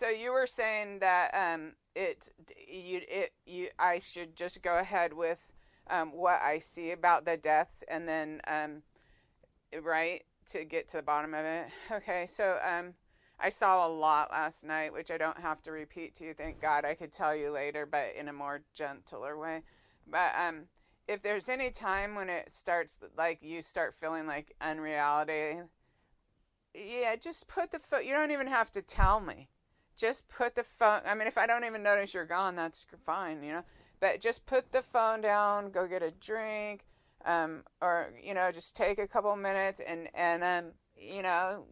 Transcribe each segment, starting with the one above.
So you were saying that I should just go ahead with what I see about the deaths, and then right, to get to the bottom of it. Okay, so I saw a lot last night, which I don't have to repeat to you. Thank God. I could tell you later, but in a more gentler way. But if there's any time when it starts, like you start feeling like unreality, yeah, just put the phone. You don't even have to tell me. Just put the phone. I mean, if I don't even notice you're gone, that's fine, you know. But just put the phone down, go get a drink, or just take a couple minutes, and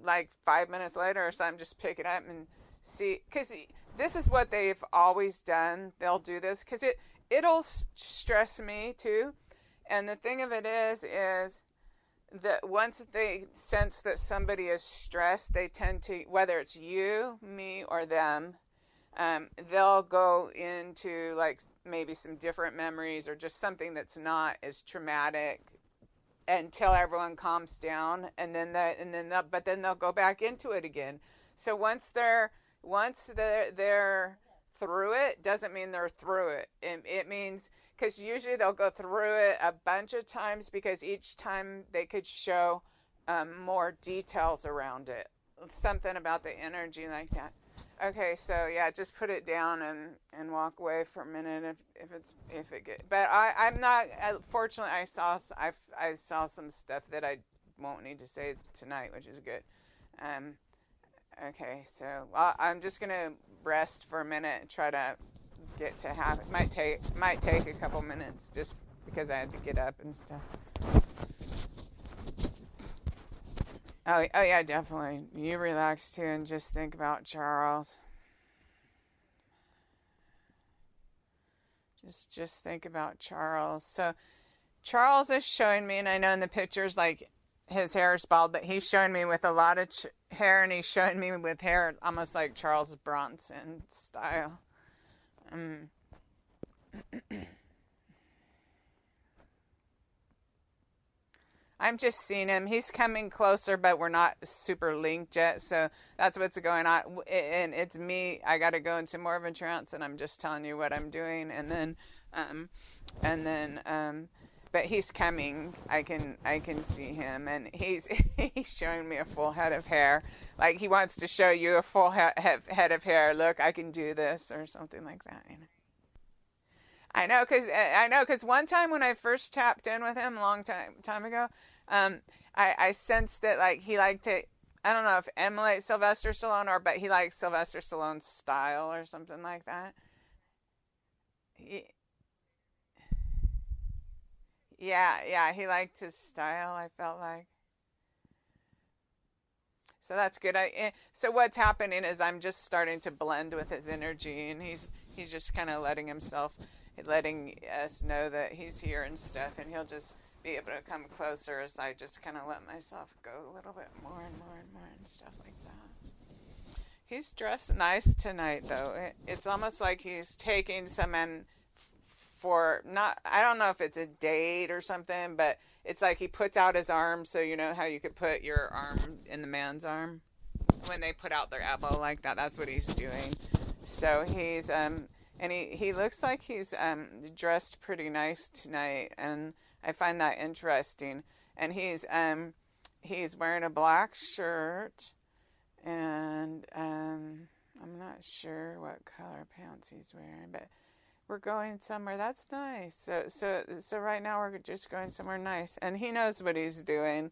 like 5 minutes later or something, just pick it up and see. Because this is what they've always done. They'll do this because it'll stress me too. And the thing of it is that once they sense that somebody is stressed, they tend to, whether it's you, me, or them, they'll go into like maybe some different memories or just something that's not as traumatic until everyone calms down, but then they'll go back into it again. So once they're through it, doesn't mean they're through it. It means, because usually they'll go through it a bunch of times because each time they could show more details around it, something about the energy like that. Okay, so yeah, just put it down and walk away for a minute if it gets. But I'm not. Fortunately, I saw some stuff that I won't need to say tonight, which is good. Okay, so I'm just gonna rest for a minute and try to get to half. It might take a couple minutes just because I had to get up and stuff. Oh yeah, definitely. You relax too and just think about Charles. Just think about Charles. So Charles is showing me, and I know in the pictures like his hair is bald, but he's showing me with a lot of hair, and he's showing me with hair almost like Charles Bronson style. I'm just seeing him. He's coming closer, but we're not super linked yet. So that's what's going on. And it's me. I got to go into more of a trance, and I'm just telling you what I'm doing. But he's coming. I can see him, and he's showing me a full head of hair. Like he wants to show you a full head of hair. Look, I can do this, or something like that. You know? I know, because one time when I first tapped in with him a long time ago, I sensed that like he liked to, I don't know if emulate Sylvester Stallone but he likes Sylvester Stallone's style or something like that. Yeah, he liked his style. I felt like. So that's good. So what's happening is I'm just starting to blend with his energy, and he's just kind of letting us know that he's here and stuff, and he'll just be able to come closer as I just kind of let myself go a little bit more and more and more and stuff like that. He's dressed nice tonight, though. It's almost like he's taking some in for not, I don't know if it's a date or something, but it's like he puts out his arm, so you know how you could put your arm in the man's arm when they put out their elbow like that. That's what he's doing. So he's and he looks like he's dressed pretty nice tonight, and I find that interesting. And he's wearing a black shirt, and I'm not sure what color pants he's wearing, but we're going somewhere. That's nice. So right now we're just going somewhere nice, and he knows what he's doing.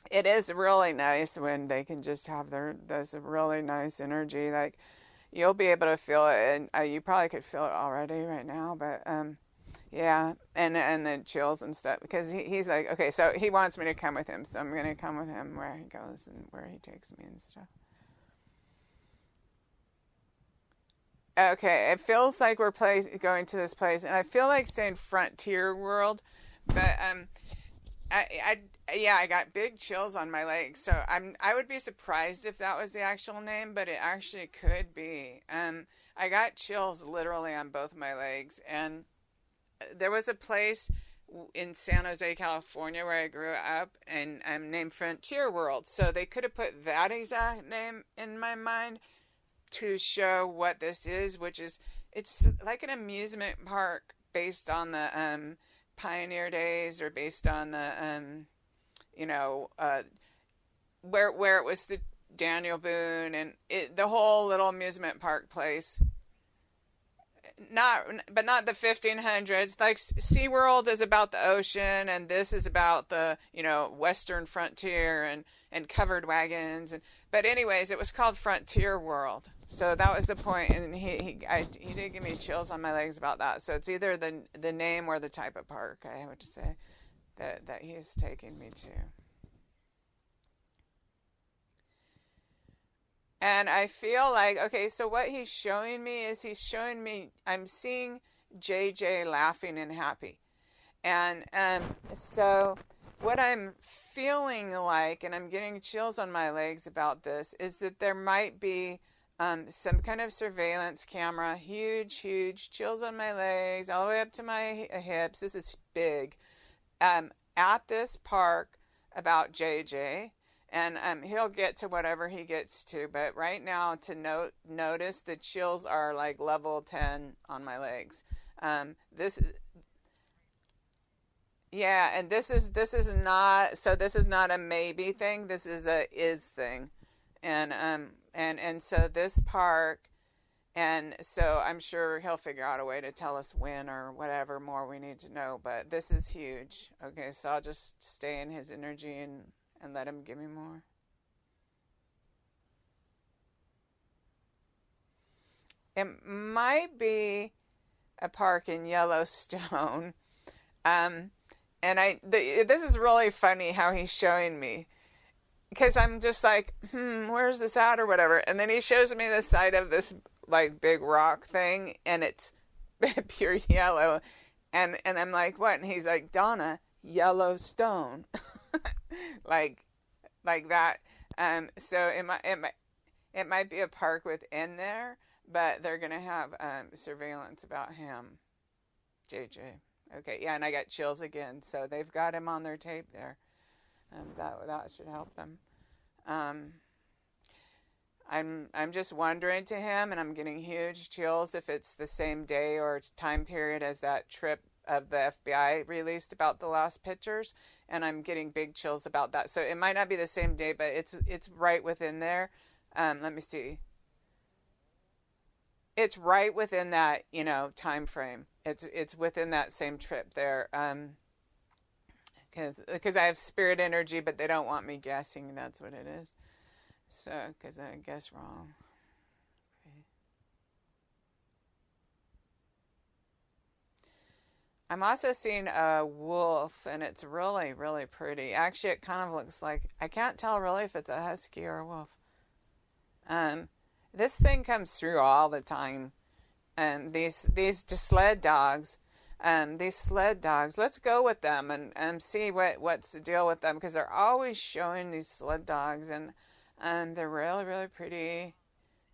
It is really nice when they can just have this really nice energy. Like you'll be able to feel it, and you probably could feel it already right now. But yeah, and the chills and stuff, because he's like, okay, so he wants me to come with him, so I'm gonna come with him where he goes and where he takes me and stuff. Okay, it feels like we're going to this place, and I feel like saying frontier world, but I got big chills on my legs, so I would be surprised if that was the actual name, but it actually could be. I got chills literally on both my legs, and there was a place in San Jose, California, where I grew up, and named Frontier World, so they could have put that exact name in my mind. to show what this is, which is, it's like an amusement park based on the pioneer days, or based on the you know, where it was the Daniel Boone, and the whole little amusement park place. Not the 1500s. Like SeaWorld is about the ocean, and this is about the, you know, Western frontier and covered wagons. But anyways, it was called Frontier World. So that was the point, and he did give me chills on my legs about that. So it's either the name or the type of park, I would say, that he is taking me to. And I feel like, okay, so what he's showing me is I'm seeing JJ laughing and happy. And so what I'm feeling like, and I'm getting chills on my legs about this, is that there might be some kind of surveillance camera, huge chills on my legs, all the way up to my hips. This is big. At this park about JJ. And he'll get to whatever he gets to. But right now, to notice the chills are like level 10 on my legs. Yeah, and this is not a maybe thing. This is a is thing. And so this park, and so I'm sure he'll figure out a way to tell us when or whatever more we need to know. But this is huge. Okay, so I'll just stay in his energy and let him give me more. It might be a park in Yellowstone. And this is really funny how he's showing me. Because I'm just like, where's this at or whatever. And then he shows me the side of this like big rock thing, and it's pure yellow. And I'm like, what? And he's like, Donna, Yellowstone. like that. So it might be a park within there, but they're gonna have surveillance about him, JJ. Okay, yeah, and I got chills again. So they've got him on their tape there. That should help them. I'm just wondering to him, and I'm getting huge chills if it's the same day or time period as that trip of the FBI released about the lost pictures, and I'm getting big chills about that. So it might not be the same day, but it's right within there. Let me see. It's right within that, you know, time frame. It's within that same trip there. Because I have spirit energy, but they don't want me guessing. That's what it is. So, because I guess wrong. Okay. I'm also seeing a wolf, and it's really, really pretty. Actually, it kind of looks like, I can't tell really if it's a husky or a wolf. This thing comes through all the time. These sled dogs. Let's go with them and see what's the deal with them, because they're always showing these sled dogs, and they're really, really pretty.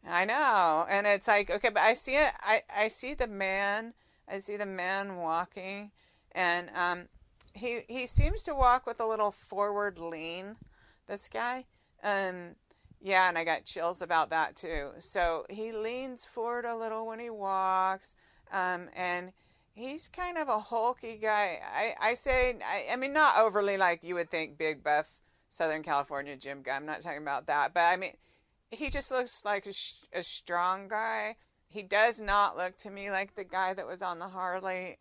I know, and it's like, okay, but I see it. I see the man. I see the man walking, and he seems to walk with a little forward lean. This guy, yeah, and I got chills about that too. So he leans forward a little when he walks, and he's kind of a hulky guy. I mean, not overly like you would think, big buff Southern California gym guy. I'm not talking about that, but I mean, he just looks like a strong guy. He does not look to me like the guy that was on the Harley.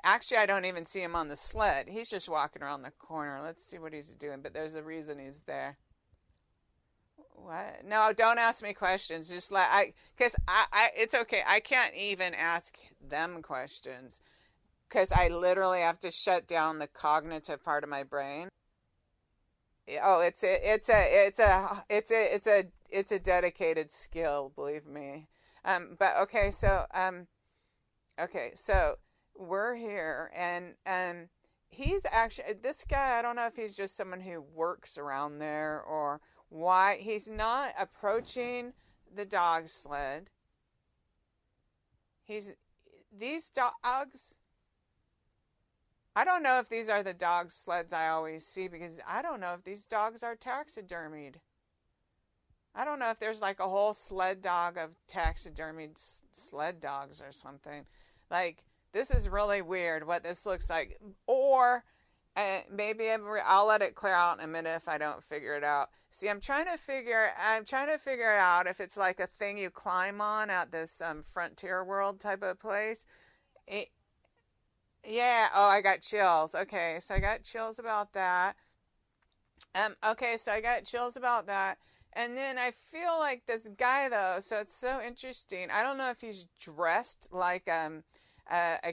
Actually, I don't even see him on the sled. He's just walking around the corner. Let's see what he's doing, but there's a reason he's there. What? No, don't ask me questions. Just because it's okay. I can't even ask them questions because I literally have to shut down the cognitive part of my brain. Oh, it's a dedicated skill, believe me. But okay, so we're here, and he's actually, this guy, I don't know if he's just someone who works around there or why he's not approaching the dog sled. These dogs, I don't know if these are the dog sleds I always see, because I don't know if these dogs are taxidermied. I don't know if there's like a whole sled dog of taxidermied sled dogs or something. Like, this is really weird what this looks like. Or maybe I'll let it clear out in a minute if I don't figure it out. See, I'm trying to figure out if it's like a thing you climb on at this frontier world type of place. It, yeah. Oh, I got chills. Okay, so I got chills about that. Okay, so I got chills about that. And then I feel like this guy though, so it's so interesting. I don't know if he's dressed like a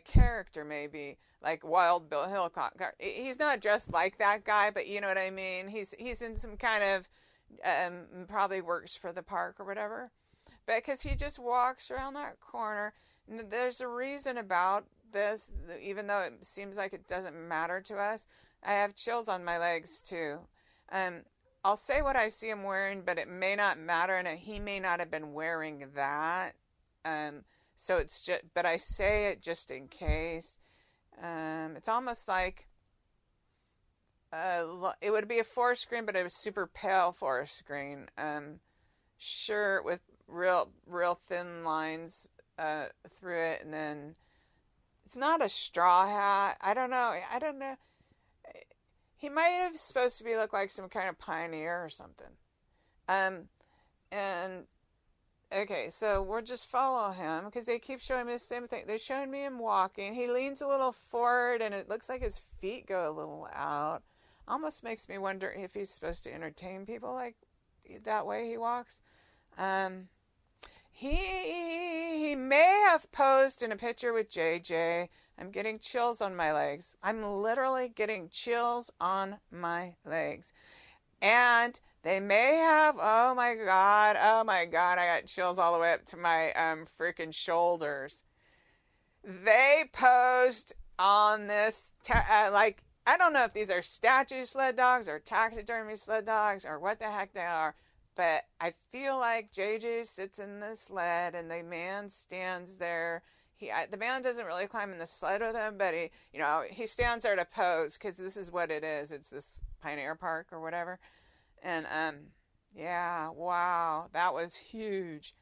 character maybe, like Wild Bill Hickok. He's not dressed like that guy, but you know what I mean. He's in some kind of probably works for the park or whatever. But because he just walks around that corner, there's a reason about this, even though it seems like it doesn't matter to us. I have chills on my legs too. Um, I'll say what I see him wearing, but it may not matter, and he may not have been wearing that. So it's just, but I say it just in case. It's almost like it would be a forest green, but it was super pale forest green. Shirt with real thin lines through it, and then it's not a straw hat. I don't know. He might have supposed to be look like some kind of pioneer or something. And okay, so we'll just follow him because they keep showing me the same thing. They're showing me him walking. He leans a little forward, and it looks like his feet go a little out. Almost makes me wonder if he's supposed to entertain people like that way he walks. He may have posed in a picture with JJ. I'm getting chills on my legs. I'm literally getting chills on my legs. And they may have, oh my God, I got chills all the way up to my freaking shoulders. They posed on this, like, I don't know if these are statue sled dogs or taxidermy sled dogs or what the heck they are. But I feel like JJ sits in the sled and the man stands there. The man doesn't really climb in the sled with him, but he stands there to pose because this is what it is. It's this Pioneer Park or whatever. And yeah, wow, that was huge.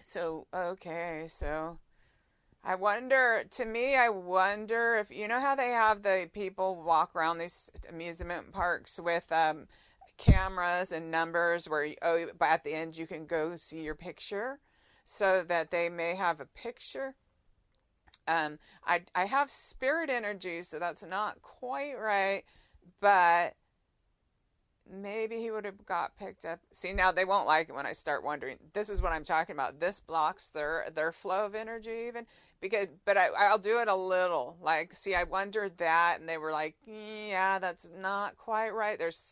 So okay, so I wonder if, you know how they have the people walk around these amusement parks with cameras and numbers where, but at the end you can go see your picture, so that they may have a picture. I have spirit energy, so that's not quite right, but maybe he would have got picked up. See, now they won't like it when I start wondering. This is what I'm talking about. This blocks their flow of energy even. But I'll do it a little. Like, see, I wondered that, and they were like, yeah, that's not quite right. There's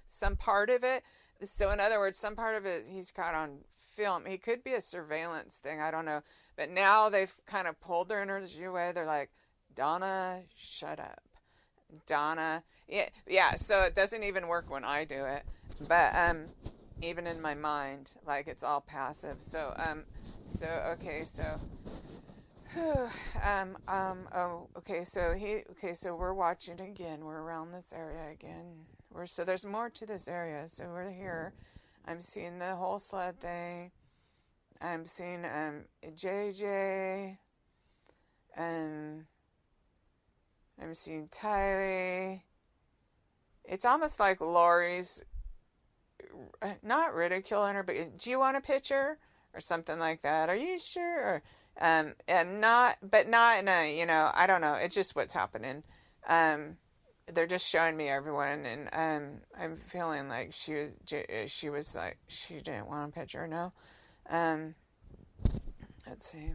some part of it. So in other words, some part of it he's caught on film. He could be a surveillance thing. I don't know. But now they've kind of pulled their energy away. They're like, Donna, shut up. Donna. Yeah. So it doesn't even work when I do it. But even in my mind, like, it's all passive. So okay. So. So we're watching again. We're around this area again. So there's more to this area. So we're here. I'm seeing the whole sled thing. I'm seeing JJ. I'm seeing Tylee. It's almost like Lori's not ridiculing her, but do you want a picture or something like that? Are you sure? Or, and not in a, I don't know. It's just what's happening. They're just showing me everyone, and I'm feeling like she was like, she didn't want a picture. No. Let's see.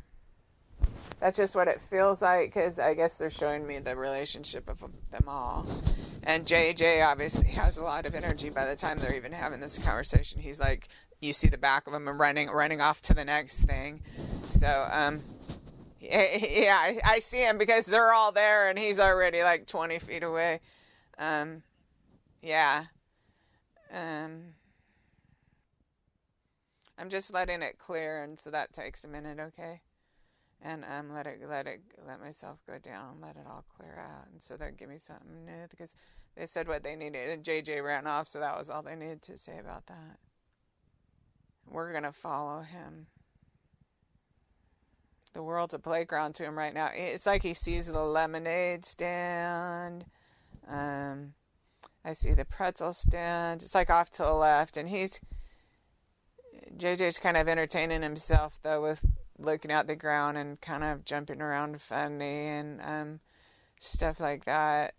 That's just what it feels like, because I guess they're showing me the relationship of them all. And JJ obviously has a lot of energy by the time they're even having this conversation. He's like, you see the back of him and running off to the next thing. So, yeah, I see him because they're all there and he's already like 20 feet away. Yeah. I'm just letting it clear, and so that takes a minute, okay? And let myself go down, let it all clear out, and so that give me something new, because They said what they needed, and JJ ran off, so that was all they needed to say about that. We're going to follow him. The world's a playground to him right now. It's like he sees the lemonade stand. I see the pretzel stand. It's like off to the left, and JJ's kind of entertaining himself, though, with looking at the ground and kind of jumping around funny and stuff like that.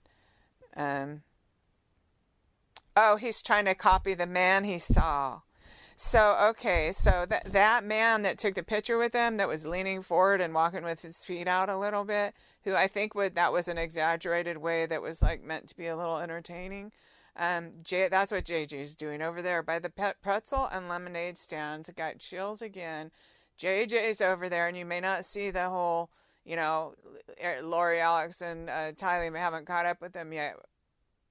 He's trying to copy the man he saw. So, okay, so that man that took the picture with him, that was leaning forward and walking with his feet out a little bit, who I think that was an exaggerated way that was like meant to be a little entertaining. That's what JJ's doing over there by the pretzel and lemonade stands. I got chills again. JJ's over there, and you may not see the whole, Lori, Alex, and Tylee haven't caught up with them yet.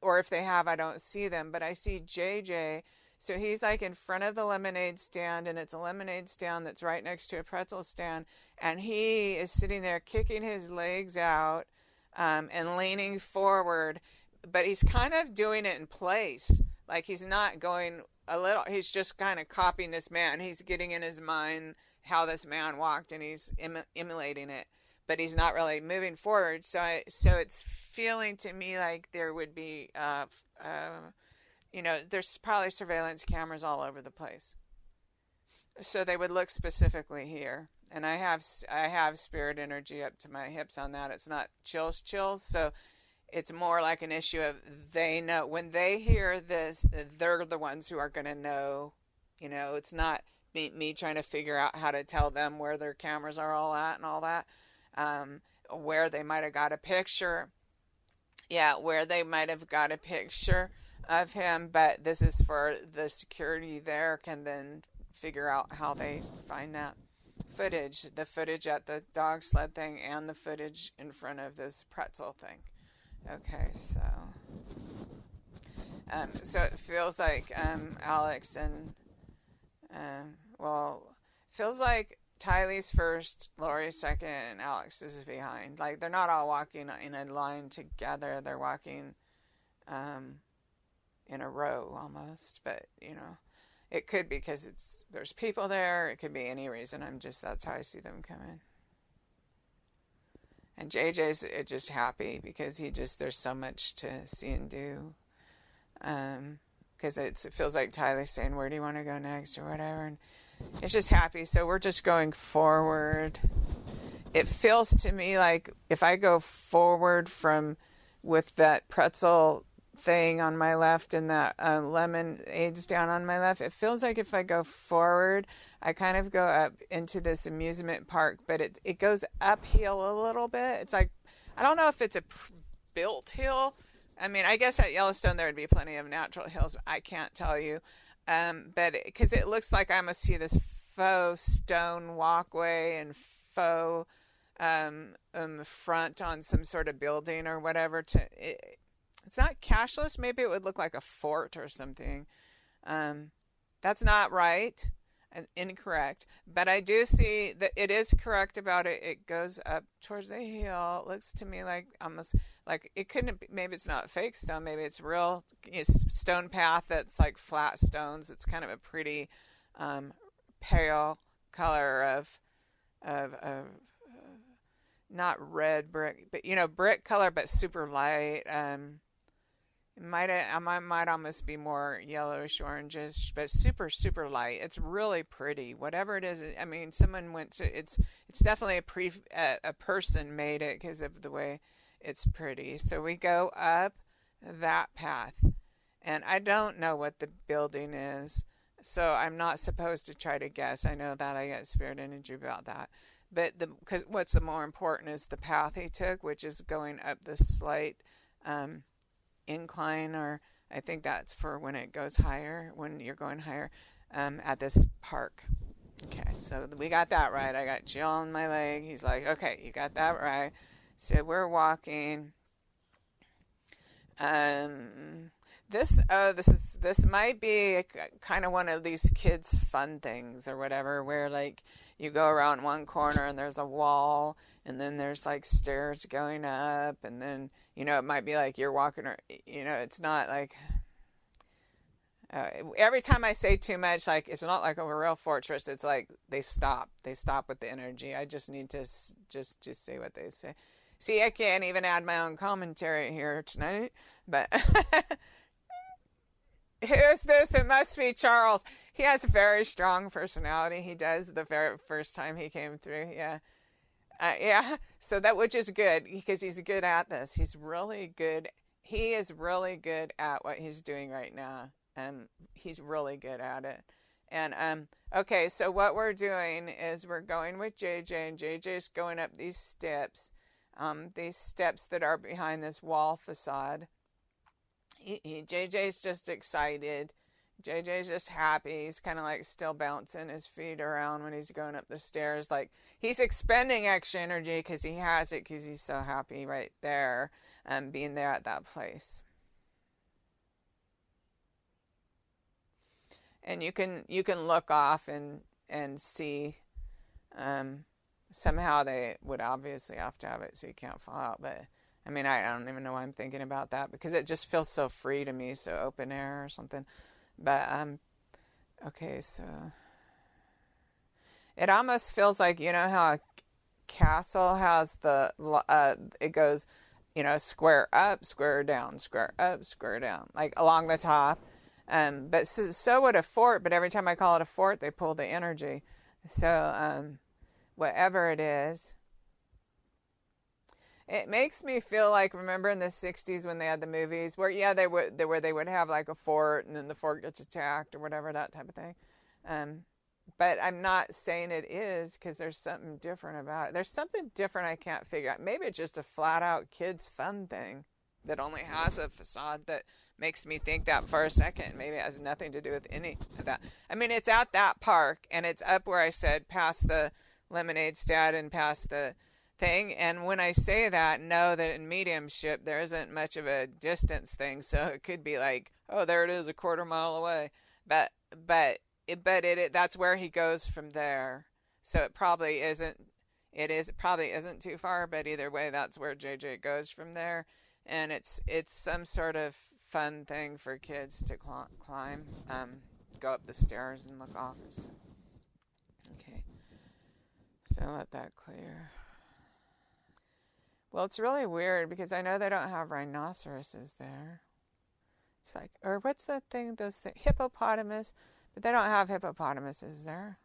Or if they have, I don't see them, but I see JJ. So he's like in front of the lemonade stand, and it's a lemonade stand that's right next to a pretzel stand. And he is sitting there kicking his legs out and leaning forward. But he's kind of doing it in place. Like he's not going he's just kind of copying this man. He's getting in his mind how this man walked, and he's emulating it. But he's not really moving forward. So it's feeling to me like there would be... there's probably surveillance cameras all over the place. So they would look specifically here. And I have spirit energy up to my hips on that. It's not chills. So it's more like an issue of they know. When they hear this, they're the ones who are going to know. It's not me trying to figure out how to tell them where their cameras are all at and all that. Where they might have got a picture. Yeah, where they might have got a picture of him, but this is for the security there can then figure out how they find that footage, the footage at the dog sled thing and the footage in front of this pretzel thing. Okay, so it feels like Alex and feels like Tylee's first, Lori's second, and Alex is behind. Like they're not all walking in a line together, they're walking in a row almost, but it could be because there's people there. It could be any reason. That's how I see them coming. And JJ's just happy because there's so much to see and do. Because it feels like Tylee's saying, where do you want to go next or whatever. And it's just happy. So we're just going forward. It feels to me like if I go forward with that pretzel thing on my left and that lemonade down on my left, it feels like if I go forward, I kind of go up into this amusement park, but it goes uphill a little bit. It's like, I don't know if it's a built hill. I mean, I guess at Yellowstone there would be plenty of natural hills. I can't tell you. But because it looks like I must see this faux stone walkway and faux front on some sort of building or whatever. It's not cashless. Maybe it would look like a fort or something. That's not right and incorrect. But I do see that it is correct about it. It goes up towards the hill. It looks to me like almost like it couldn't be, maybe it's not fake stone. Maybe it's real stone path that's like flat stones. It's kind of a pretty pale color of not red brick, but brick color, but super light. It might almost be more yellowish orangish, but super, super light. It's really pretty. Whatever it is, I mean, someone went to it's definitely a person made it because of the way it's pretty. So we go up that path, and I don't know what the building is, so I'm not supposed to try to guess. I know that I get spirit energy about that, but because what's the more important is the path he took, which is going up this slight incline, or I think that's for when it goes higher, when you're going higher at this park. Okay, so we got that right. I got Jill on my leg. He's like, okay, you got that right. So we're walking. This might be kind of one of these kids' fun things or whatever, where like you go around one corner and there's a wall, and then there's like stairs going up, and then it might be like you're walking, or, it's not like, every time I say too much, like, it's not like a real fortress. It's like they stop with the energy. I just need to just say what they say. See, I can't even add my own commentary here tonight, but who's this? It must be Charles. He has a very strong personality. He does, the very first time he came through. Yeah. Yeah. So which is good, because he's good at this. He's really good. He is really good at what he's doing right now. He's really good at it. And, okay, so what we're doing is we're going with JJ, and JJ's going up these steps that are behind this wall facade. JJ's just excited. JJ's just happy. He's kind of like still bouncing his feet around when he's going up the stairs. Like, he's expending extra energy because he has it, because he's so happy right there, being there at that place. And you can look off and see, somehow they would obviously have to have it so you can't fall out. But I mean, I don't even know why I'm thinking about that, because it just feels so free to me, so open air or something. But okay, so it almost feels like, how a castle has it goes, square up, square down, square up, square down, like along the top. But so would a fort, but every time I call it a fort, they pull the energy. So, whatever it is, it makes me feel like, remember in the 60s when they had the movies where, they would have like a fort, and then the fort gets attacked or whatever, that type of thing. But I'm not saying it is, because there's something different about it. There's something different I can't figure out. Maybe it's just a flat out kids fun thing that only has a facade that makes me think that for a second. Maybe it has nothing to do with any of that. I mean, it's at that park, and it's up where I said past the lemonade stand and past the thing. And when I say that, know that in mediumship there isn't much of a distance thing, so it could be like, oh, there it is, a quarter mile away. But that's where he goes from there. So it probably isn't. It probably isn't too far, but either way, that's where JJ goes from there. And it's some sort of fun thing for kids to climb, go up the stairs and look off and stuff. Okay, so let that clear. Well, it's really weird, because I know they don't have rhinoceroses there. It's like, or what's that thing, hippopotamus, but they don't have hippopotamuses there.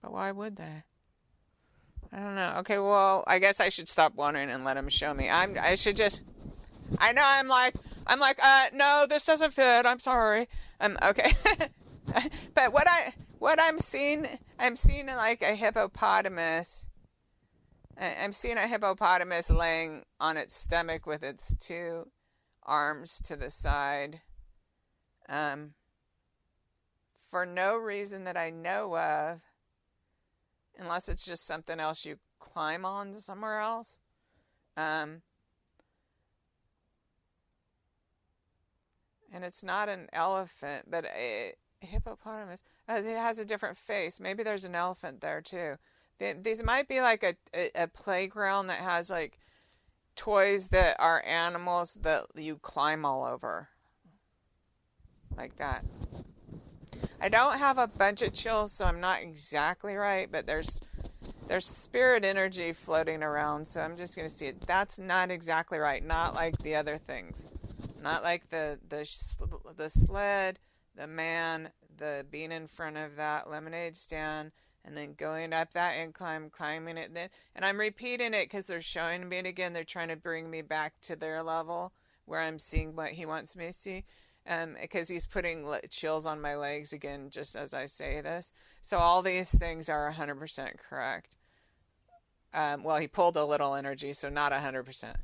But why would they? I don't know. Okay, well, I guess I should stop wondering and let him show me. I'm like, no, this doesn't fit. I'm sorry. Okay. But what I'm seeing like a hippopotamus. I'm seeing a hippopotamus laying on its stomach with its two arms to the side. For no reason that I know of, unless it's just something else you climb on somewhere else. And it's not an elephant, but a hippopotamus. It has a different face. Maybe there's an elephant there too. These might be like a playground that has like toys that are animals that you climb all over. Like that. I don't have a bunch of chills, so I'm not exactly right, but there's spirit energy floating around, so I'm just going to see it. That's not exactly right. Not like the other things. Not like the sled, the man, the being in front of that lemonade stand, and then going up that incline, climbing it. And I'm repeating it because they're showing me it again. They're trying to bring me back to their level where I'm seeing what he wants me to see. Because he's putting chills on my legs again, just as I say this. So all these things are 100% correct. Well, he pulled a little energy, so not 100%.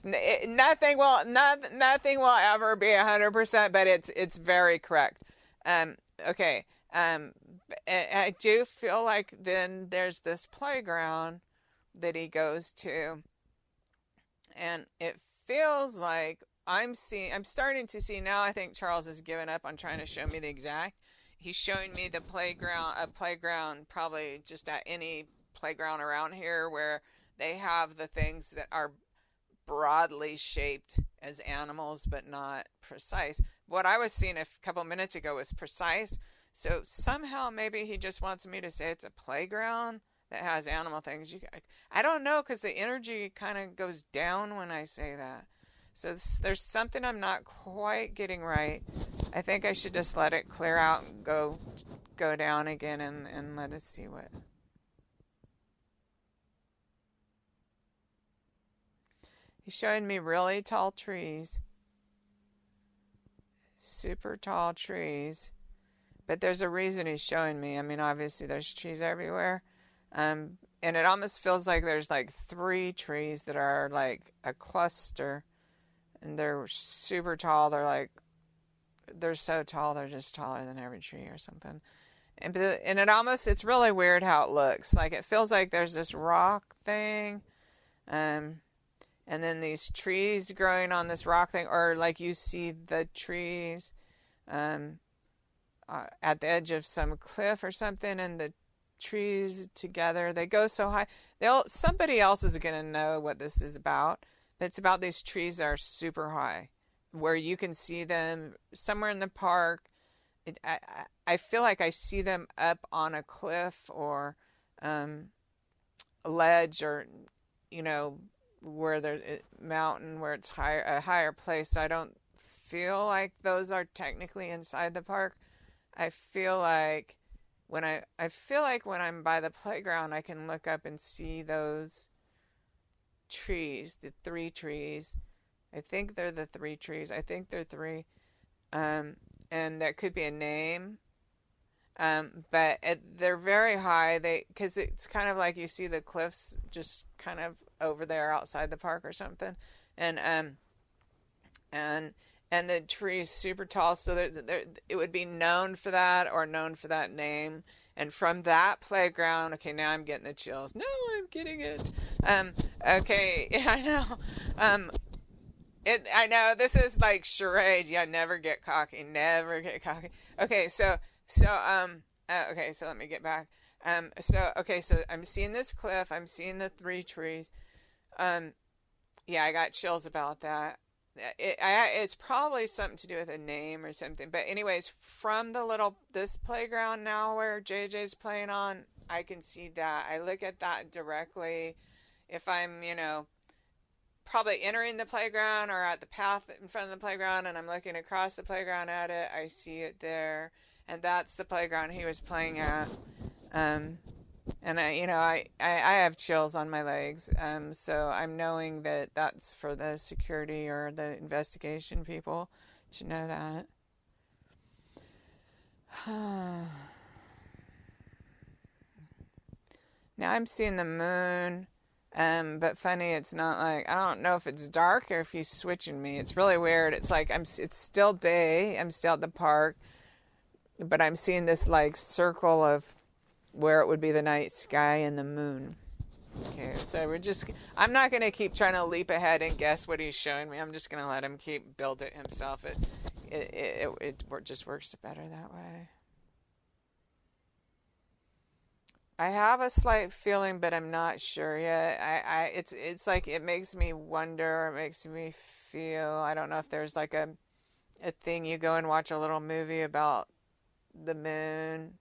Nothing will ever be 100%, but it's very correct. Okay. I do feel like then there's this playground that he goes to, and it feels like I'm starting to see now. I think Charles has given up on trying to show me the exact. He's showing me a playground probably just at any playground around here where they have the things that are broadly shaped as animals, but not precise. What I was seeing a couple minutes ago was precise. So somehow maybe he just wants me to say it's a playground that has animal things. I don't know, because the energy kind of goes down when I say that. So there's something I'm not quite getting right. I think I should just let it clear out and go down again and let us see what. He's showing me really tall trees. Super tall trees. But there's a reason he's showing me. I mean, obviously there's trees everywhere. And it almost feels like there's like 3 trees that are like a cluster. And they're super tall. They're so tall, they're just taller than every tree or something. And it's really weird how it looks. Like, it feels like there's this rock thing. And then these trees growing on this rock thing, or like you see the trees at the edge of some cliff or something, and the trees together, they go so high. Somebody else is going to know what this is about. But it's about these trees that are super high, where you can see them somewhere in the park. I feel like I see them up on a cliff or a ledge, or where there's a mountain where it's a higher place. So I don't feel like those are technically inside the park. I feel like when I'm by the playground, I can look up and see those trees, the 3 trees. I think they're the 3 trees. I think they're 3. And that could be a name. But they're very high. Because it's kind of like you see the cliffs just kind of over there outside the park or something. And the tree's super tall, so it would be known for that, or known for that name. And from that playground, okay, now I'm getting the chills. No, I'm getting it. Okay, yeah, I know. I know this is like charade. Yeah, never get cocky. Never get cocky. Okay, so let me get back. So I'm seeing this cliff. I'm seeing the 3 trees. Yeah, I got chills about that. It's probably something to do with a name or something. But anyways, from this playground now where JJ's playing on, I can see that. I look at that directly. If I'm, probably entering the playground or at the path in front of the playground, and I'm looking across the playground at it, I see it there. And that's the playground he was playing at. And I have chills on my legs. So I'm knowing that that's for the security or the investigation people to know that. Now I'm seeing the moon. But funny, it's not like, I don't know if it's dark or if he's switching me. It's really weird. It's like it's still day. I'm still at the park, but I'm seeing this like circle of where it would be the night sky and the moon. Okay, so I'm not going to keep trying to leap ahead and guess what he's showing me. I'm just going to let him keep build it himself. It just works better that way. I have a slight feeling, but I'm not sure yet. It's like it makes me wonder. It makes me feel. I don't know if there's like a thing you go and watch a little movie about the moon.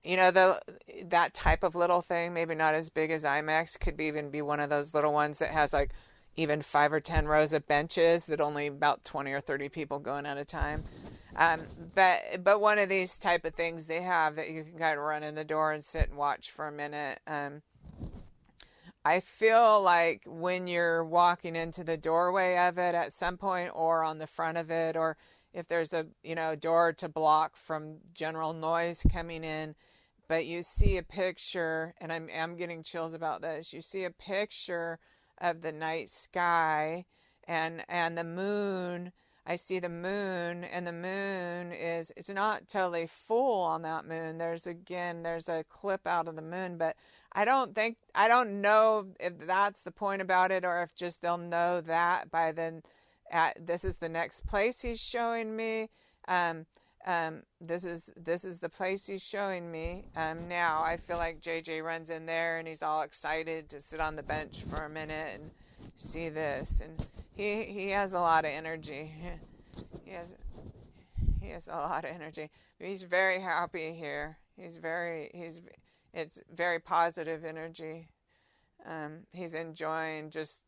That type of little thing, maybe not as big as IMAX, could even be one of those little ones that has like even 5 or 10 rows of benches that only about 20 or 30 people go in at a time. But one of these type of things they have that you can kind of run in the door and sit and watch for a minute. I feel like when you're walking into the doorway of it at some point, or on the front of it, or if there's a door to block from general noise coming in, but you see a picture, and I'm getting chills about this. You see a picture of the night sky and the moon. I see the moon, and the moon it's not totally full on that moon. There's a clip out of the moon, but I don't know if that's the point about it, or if just they'll know that by then. This is the next place he's showing me. this is the place he's showing me. Now I feel like JJ runs in there and he's all excited to sit on the bench for a minute and see this, and he has a lot of energy. He has a lot of energy. He's very happy here. It's very positive energy. He's enjoying just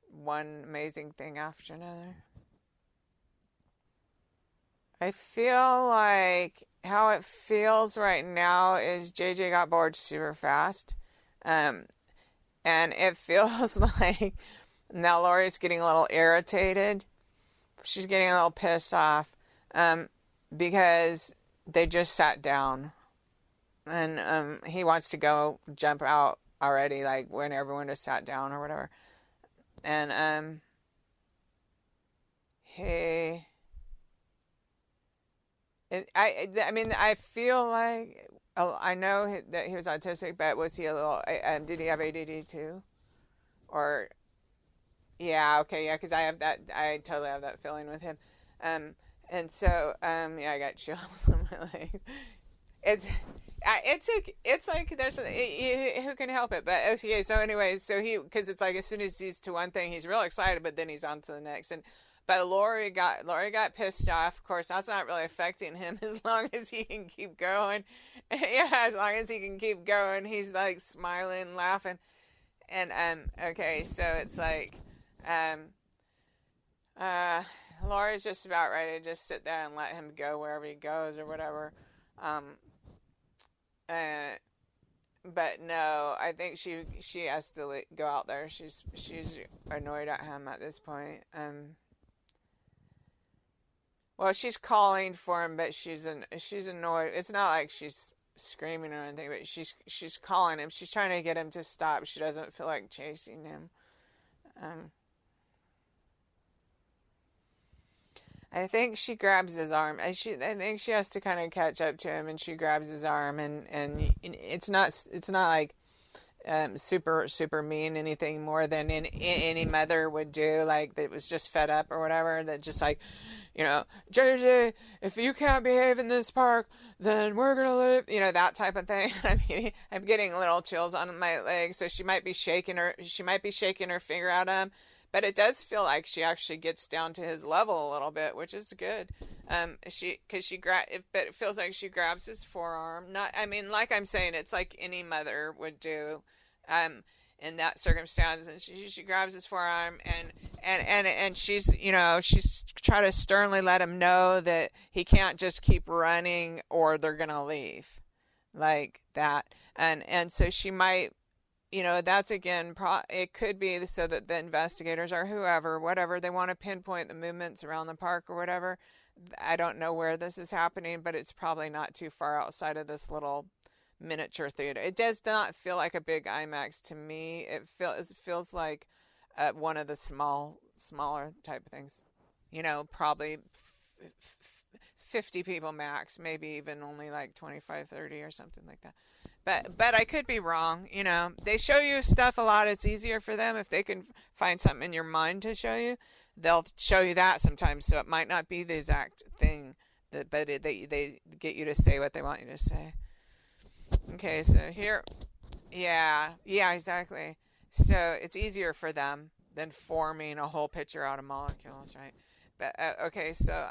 one amazing thing after another. I feel like how it feels right now is JJ got bored super fast. And it feels like now Lori's getting a little irritated. She's getting a little pissed off. Because they just sat down. And he wants to go jump out already, like when everyone has sat down or whatever. And I feel like I know that he was autistic, but was he a little? Did he have ADD too? Or yeah, okay, yeah, because I have that. I totally have that feeling with him. And so yeah, I got chills on my legs. It's like there's who can help it, but okay. So anyway, because it's like as soon as he's to one thing, he's real excited, but then he's on to the next. But Lori got pissed off. Of course, that's not really affecting him as long as he can keep going. Yeah, as long as he can keep going, he's like smiling, laughing, and okay. So it's like Lori's just about ready to just sit there and let him go wherever he goes or whatever. But no, I think she has to go out there. She's annoyed at him at this point. Well, she's calling for him, but she's annoyed. It's not like she's screaming or anything, but she's calling him. She's trying to get him to stop. She doesn't feel like chasing him. I think she grabs his arm. I think she has to kind of catch up to him, and she grabs his arm, and it's not like super mean, anything more than any mother would do, like that was just fed up or whatever, that just like, JJ, if you can't behave in this park, then we're gonna live, that type of thing. I'm getting little chills on my legs. So she might be shaking her finger at him. But it does feel like she actually gets down to his level a little bit, which is good. But it feels like she grabs his forearm. Like I'm saying, it's like any mother would do, in that circumstance. And she grabs his forearm and she's trying to sternly let him know that he can't just keep running or they're gonna leave, like that. And so she might. That's again, it could be so that the investigators or whatever, they want to pinpoint the movements around the park or whatever. I don't know where this is happening, but it's probably not too far outside of this little miniature theater. It does not feel like a big IMAX to me. It feels like one of the smaller type of things. Probably 50 people max, maybe even only like 25, 30 or something like that. But I could be wrong. They show you stuff a lot. It's easier for them if they can find something in your mind to show you. They'll show you that sometimes, so it might not be the exact thing, but they get you to say what they want you to say. Okay, so here, yeah, exactly. So it's easier for them than forming a whole picture out of molecules, right? But okay, so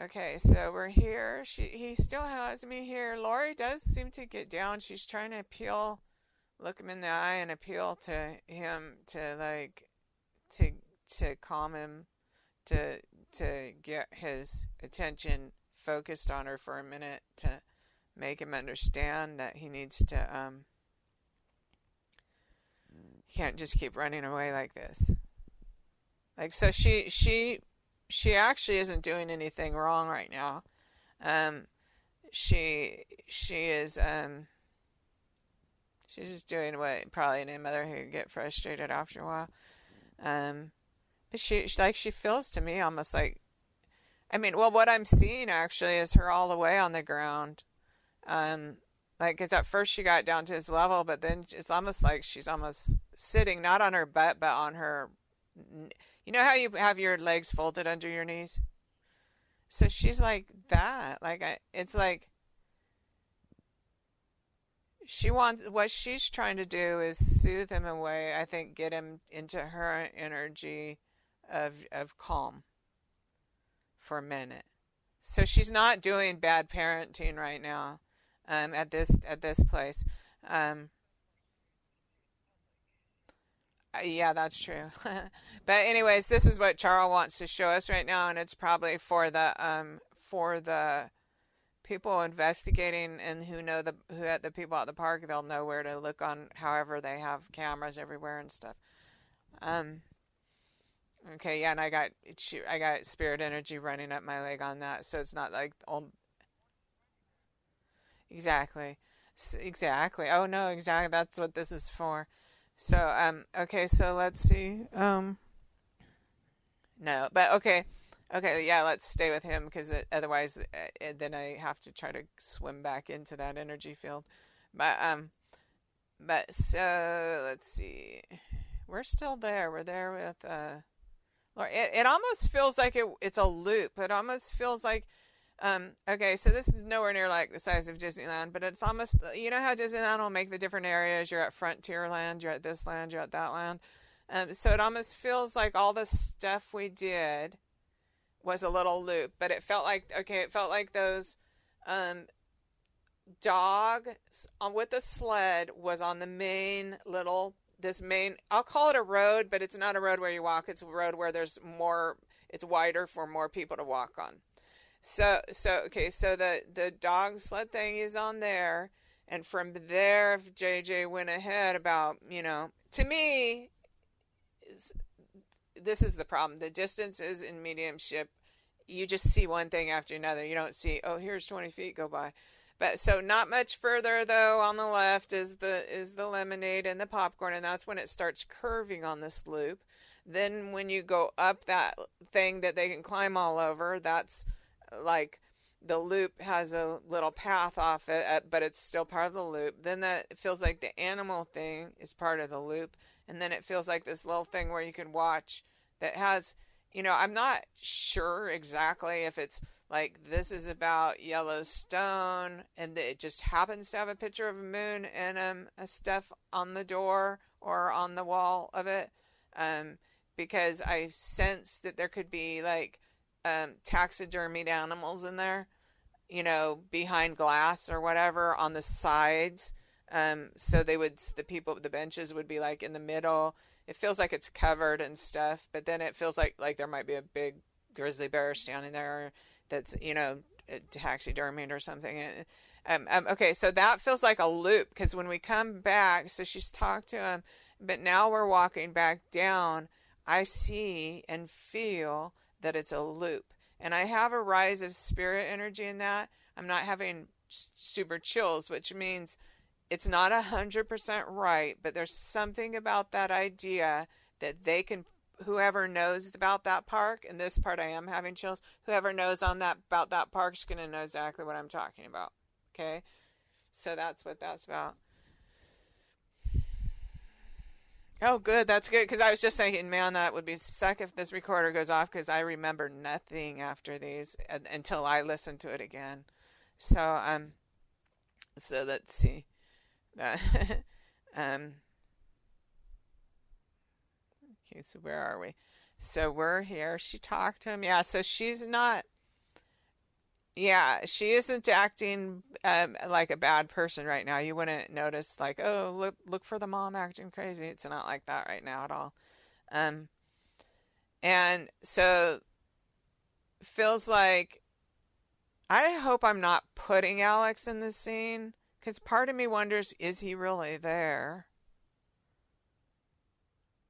okay, so we're here. He still has me here. Lori does seem to get down. She's trying to look him in the eye and appeal to him to calm him, to get his attention focused on her for a minute, to make him understand that he needs to, he can't just keep running away like this. Like, so she actually isn't doing anything wrong right now. She is, she's just doing what probably any mother who could get frustrated after a while. But she feels to me almost like, what I'm seeing actually is her all the way on the ground. Cause at first she got down to his level, but then it's almost like she's almost sitting, not on her butt, but on her. You know how you have your legs folded under your knees? So she's like that. It's like she wants, what she's trying to do is soothe him away. I think get him into her energy of calm for a minute. So she's not doing bad parenting right now, at this place. Um, yeah, that's true. But anyways, this is what Charles wants to show us right now, and it's probably for the people investigating and who the people at the park. They'll know where to look on. However, they have cameras everywhere and stuff. Um, okay, yeah, and I got spirit energy running up my leg on that, so it's not like old. Exactly. Exactly. Oh no, exactly. That's what this is for. So, okay, so let's see. No, but okay. Okay, yeah, let's stay with him because otherwise, then I have to try to swim back into that energy field. But so let's see. We're still there. We're there with Laura. It almost feels like it's a loop. It almost feels like okay, so this is nowhere near like the size of Disneyland, but it's almost, you know how Disneyland will make the different areas. You're at Frontierland, you're at this land, you're at that land. So it almost feels like all the stuff we did was a little loop, but it felt like those um, dogs with the sled was on the main little, this main, I'll call it a road, but it's not a road where you walk. It's a road where it's wider for more people to walk on. So the dog sled thing is on there, and from there, if JJ went ahead about, to me, is, this is the problem. The distances in mediumship, you just see one thing after another. You don't see, oh, here's 20 feet go by. But so not much further though. On the left is the lemonade and the popcorn, and that's when it starts curving on this loop. Then when you go up that thing that they can climb all over, that's like the loop has a little path off it, but it's still part of the loop. Then that feels like the animal thing is part of the loop, and then it feels like this little thing where you can watch that has, I'm not sure exactly if it's like this is about Yellowstone and it just happens to have a picture of a moon and a stuff on the door or on the wall of it, um, because I sense that there could be like taxidermied animals in there, behind glass or whatever on the sides. So the benches would be like in the middle. It feels like it's covered and stuff, but then it feels like there might be a big grizzly bear standing there that's, taxidermied or something. Okay, so that feels like a loop because when we come back, so she's talked to him, but now we're walking back down. I see and feel that it's a loop. And I have a rise of spirit energy in that. I'm not having super chills, which means it's not 100% right, but there's something about that idea that they can, whoever knows about that park, and this part I am having chills, whoever knows about that park is going to know exactly what I'm talking about. Okay? So that's what that's about. Oh, good. That's good. Because I was just thinking, man, that would be suck if this recorder goes off because I remember nothing after these until I listen to it again. So let's see. um, okay, so where are we? So we're here. She talked to him. Yeah, so she's not. Yeah, she isn't acting like a bad person right now. You wouldn't notice like, oh, look for the mom acting crazy. It's not like that right now at all. Um, and so feels like I hope I'm not putting Alex in the scene because part of me wonders, is he really there?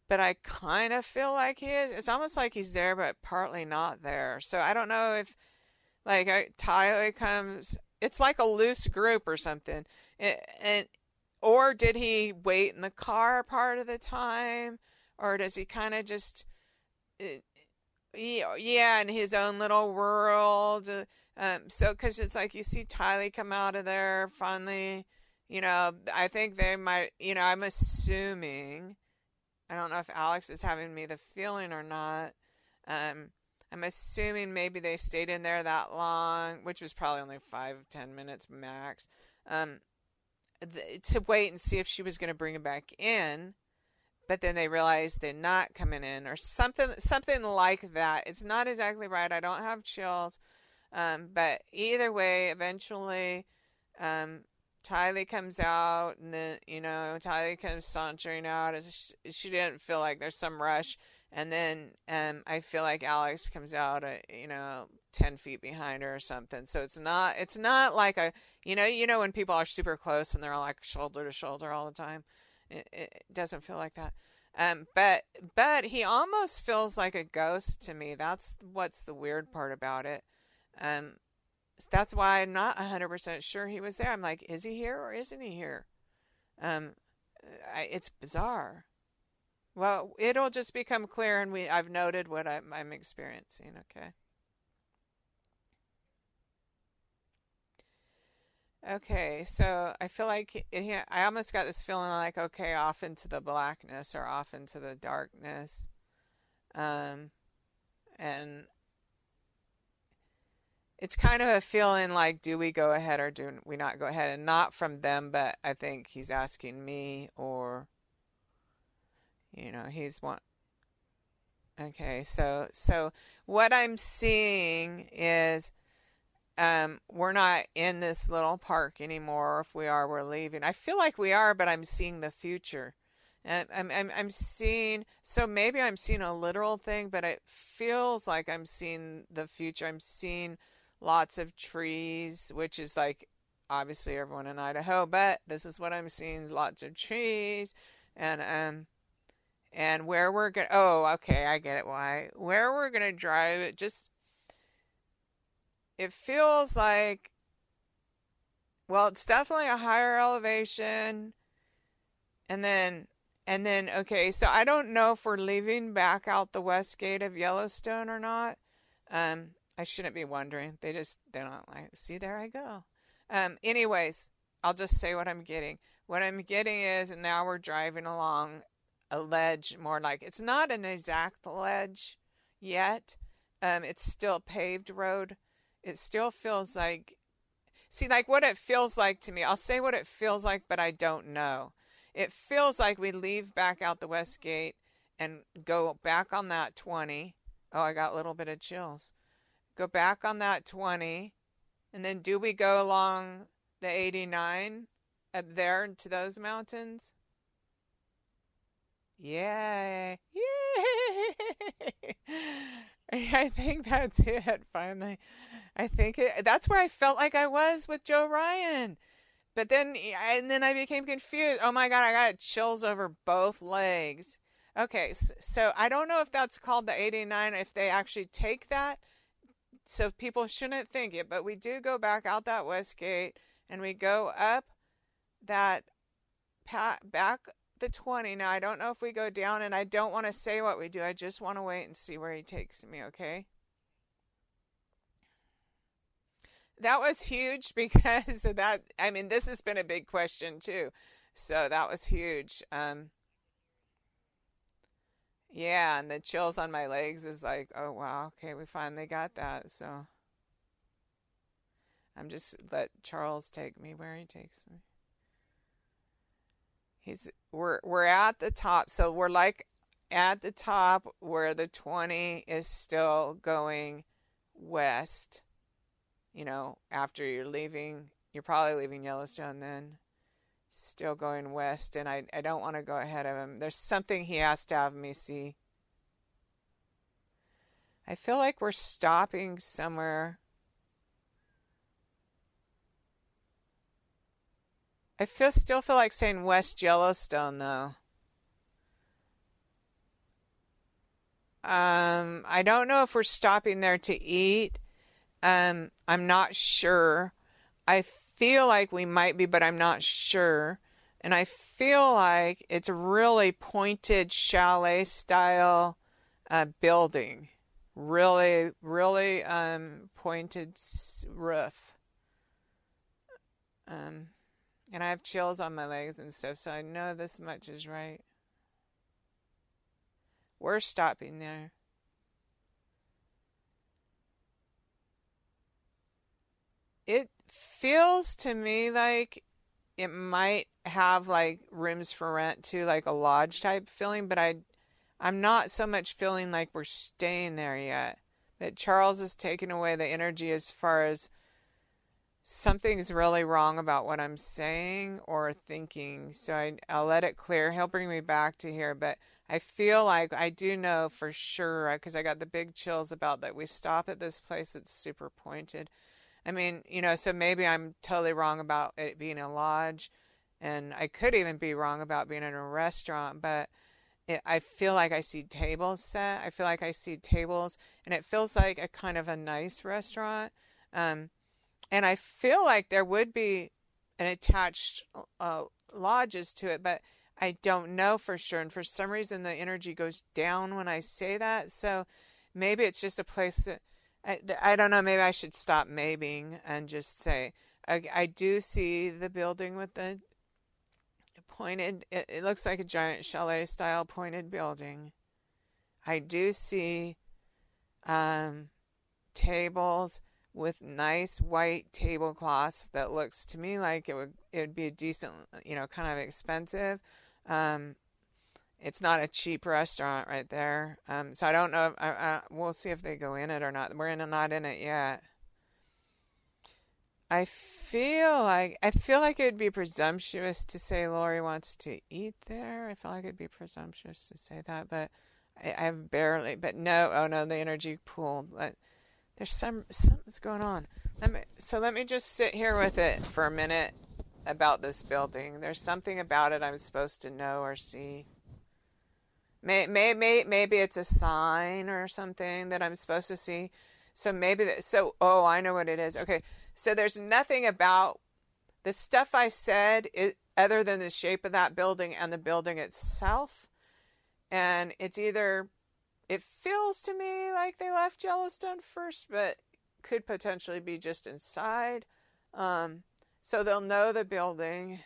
But I kind of feel like he is. It's almost like he's there, but partly not there. So I don't know if like Tylee comes, it's like a loose group or something. And or did he wait in the car part of the time, or does he kind of just uh, yeah, in his own little world? So because it's like you see Tylee come out of there finally. I think they might. I'm assuming. I don't know if Alex is having me the feeling or not. Um, I'm assuming maybe they stayed in there that long, which was probably only 5-10 minutes max, to wait and see if she was going to bring him back in. But then they realized they're not coming in, or something like that. It's not exactly right. I don't have chills. But either way, eventually, Tylee comes out, and then, Tylee comes sauntering out as she didn't feel like there's some rush. And then, I feel like Alex comes out, 10 feet behind her or something. So it's not like when people are super close and they're all like shoulder to shoulder all the time. It doesn't feel like that. But he almost feels like a ghost to me. That's what's the weird part about it. That's why I'm not 100% sure he was there. I'm like, is he here or isn't he here? It's bizarre. Well, it'll just become clear, and I've noted what I'm experiencing. Okay. Okay, so I feel like I almost got this feeling like, okay, off into the blackness or off into the darkness. And it's kind of a feeling like, do we go ahead or do we not go ahead? And not from them, but I think he's asking me, or, he's one. Okay, so what I'm seeing is, we're not in this little park anymore. If we are, we're leaving. I feel like we are, but I'm seeing the future. And I'm seeing, so maybe I'm seeing a literal thing, but it feels like I'm seeing the future. I'm seeing lots of trees, which is like obviously everyone in Idaho, but this is what I'm seeing, lots of trees. And where we're going, oh, okay, I get it why. Where we're going to drive, it feels like, well, it's definitely a higher elevation. And then, okay, so I don't know if we're leaving back out the west gate of Yellowstone or not. I shouldn't be wondering. They don't like, see, there I go. Anyways, I'll just say what I'm getting. What I'm getting is, and now we're driving along a ledge, more like, it's not an exact ledge yet. It's still paved road. It still feels like, see, like what it feels like to me. I'll say what it feels like, but I don't know. It feels like we leave back out the west gate and go back on that 20. Oh, I got a little bit of chills. Go back on that 20. And then do we go along the 89 up there to those mountains? Yay. Yay. I think that's it, finally. That's where I felt like I was with Joe Ryan. But then I became confused. Oh my God, I got chills over both legs. Okay, so I don't know if that's called the 89, if they actually take that. So people shouldn't think it, but we do go back out that west gate, and we go up that back the 20. Now, I don't know if we go down, and I don't want to say what we do. I just want to wait and see where he takes me, okay? That was huge because of that. I mean, this has been a big question too. So that was huge. Yeah, and the chills on my legs is like, oh wow, okay, we finally got that. So I'm just let Charles take me where he takes me. We're at the top. So we're like at the top where the 20 is still going west. After you're probably leaving Yellowstone then, still going west, and I don't want to go ahead of him. There's something he has to have me see. I feel like we're stopping somewhere. Still feel like saying West Yellowstone though. I don't know if we're stopping there to eat. I'm not sure. I feel like we might be, but I'm not sure. And I feel like it's a really pointed chalet style building. Really, really pointed roof. And I have chills on my legs and stuff, so I know this much is right. We're stopping there. it feels to me like it might have like rooms for rent too, like a lodge type feeling, but I'm not so much feeling like we're staying there yet. But Charles is taking away the energy as far as something's really wrong about what I'm saying or thinking. So I'll let it clear. He'll bring me back to here, but I feel like I do know for sure, because I got the big chills about that we stop at this place that's super pointed. I mean, so maybe I'm totally wrong about it being a lodge, and I could even be wrong about being in a restaurant, but I feel like I see tables set. I feel like I see tables, and it feels like a kind of a nice restaurant. And I feel like there would be an attached lodges to it, but I don't know for sure. And for some reason, the energy goes down when I say that. So maybe it's just a place that, I don't know, maybe I should stop maybeing and just say, I do see the building with the pointed, it looks like a giant chalet style pointed building. I do see tables with nice white tablecloths that looks to me like it would be a decent, kind of expensive. It's not a cheap restaurant right there. So I don't know if we'll see if they go in it or not. We're not in it yet. I feel like it would be presumptuous to say Lori wants to eat there. I feel like it'd be presumptuous to say that, but I've barely. But no, oh no, the energy pool. But there's something's going on. Let me just sit here with it for a minute about this building. There's something about it I'm supposed to know or see. Maybe it's a sign or something that I'm supposed to see. So maybe oh, I know what it is. Okay. So there's nothing about the stuff I said other than the shape of that building and the building itself. And it's either, it feels to me like they left Yellowstone first, but could potentially be just inside. So they'll know the building.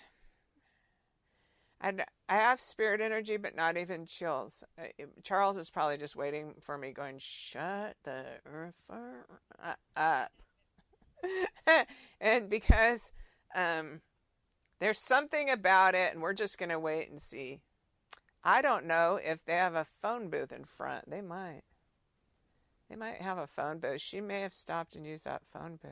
And I have spirit energy, but not even chills. Charles is probably just waiting for me going, shut the earth up. And because there's something about it, and we're just going to wait and see. I don't know if they have a phone booth in front. They might. They might have a phone booth. She may have stopped and used that phone booth.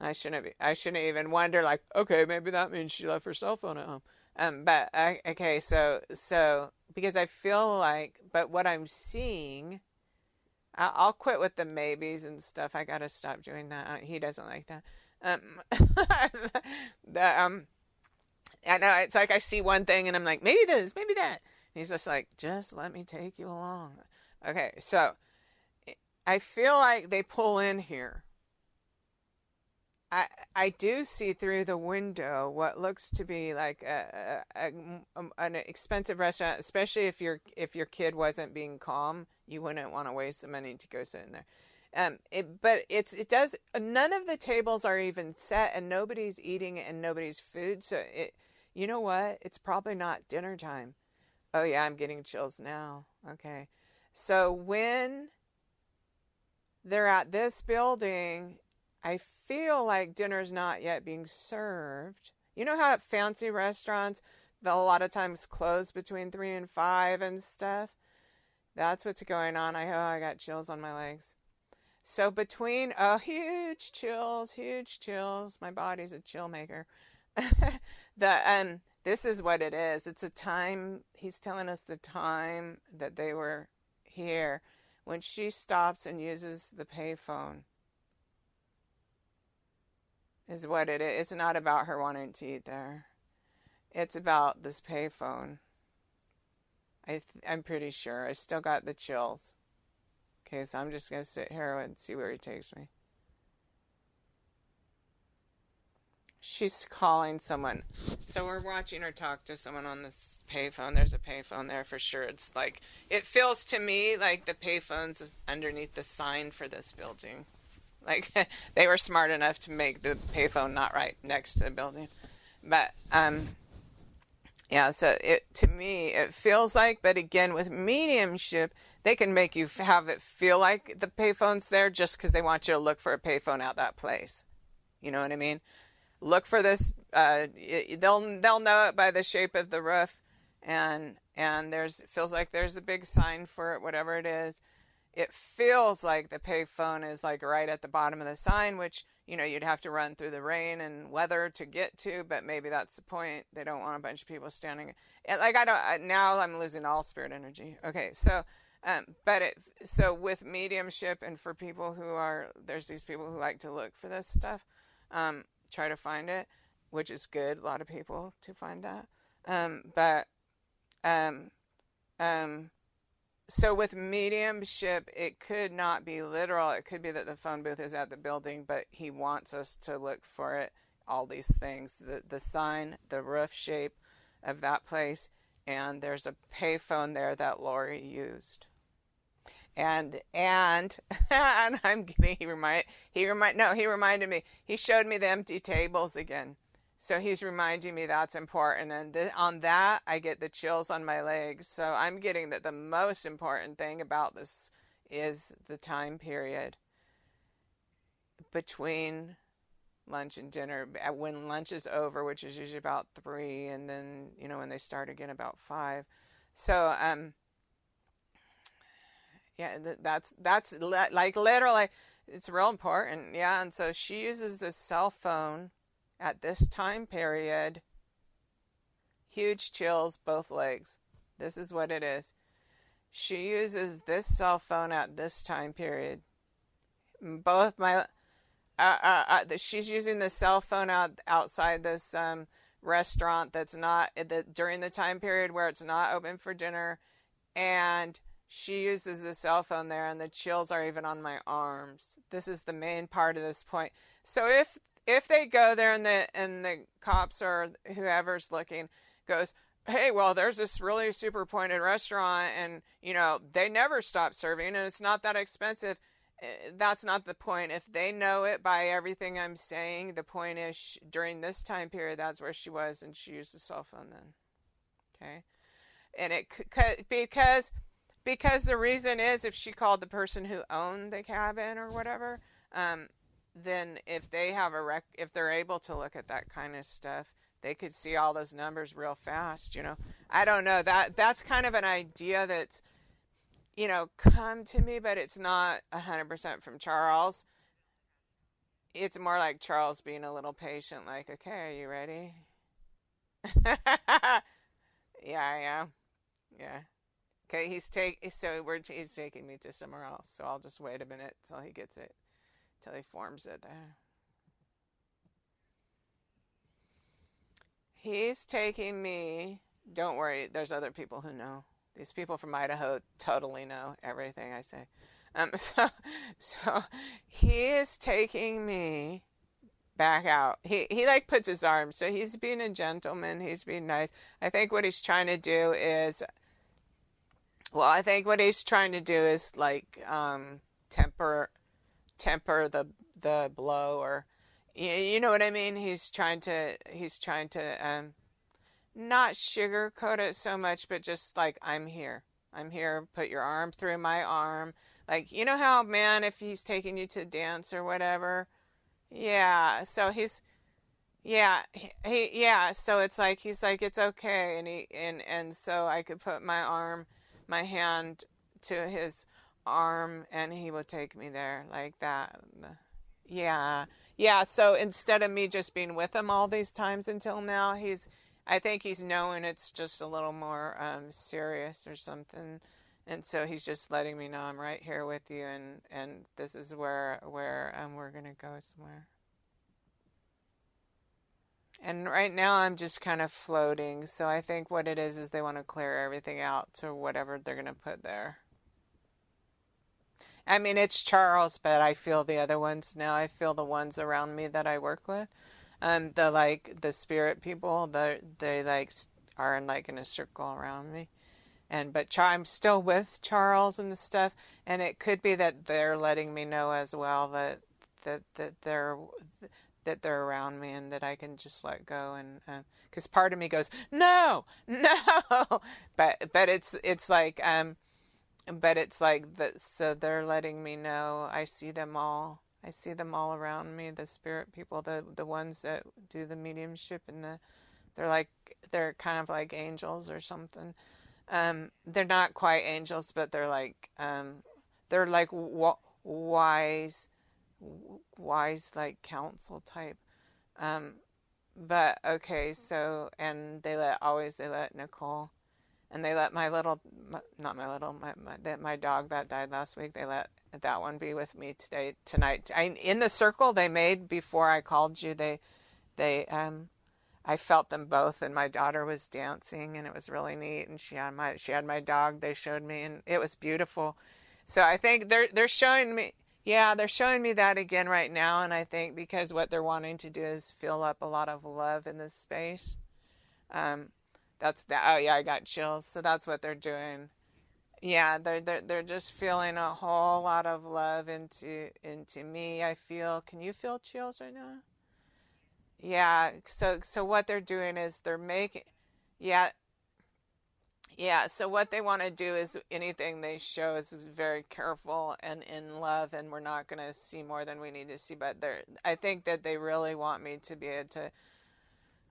I shouldn't even wonder, like, okay, maybe that means she left her cell phone at home. Okay, so because I feel like, but what I'm seeing, I'll quit with the maybes and stuff. I gotta stop doing that. He doesn't like that. I know, it's like I see one thing and I'm like, maybe this, maybe that. And he's just like, just let me take you along. Okay, so I feel like they pull in here. I do see through the window what looks to be like an expensive restaurant, especially if your kid wasn't being calm. You wouldn't want to waste the money to go sit in there. But it does. None of the tables are even set, and nobody's eating, and nobody's food. So you know what? It's probably not dinner time. Oh yeah, I'm getting chills now. Okay, so when they're at this building, I feel like dinner's not yet being served. You know how at fancy restaurants, they'll a lot of times close between 3 and 5 and stuff? That's what's going on. I got chills on my legs. So between, huge chills. My body's a chill maker. This is what it is. It's a time, he's telling us the time that they were here when she stops and uses the payphone. Is what it is. It's not about her wanting to eat there. It's about this payphone. I'm pretty sure. I still got the chills. Okay, so I'm just going to sit here and see where he takes me. She's calling someone. So we're watching her talk to someone on this payphone. There's a payphone there for sure. It's like, it feels to me like the payphone's underneath the sign for this building. Like, they were smart enough to make the payphone not right next to the building. But Yeah, so to me it feels like, but again with mediumship, they can make you have it feel like the payphone's there just because they want you to look for a payphone at that place. You know what I mean? Look for this. They'll know it by the shape of the roof, and it feels like there's a big sign for it, whatever it is. It feels like the payphone is like right at the bottom of the sign, which, you'd have to run through the rain and weather to get to, but maybe that's the point. They don't want a bunch of people standing. And like, now I'm losing all spirit energy. Okay. So, so with mediumship and for people there's these people who like to look for this stuff, try to find it, which is good. A lot of people to find that. So with mediumship, it could not be literal. It could be that the phone booth is at the building, but he wants us to look for it. All these things, the sign, the roof shape of that place, and there's a payphone there that Lori used. And and I'm getting he reminded me. He showed me the empty tables again. So he's reminding me that's important. And on that, I get the chills on my legs. So I'm getting that the most important thing about this is the time period between lunch and dinner. When lunch is over, which is usually about 3, and then, when they start again about 5. So, yeah, that's like literally, it's real important. Yeah. And so she uses this cell phone at this time period. Huge chills, both legs. This is what it is. She uses this cell phone at this time period. Both my, she's using the cell phone outside this restaurant that's not during the time period where it's not open for dinner, and she uses the cell phone there, and the chills are even on my arms. This is the main part of this point. So if they go there and the cops or whoever's looking goes, hey, well, there's this really super pointed restaurant, and they never stop serving, and it's not that expensive. That's not the point. If they know it by everything I'm saying, the point is during this time period, that's where she was, and she used the cell phone then. Okay, and it because the reason is, if she called the person who owned the cabin or whatever, then if they have if they're able to look at that kind of stuff, they could see all those numbers real fast. I don't know, that's kind of an idea that's come to me, but it's not 100% from Charles. It's more like Charles being a little patient, like, okay, are you ready? Yeah. Okay, he's taking me to somewhere else, so I'll just wait a minute till he gets it, till he forms it there. He's taking me. Don't worry, there's other people who know. These people from Idaho totally know everything I say. So he is taking me back out. He like puts his arms, so he's being a gentleman. He's being nice. I think what he's trying to do is like temper the blow, or you know what I mean. He's trying to not sugarcoat it so much, but just like, I'm here. Put your arm through my arm. Like, how, man, if he's taking you to dance or whatever. Yeah. So so it's like, he's like, it's okay. And so I could put my hand to his arm, and he will take me there like that. Yeah. So instead of me just being with him all these times until now, I think he's knowing it's just a little more serious or something, and so he's just letting me know, I'm right here with you, and this is where we're gonna go somewhere. And right now I'm just kind of floating, so I think what it is they want to clear everything out to whatever they're gonna put there. I mean, it's Charles, but I feel the other ones now. I feel the ones around me that I work with. The spirit people, they like are in a circle around me, but I'm still with Charles and the stuff, and it could be that they're letting me know as well that that they're around me and that I can just let go. And because part of me goes, no, no, but it's like but it's like that. So they're letting me know I see them all. I see them all around me, the spirit people, the ones that do the mediumship, and they're kind of like angels or something. They're not quite angels, but they're like wise, like council type. But okay, so and they let Nicole, and they let my dog that died last week. They let that one be with me tonight. In the circle they made before I called you. They I felt them both, and my daughter was dancing, and it was really neat. And she had my dog. They showed me, and it was beautiful. So I think they're showing me, yeah, they're showing me that again right now. And I think because what they're wanting to do is fill up a lot of love in this space. That's that. Oh yeah, I got chills. So that's what they're doing. Yeah, they're just feeling a whole lot of love into me. I feel. Can you feel chills right now? Yeah. So what they're doing is they're making. Yeah. Yeah, so what they want to do is anything they show is very careful and in love, and we're not going to see more than we need to see. But I think that they really want me to be able to,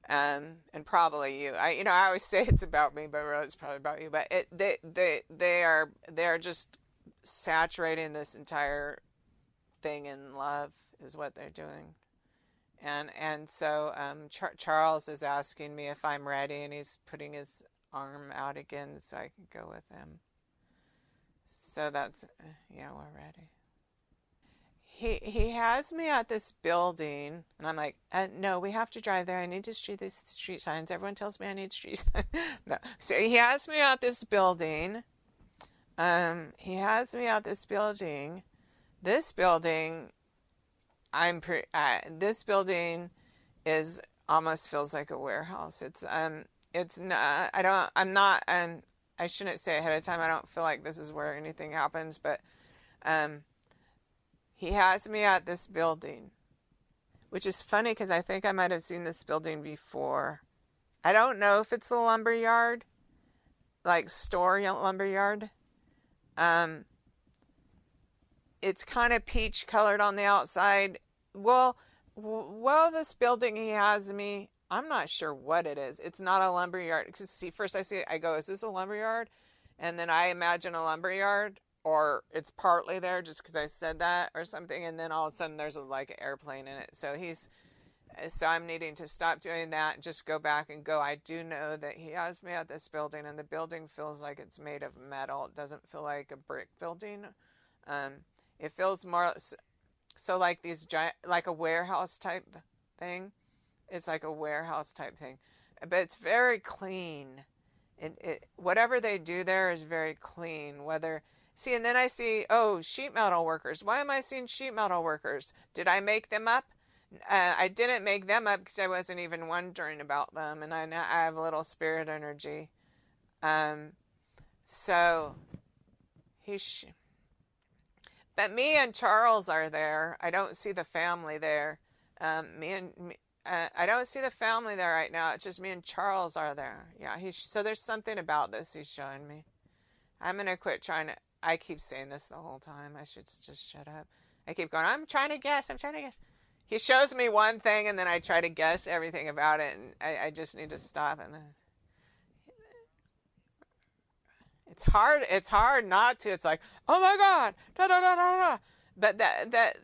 and probably you. I always say it's about me, but really it's probably about you. But they're just saturating this entire thing in love is what they're doing. And so Charles is asking me if I'm ready, and he's putting his arm out again so I can go with him. So that's, yeah, we're ready. He has me at this building, and I'm like, no, we have to drive there. I need to see these street signs. Everyone tells me I need street signs. No. So he has me at this building. This building, this building is almost feels like a warehouse. It's not, I shouldn't say ahead of time. I don't feel like this is where anything happens, but, he has me at this building, which is funny because I think I might have seen this building before. I don't know if it's a lumber yard, like store lumber yard. It's kind of peach colored on the outside. Well, this building he has me, I'm not sure what it is. It's not a lumber yard. See, first I see it, I go, is this a lumber yard? And then I imagine a lumber yard, or it's partly there just because I said that or something. And then all of a sudden there's like an airplane in it. So I'm needing to stop doing that and just go back and go. I do know that he has me at this building, and the building feels like it's made of metal. It doesn't feel like a brick building. It feels more so like these giant, like a warehouse type thing. It's like a warehouse type thing, but it's very clean. Whatever they do there is very clean. And then I see, sheet metal workers. Why am I seeing sheet metal workers? Did I make them up? I didn't make them up because I wasn't even wondering about them, and I have a little spirit energy. So but me and Charles are there. I don't see the family there. I don't see the family there right now. It's just me and Charles are there. Yeah, so there's something about this he's showing me. I'm going to quit trying to, I keep saying this the whole time. I should just shut up. I keep going, I'm trying to guess. He shows me one thing, and then I try to guess everything about it, and I just need to stop. And it's hard not to. It's like, oh my God, da da da da da. But that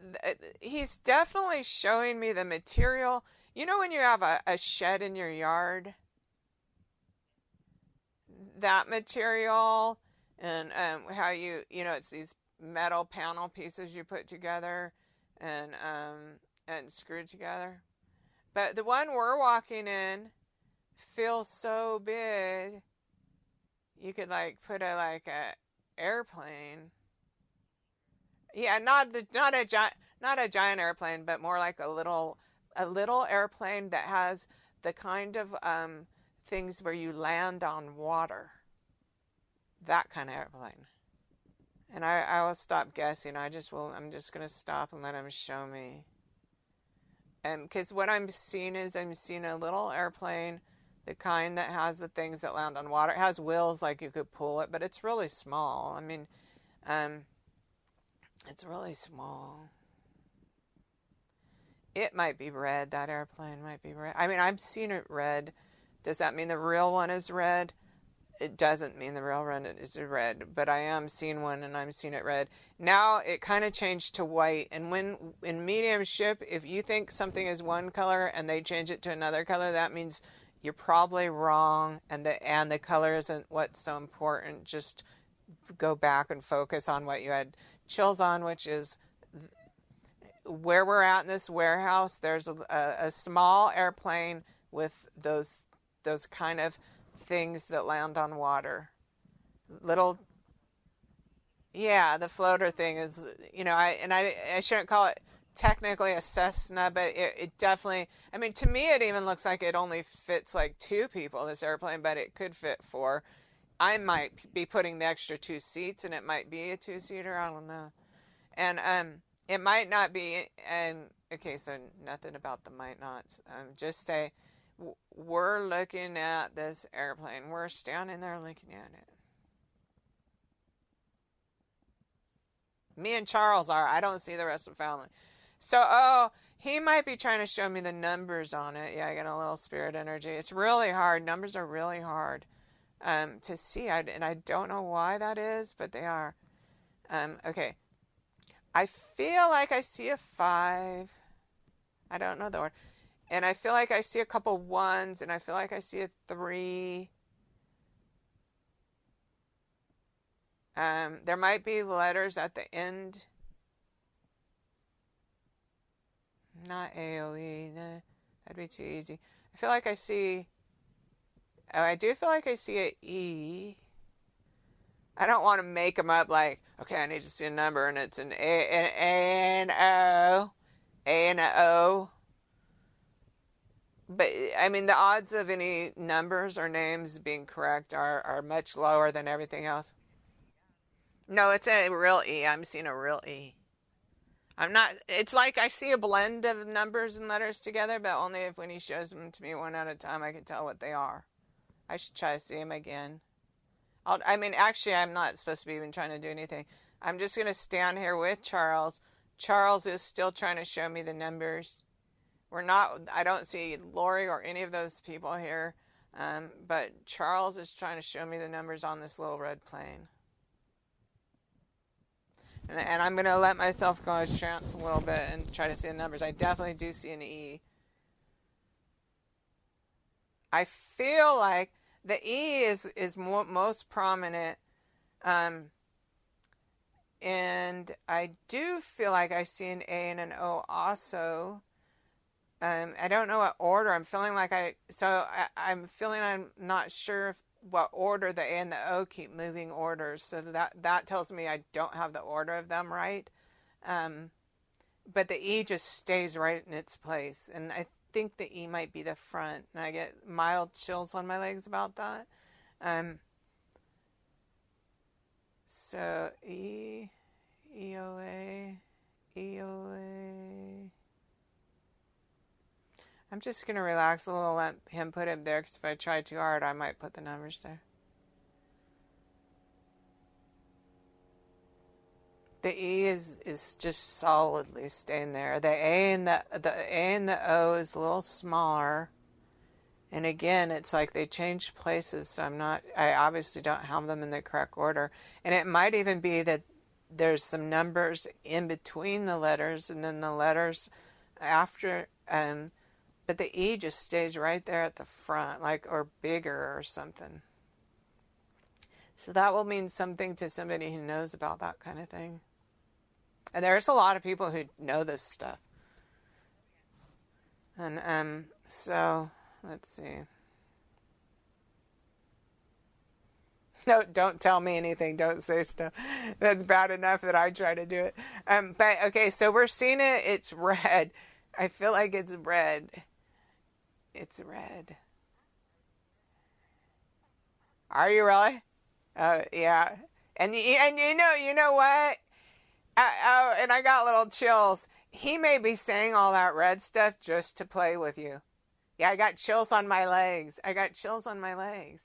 he's definitely showing me the material. You know when you have a shed in your yard? That material, and how it's these metal panel pieces you put together and screwed together. But the one we're walking in feels so big. You could like put a airplane. Yeah, not a giant airplane, but more like a little airplane that has the kind of things where you land on water. That kind of airplane. And I will stop guessing. I'm just going to stop and let him show me. Because what I'm seeing is I'm seeing a little airplane, the kind that has the things that land on water. It has wheels, like you could pull it, but it's really small. I mean, it's really small. It might be red. That airplane might be red. I mean, I'm seeing it red. Does that mean the real one is red? It doesn't mean the real one is red, but I am seeing one and I'm seeing it red. Now it kind of changed to white. And when in mediumship, if you think something is one color and they change it to another color, that means you're probably wrong, and the color isn't what's so important. Just go back and focus on what you had chills on, which is where we're at in this warehouse. There's a small airplane with those kind of things that land on water. Little, yeah, the floater thing is, I shouldn't call it technically a Cessna, but it definitely, I mean, to me, it even looks like it only fits like 2 people, this airplane, but it could fit 4. I might be putting the extra 2 seats, and it might be a 2-seater. I don't know. And, it might not be, and okay, so nothing about the might nots. Just say, we're looking at this airplane. We're standing there looking at it. Me and Charles are. I don't see the rest of the family. So, he might be trying to show me the numbers on it. Yeah, I got a little spirit energy. It's really hard. Numbers are really hard to see. And I don't know why that is, but they are. Okay. I feel like I see a 5. I don't know the order. And I feel like I see a couple 1s, and I feel like I see a 3. There might be letters at the end. Not AOE. Nah, that'd be too easy. I feel like I see... Oh, I do feel like I see an E. I don't want to make them up like, okay, I need to see a number, and it's an A and O. A and a O. But, I mean, the odds of any numbers or names being correct are much lower than everything else. No, it's a real E. I'm seeing a real E. I'm not, it's like I see a blend of numbers and letters together, but only if when he shows them to me one at a time, I can tell what they are. I should try to see him again. Actually, I'm not supposed to be even trying to do anything. I'm just going to stand here with Charles. Charles is still trying to show me the numbers. I don't see Lori or any of those people here. But Charles is trying to show me the numbers on this little red plane. And I'm going to let myself go a trance a little bit and try to see the numbers. I definitely do see an E. I feel like the E is most prominent. And I do feel like I see an A and an O also. I don't know what order. I'm feeling like I'm not sure what order the A and the O keep moving orders. So that tells me I don't have the order of them right. But the E just stays right in its place. And I think the E might be the front. And I get mild chills on my legs about that. So E, EOA, EOA. I'm just going to relax a little, let him put it there, because if I try too hard, I might put the numbers there. The E is just solidly staying there. The A and the O is a little smaller. And again, it's like they changed places, so I obviously don't have them in the correct order. And it might even be that there's some numbers in between the letters and then the letters after, but the E just stays right there at the front, or bigger or something. So that will mean something to somebody who knows about that kind of thing. And there's a lot of people who know this stuff. And so let's see. No, don't tell me anything. Don't say stuff. That's bad enough that I try to do it. But okay, so we're seeing it. It's red. I feel like it's red. It's red. Are you really? Yeah. And you know what? And I got little chills. He may be saying all that red stuff just to play with you. Yeah, I got chills on my legs. I got chills on my legs.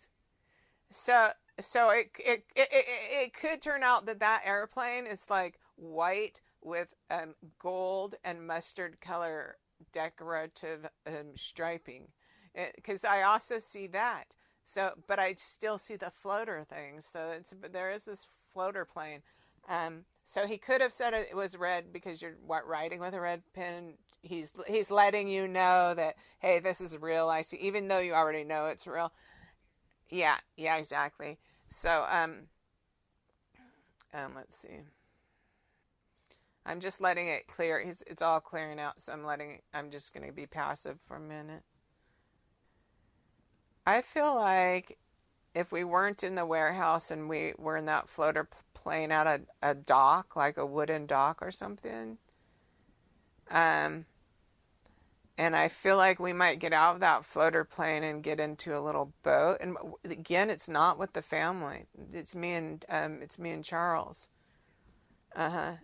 So it could turn out that that airplane is like white with gold and mustard color decorative striping, because I also see that. So, but I still see the floater thing. So there is this floater plane. So he could have said it was red because you're riding with a red pin. He's letting you know that, hey, this is real. I see, even though you already know it's real. Yeah, yeah, exactly. So let's see. I'm just letting it clear. It's all clearing out, so I'm just going to be passive for a minute. I feel like if we weren't in the warehouse and we were in that floater plane at a dock, like a wooden dock or something, um, and I feel like we might get out of that floater plane and get into a little boat. And again, it's not with the family. It's me and Charles. And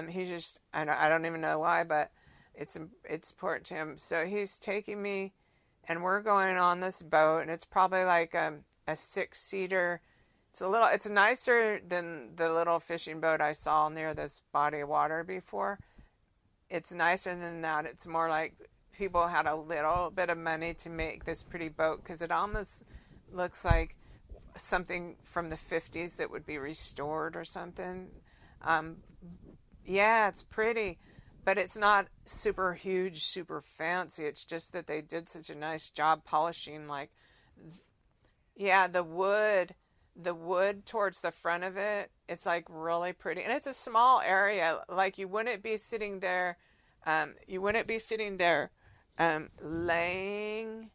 he just, I don't even know why, but it's important to him. So he's taking me, and we're going on this boat, and it's probably like a 6-seater. It's nicer than the little fishing boat I saw near this body of water before. It's nicer than that. It's more like people had a little bit of money to make this pretty boat, because it almost looks like something from the 50s that would be restored or something. Yeah, it's pretty, but it's not super huge, super fancy. It's just that they did such a nice job polishing, like, yeah, the wood towards the front of it, it's like really pretty. And it's a small area. Like you wouldn't be sitting there laying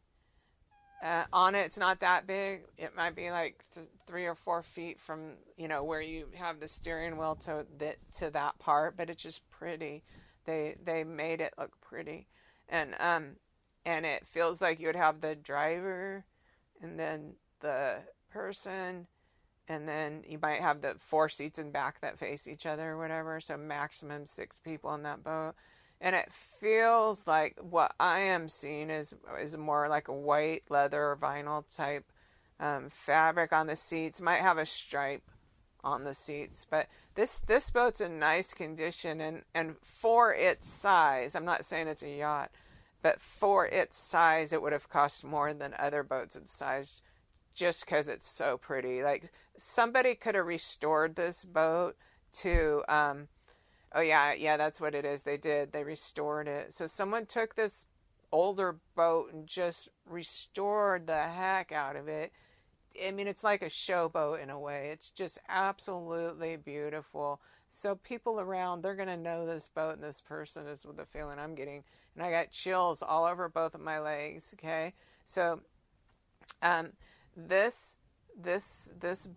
on it. It's not that big. It might be like 3 or 4 feet from, where you have the steering wheel to that part, but it's just pretty. They made it look pretty. And it feels like you would have the driver and then the person, and then you might have the 4 seats in back that face each other or whatever. So maximum 6 people in that boat. And it feels like what I am seeing is more like a white leather or vinyl type fabric on the seats. Might have a stripe on the seats, but this boat's in nice condition, and for its size, I'm not saying it's a yacht, but for its size, it would have cost more than other boats its size, just because it's so pretty. Like, somebody could have restored this boat to oh yeah, that's what it is. They did. They restored it. So someone took this older boat and just restored the heck out of it. I mean, it's like a showboat in a way. It's just absolutely beautiful. So people around, they're going to know this boat and this person, is the feeling I'm getting. And I got chills all over both of my legs, okay? So this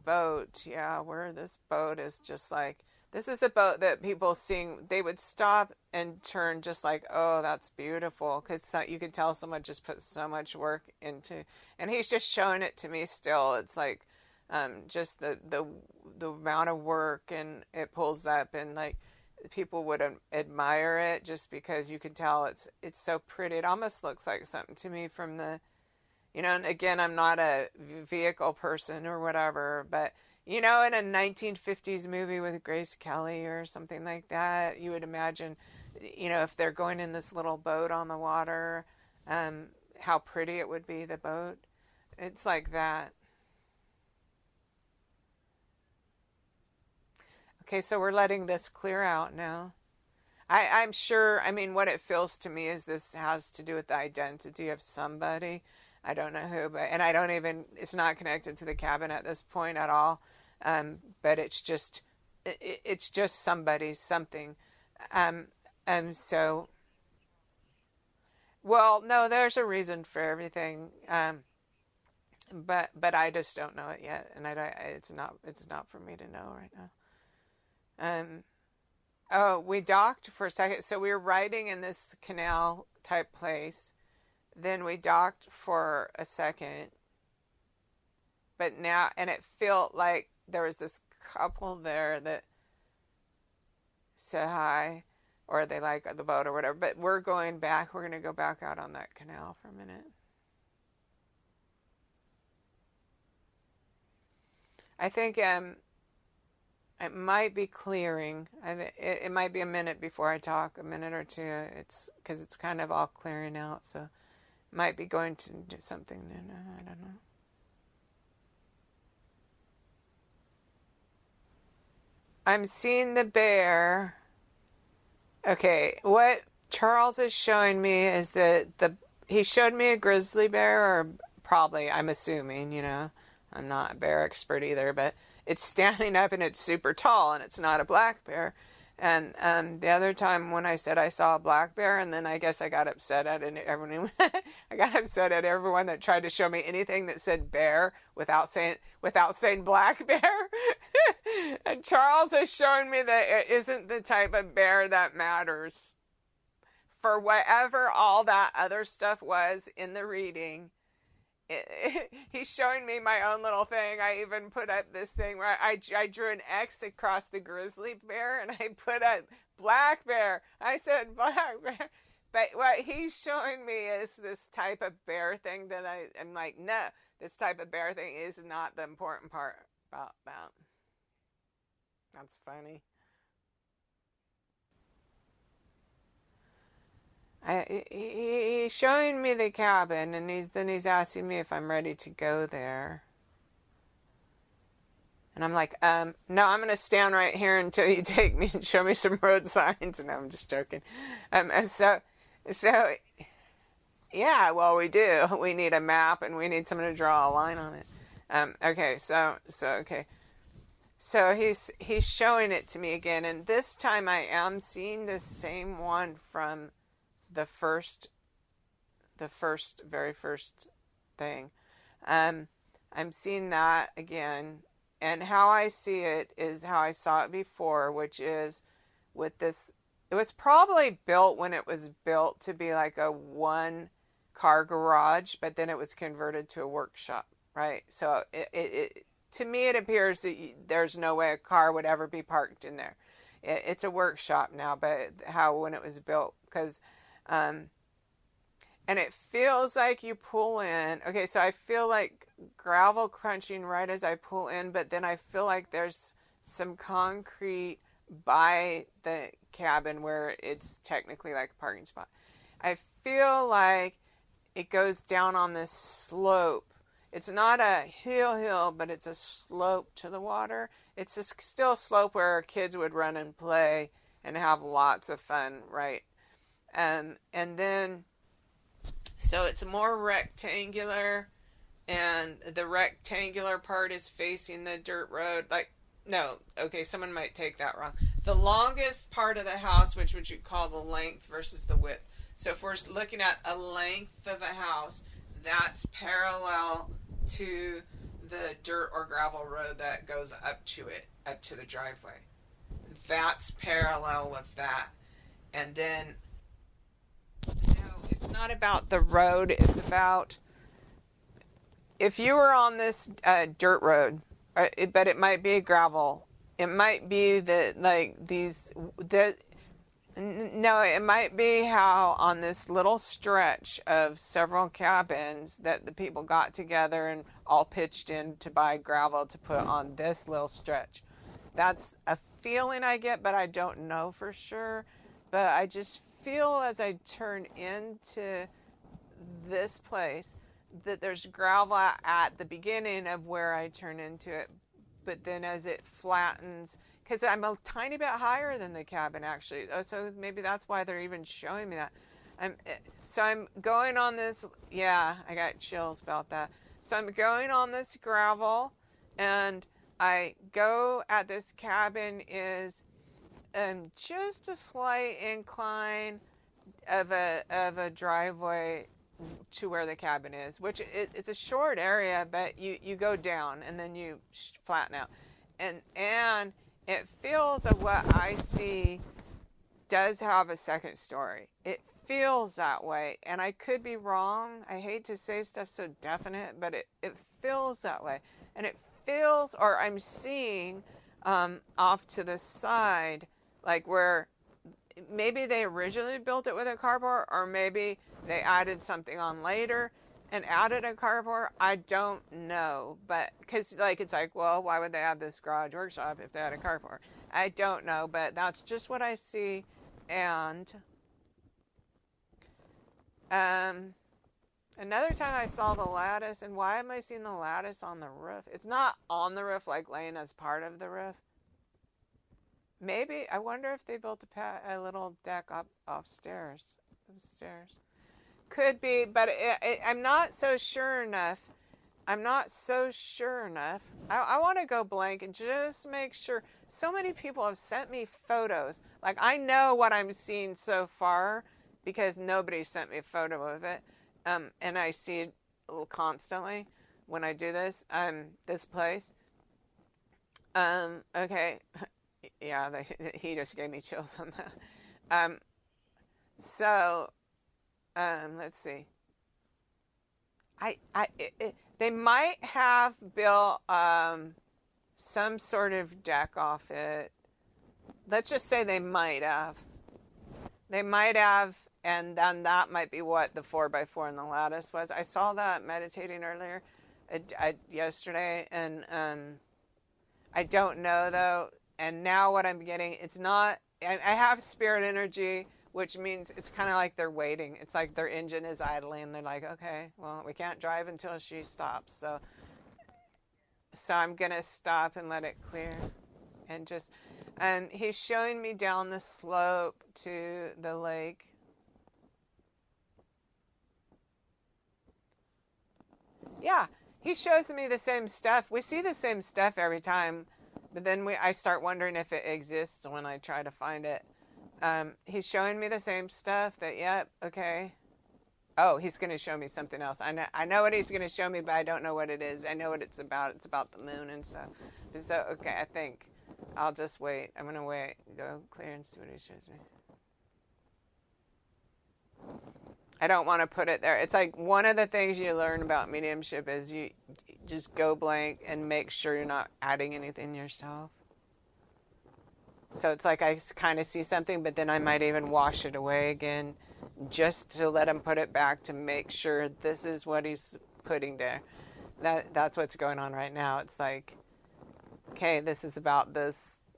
boat, where this boat is just like, this is the boat that people seeing, they would stop and turn just like, oh, that's beautiful. Because you could tell someone just put so much work into, and he's just showing it to me still. It's like just the amount of work, and it pulls up, and like people would admire it just because you can tell it's so pretty. It almost looks like something to me from the, and again, I'm not a vehicle person or whatever, but in a 1950s movie with Grace Kelly or something like that, you would imagine, if they're going in this little boat on the water, how pretty it would be, the boat. It's like that. Okay, so we're letting this clear out now. I'm sure, what it feels to me is this has to do with the identity of somebody. I don't know who, and it's not connected to the cabin at this point at all. But it's just something. So, well, no, there's a reason for everything. But I just don't know it yet, and it's not for me to know right now. Oh, we docked for a second. So we were riding in this canal type place. Then we docked for a second. But now, and it felt like there was this couple there that said hi. or they like the boat or whatever. But we're going back. We're going to go back out on that canal for a minute. I think it might be clearing. It might be a minute before I talk, a minute or two. It's because it's kind of all clearing out, so it might be going to do something. I don't know. I'm seeing the bear. Okay, what Charles is showing me is that he showed me a grizzly bear, or probably, I'm assuming, I'm not a bear expert either, but it's standing up and it's super tall and it's not a black bear. And the other time when I said I saw a black bear, and then I guess I got upset at everyone. I got upset at everyone that tried to show me anything that said bear without saying black bear. And Charles is showing me that it isn't the type of bear that matters. For whatever all that other stuff was in the reading, he's showing me my own little thing. I even put up this thing where I drew an X across the grizzly bear, and I put up black bear. I said black bear. But what he's showing me is this type of bear thing that I'm like, no, this type of bear thing is not the important part about that. That's funny. He's showing me the cabin, and he's asking me if I'm ready to go there. And I'm like, no, I'm going to stand right here until you take me and show me some road signs. No, I'm just joking. So, yeah, well, we do. We need a map, and we need someone to draw a line on it. Okay, okay. So he's showing it to me again, and this time I am seeing the same one from the very first thing. I'm seeing that again, and how I see it is how I saw it before, which is with this. It was probably built when it was built to be like a one-car garage, but then it was converted to a workshop, right? So it to me, it appears that there's no way a car would ever be parked in there. It's a workshop now, but when it was built, because, and it feels like you pull in. Okay, so I feel like gravel crunching right as I pull in, but then I feel like there's some concrete by the cabin where it's technically like a parking spot. I feel like it goes down on this slope. It's not a hill, but it's a slope to the water. It's still a slope where kids would run and play and have lots of fun, right? And then, so it's more rectangular, and the rectangular part is facing the dirt road. Someone might take that wrong. The longest part of the house, which would you call the length versus the width. So if we're looking at a length of a house, that's parallel to the dirt or gravel road that goes up to the driveway. That's parallel with that. And then, it's not about the road. It's about, if you were on this dirt road, but it might be a gravel. It might be it might be how on this little stretch of several cabins that the people got together and all pitched in to buy gravel to put on this little stretch. That's a feeling I get, but I don't know for sure. But I just feel as I turn into this place that there's gravel at the beginning of where I turn into it. But then as it flattens, because I'm a tiny bit higher than the cabin, actually. So maybe that's why they're even showing me that. I'm going on this. Yeah, I got chills about that. So I'm going on this gravel, and I go at this cabin is just a slight incline of a driveway to where the cabin is, which it's a short area, but you go down and then you flatten out, and it feels of what I see does have a second story. It feels that way, and I could be wrong. I hate to say stuff so definite, but it feels that way, and it feels, or I'm seeing off to the side, like where maybe they originally built it with a carport, or maybe they added something on later and added a carport. I don't know, but because it's like, well, why would they have this garage workshop if they had a carport? I don't know, but that's just what I see. And another time I saw the lattice, and why am I seeing the lattice on the roof? It's not on the roof, like laying as part of the roof. Maybe, I wonder if they built a little deck upstairs. Could be, but I'm not so sure enough. I want to go blank and just make sure. So many people have sent me photos. Like, I know what I'm seeing so far because nobody sent me a photo of it. And I see it constantly when I do this place. Okay. Yeah, he just gave me chills on that. Let's see. They might have built some sort of deck off it. Let's just say they might have. And then that might be what the 4x4 in the lattice was. I saw that meditating earlier, yesterday, and I don't know though. And now what I'm getting, it's not. I have spirit energy, which means it's kind of like they're waiting. It's like their engine is idling, and they're like, okay, well, we can't drive until she stops. So I'm gonna stop and let it clear, and he's showing me down the slope to the lake. Yeah, he shows me the same stuff. We see the same stuff every time, but then I start wondering if it exists when I try to find it. He's showing me the same stuff. Yep, okay. Oh, he's going to show me something else. I know what he's going to show me, but I don't know what it is. I know what it's about. It's about the moon and stuff. So, okay, I think I'll just wait. I'm going to wait. Go clear and see what he shows me. I don't want to put it there. It's like one of the things you learn about mediumship is you just go blank and make sure you're not adding anything yourself. So it's like I kind of see something, but then I might even wash it away again just to let him put it back to make sure this is what he's putting there. That's what's going on right now. It's like, okay, this is about this.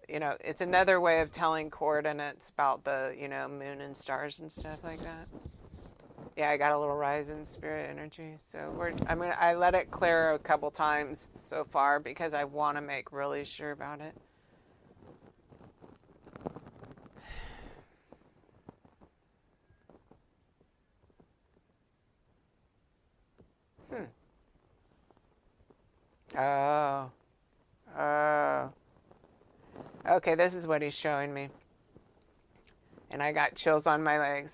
It's another way of telling coordinates about the, moon and stars and stuff like that. Yeah, I got a little rise in spirit energy. So I let it clear a couple times so far because I want to make really sure about it. Oh. Okay, this is what he's showing me. And I got chills on my legs.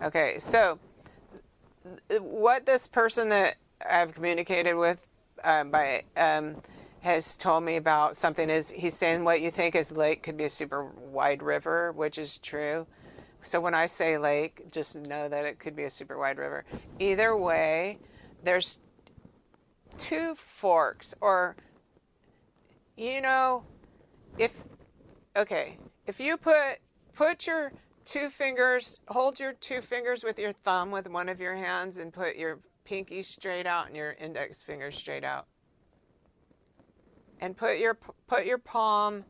Okay, so what this person that I've communicated with has told me about something is he's saying what you think is lake could be a super wide river, which is true. So when I say lake, just know that it could be a super wide river. Either way, there's two forks, or if you put your two fingers, hold your two fingers with your thumb with one of your hands and put your pinky straight out and your index finger straight out, and put your palm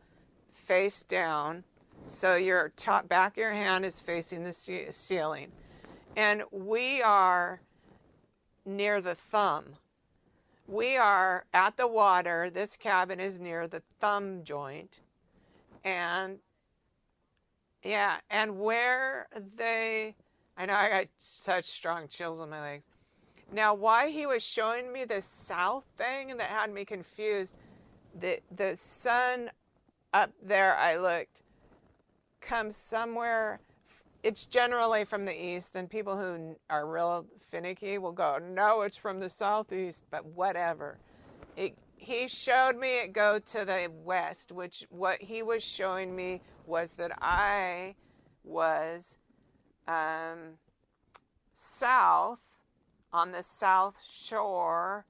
face down so your back of your hand is facing the ceiling, and we are near the thumb. We are at the water. This cabin is near the thumb joint. And where I know I got such strong chills on my legs. Now, why he was showing me the south thing and that had me confused, the sun up there, I looked, comes somewhere. It's generally from the east, and people who are real finicky will go, no, it's from the southeast, but whatever. He showed me it go to the west, which what he was showing me was that I was south, on the south shore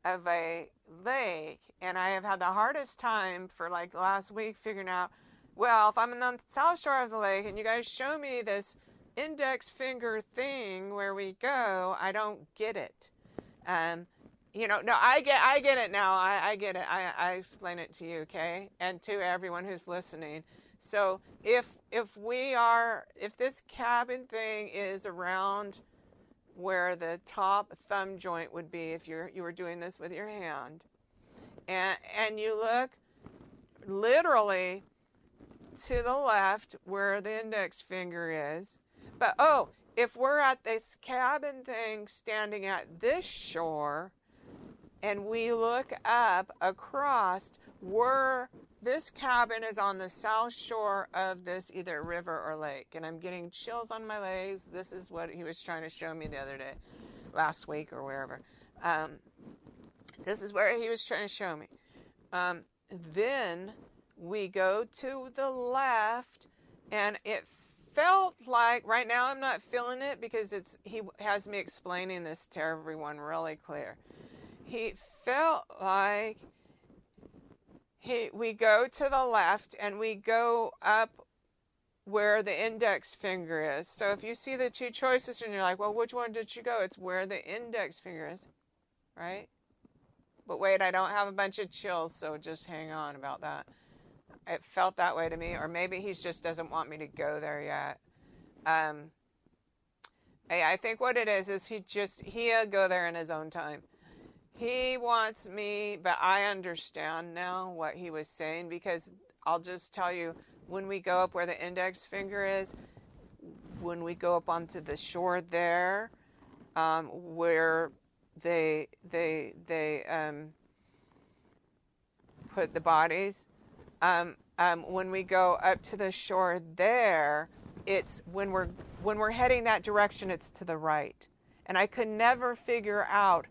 of a lake, and I have had the hardest time for like last week figuring out Well, if I'm on the south shore of the lake and you guys show me this index finger thing where we go, I don't get it. No, I get it now. I get it. I explain it to you, okay? And to everyone who's listening. So if this cabin thing is around where the top thumb joint would be, if you were doing this with your hand, and you look literally to the left where the index finger is, but if we're at this cabin thing standing at this shore, and we look up across where this cabin is on the south shore of this either river or lake, and I'm getting chills on my legs. This is what he was trying to show me the other day, last week or wherever. This is where he was trying to show me. Then we go to the left, and it felt like, right now I'm not feeling it because he has me explaining this to everyone really clear. He felt like we go to the left and we go up where the index finger is. So if you see the two choices and you're like, well, which one did you go? It's where the index finger is, right? But wait, I don't have a bunch of chills, so just hang on about that. It felt that way to me, or maybe he just doesn't want me to go there yet. I think what it is he'll go there in his own time. He wants me, but I understand now what he was saying, because I'll just tell you, when we go up where the index finger is, when we go up onto the shore there, where they put the bodies, when we go up to the shore there, it's when we're heading that direction, it's to the right. And I could never figure out,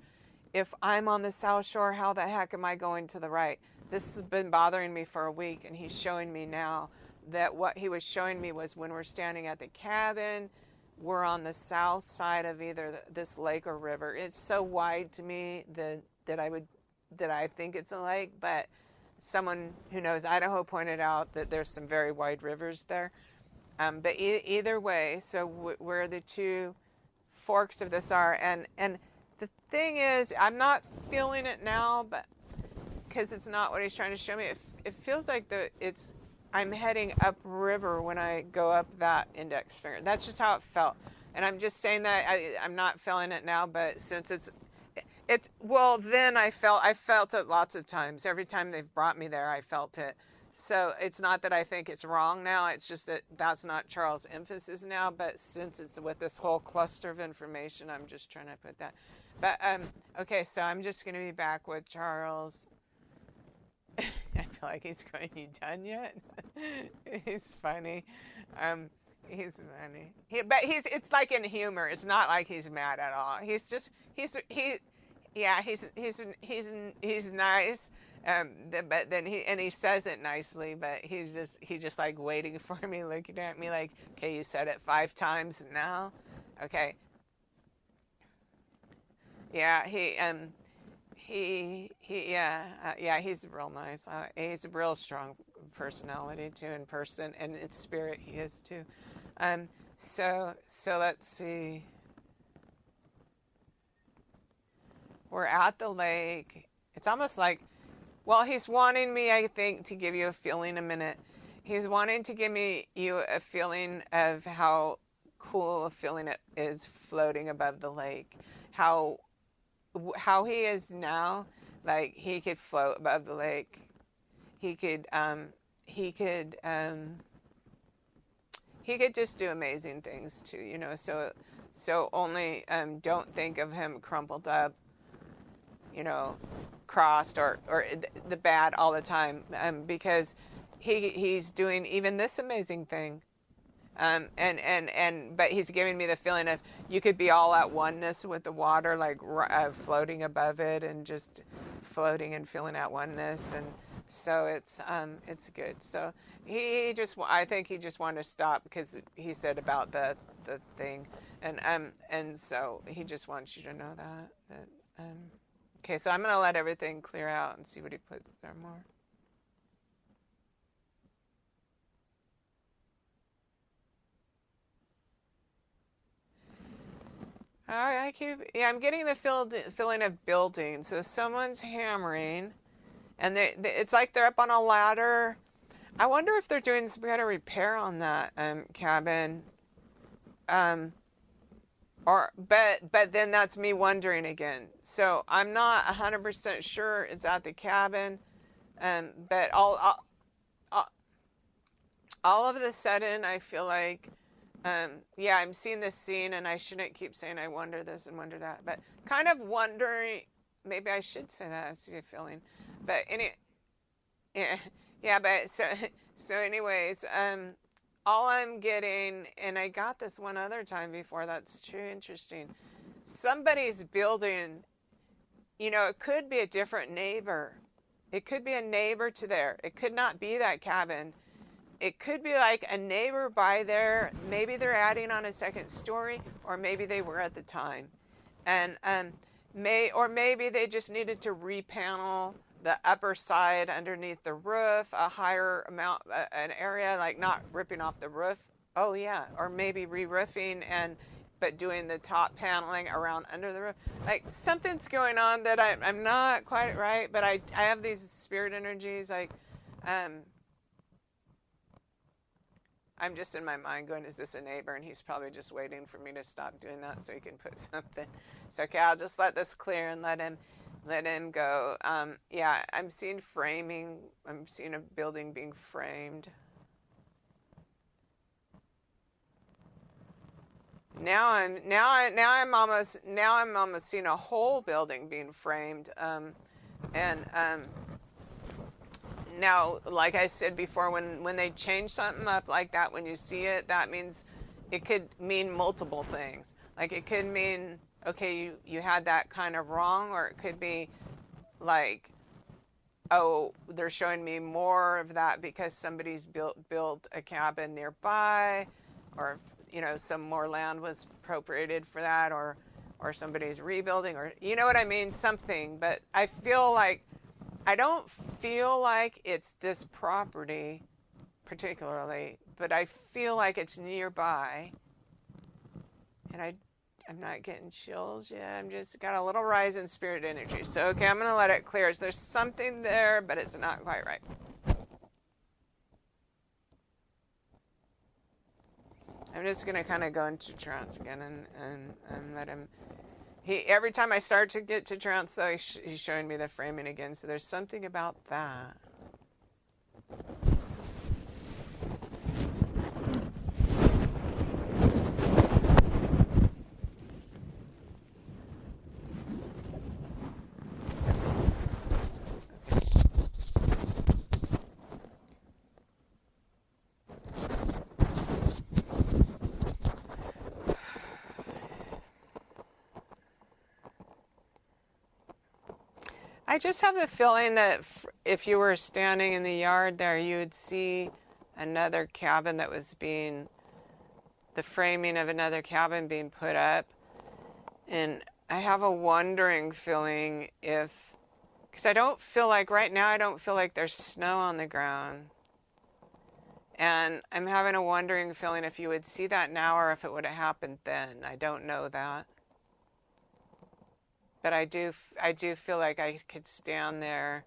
if I'm on the south shore, how the heck am I going to the right? This has been bothering me for a week, and he's showing me now that what he was showing me was when we're standing at the cabin, we're on the south side of either this lake or river. It's so wide to me that I think it's a lake, but someone who knows Idaho pointed out that there's some very wide rivers there. But either way, so where the two forks of this are, and the thing is, I'm not feeling it now, but because it's not what he's trying to show me. It feels like I'm heading upriver when I go up that index finger. That's just how it felt. And I'm just saying that I'm not feeling it now, but since then I felt it lots of times. Every time they've brought me there, I felt it. So it's not that I think it's wrong now. It's just that that's not Charles' emphasis now. But since it's with this whole cluster of information, I'm just trying to put that. But, okay, so I'm just going to be back with Charles. I feel like he's going, you done yet? He's funny. He's funny. It's like in humor. It's not like he's mad at all. He's nice. But then he says it nicely, but he's just like waiting for me, looking at me like, okay, you said it 5 times now. Okay. Yeah, he's real nice. He's a real strong personality too, in person, and in spirit he is too. So let's see. We're at the lake. It's almost like, well, he's wanting me, I think, to give you a feeling a minute. He's wanting to give you a feeling of how cool a feeling it is floating above the lake. How he is now, like he could float above the lake. He could just do amazing things too, you know. So only don't think of him crumpled up, you know, crossed or the bad all the time, because he's doing even this amazing thing. But he's giving me the feeling of you could be all at oneness with the water, like floating above it and just floating and feeling at oneness. And so it's good. So I think he just wanted to stop because he said about the thing. And so he just wants you to know that okay, so I'm going to let everything clear out and see what he puts there more. I'm getting the feeling of building. So someone's hammering, and it's like they're up on a ladder. I wonder if they're doing some kind of repair on that cabin. But then that's me wondering again. So I'm not 100% sure it's at the cabin. But all of a sudden, I feel like, I'm seeing this scene, and I shouldn't keep saying I wonder this and wonder that, but kind of wondering. Maybe I should say that. I see a feeling, but But so anyways, all I'm getting, and I got this one other time before. That's too interesting. Somebody's building. It could be a different neighbor. It could be a neighbor to there. It could not be that cabin. It could be like a neighbor by there. Maybe they're adding on a second story, or maybe they were at the time. And maybe they just needed to repanel the upper side underneath the roof, a higher amount, an area, like not ripping off the roof. Oh yeah. Or maybe re-roofing but doing the top paneling around under the roof. Like something's going on that I'm not quite right, but I have these spirit energies, like, I'm just in my mind going, is this a neighbor? And he's probably just waiting for me to stop doing that so he can put something. So, okay, I'll just let this clear and let him go. I'm seeing framing. I'm seeing a building being framed. Now I'm almost seeing a whole building being framed. Now, like I said before, when they change something up like that, when you see it, that means it could mean multiple things. Like it could mean, okay, you had that kind of wrong, or it could be like, oh, they're showing me more of that because somebody's built a cabin nearby, or some more land was appropriated for that, or somebody's rebuilding, or you know what I mean, something. But I don't feel like it's this property particularly, but I feel like it's nearby. And I'm not getting chills yet. I'm just got a little rise in spirit energy. So, okay, I'm going to let it clear. So there's something there, but it's not quite right. I'm just going to kind of go into trance again and let him... Every time I start to get to trance, though, he's showing me the framing again. So there's something about that. I just have the feeling that if you were standing in the yard there, you would see another cabin that was the framing of another cabin being put up. And I have a wondering feeling because I don't feel like, right now, I don't feel like there's snow on the ground. And I'm having a wondering feeling if you would see that now or if it would have happened then. I don't know that. But I do feel like I could stand there,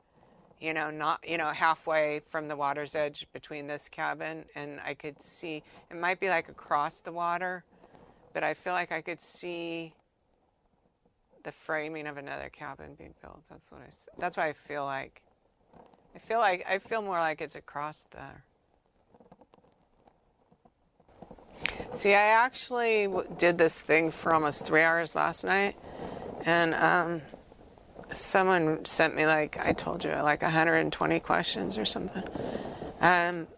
not, halfway from the water's edge between this cabin, and I could see, it might be like across the water, but I feel like I could see the framing of another cabin being built. That's what I feel like. I feel more like it's across there. See, I actually did this thing for almost 3 hours last night. And someone sent me, like I told you, like 120 questions or something. And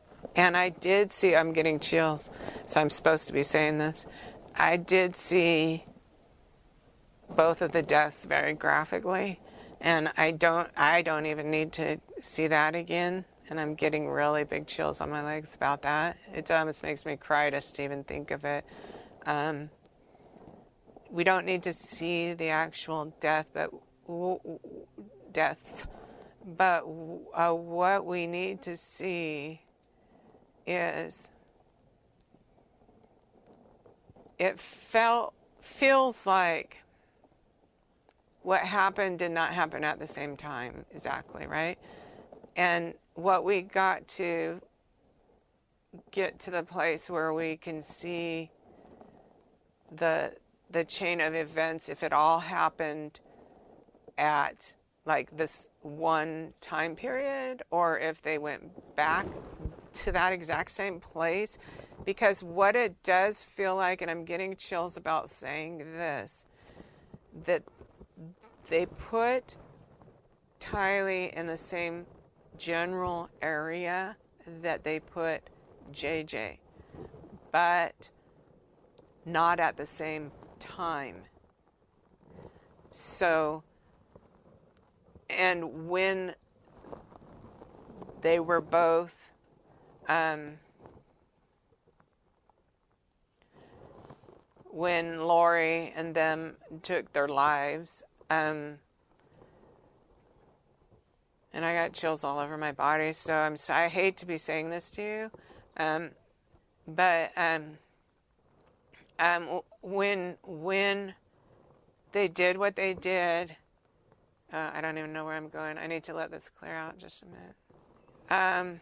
I did see, I'm getting chills, so I'm supposed to be saying this. I did see both of the deaths very graphically, and I don't even need to see that again. And I'm getting really big chills on my legs about that. It almost makes me cry just to even think of it. We don't need to see the actual death, but what we need to see is it felt feels like what happened did not happen at the same time exactly, right? And what we got to get to the place where we can see the chain of events, if it all happened at like this one time period, or if they went back to that exact same place. Because what it does feel like, and I'm getting chills about saying this, that they put Tylee in the same general area that they put JJ, but not at the same time. So, and when they were both when Lori and them took their lives, and I got chills all over my body, so I hate to be saying this to you, but when they did what they did, I don't even know where I'm going. I need to let this clear out just a minute.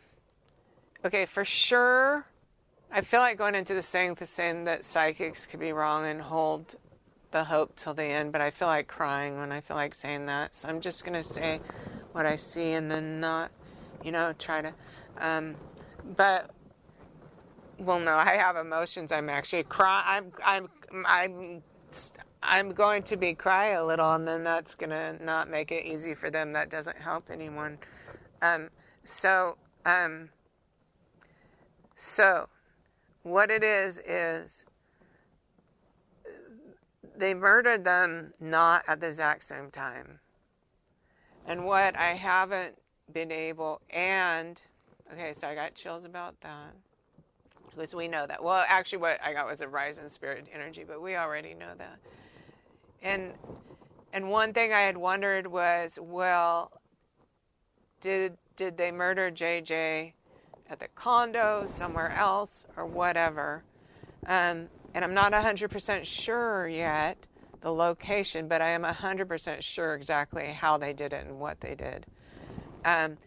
Okay, for sure, I feel like going into the saying that psychics could be wrong and hold the hope till the end, but I feel like crying when I feel like saying that. So I'm just going to say what I see and then not, try to, but, well, no, I have emotions. I'm actually crying. I'm going to be cry a little, and then that's going to not make it easy for them. That doesn't help anyone. So what it is they murdered them not at the exact same time. And what I haven't been able, okay, so I got chills about that. Because we know that. Well, actually what I got was a rise in spirit energy, but we already know that. And one thing I had wondered was, well, did they murder JJ at the condo, somewhere else, or whatever? And I'm not 100% sure yet the location, but I am 100% sure exactly how they did it and what they did. And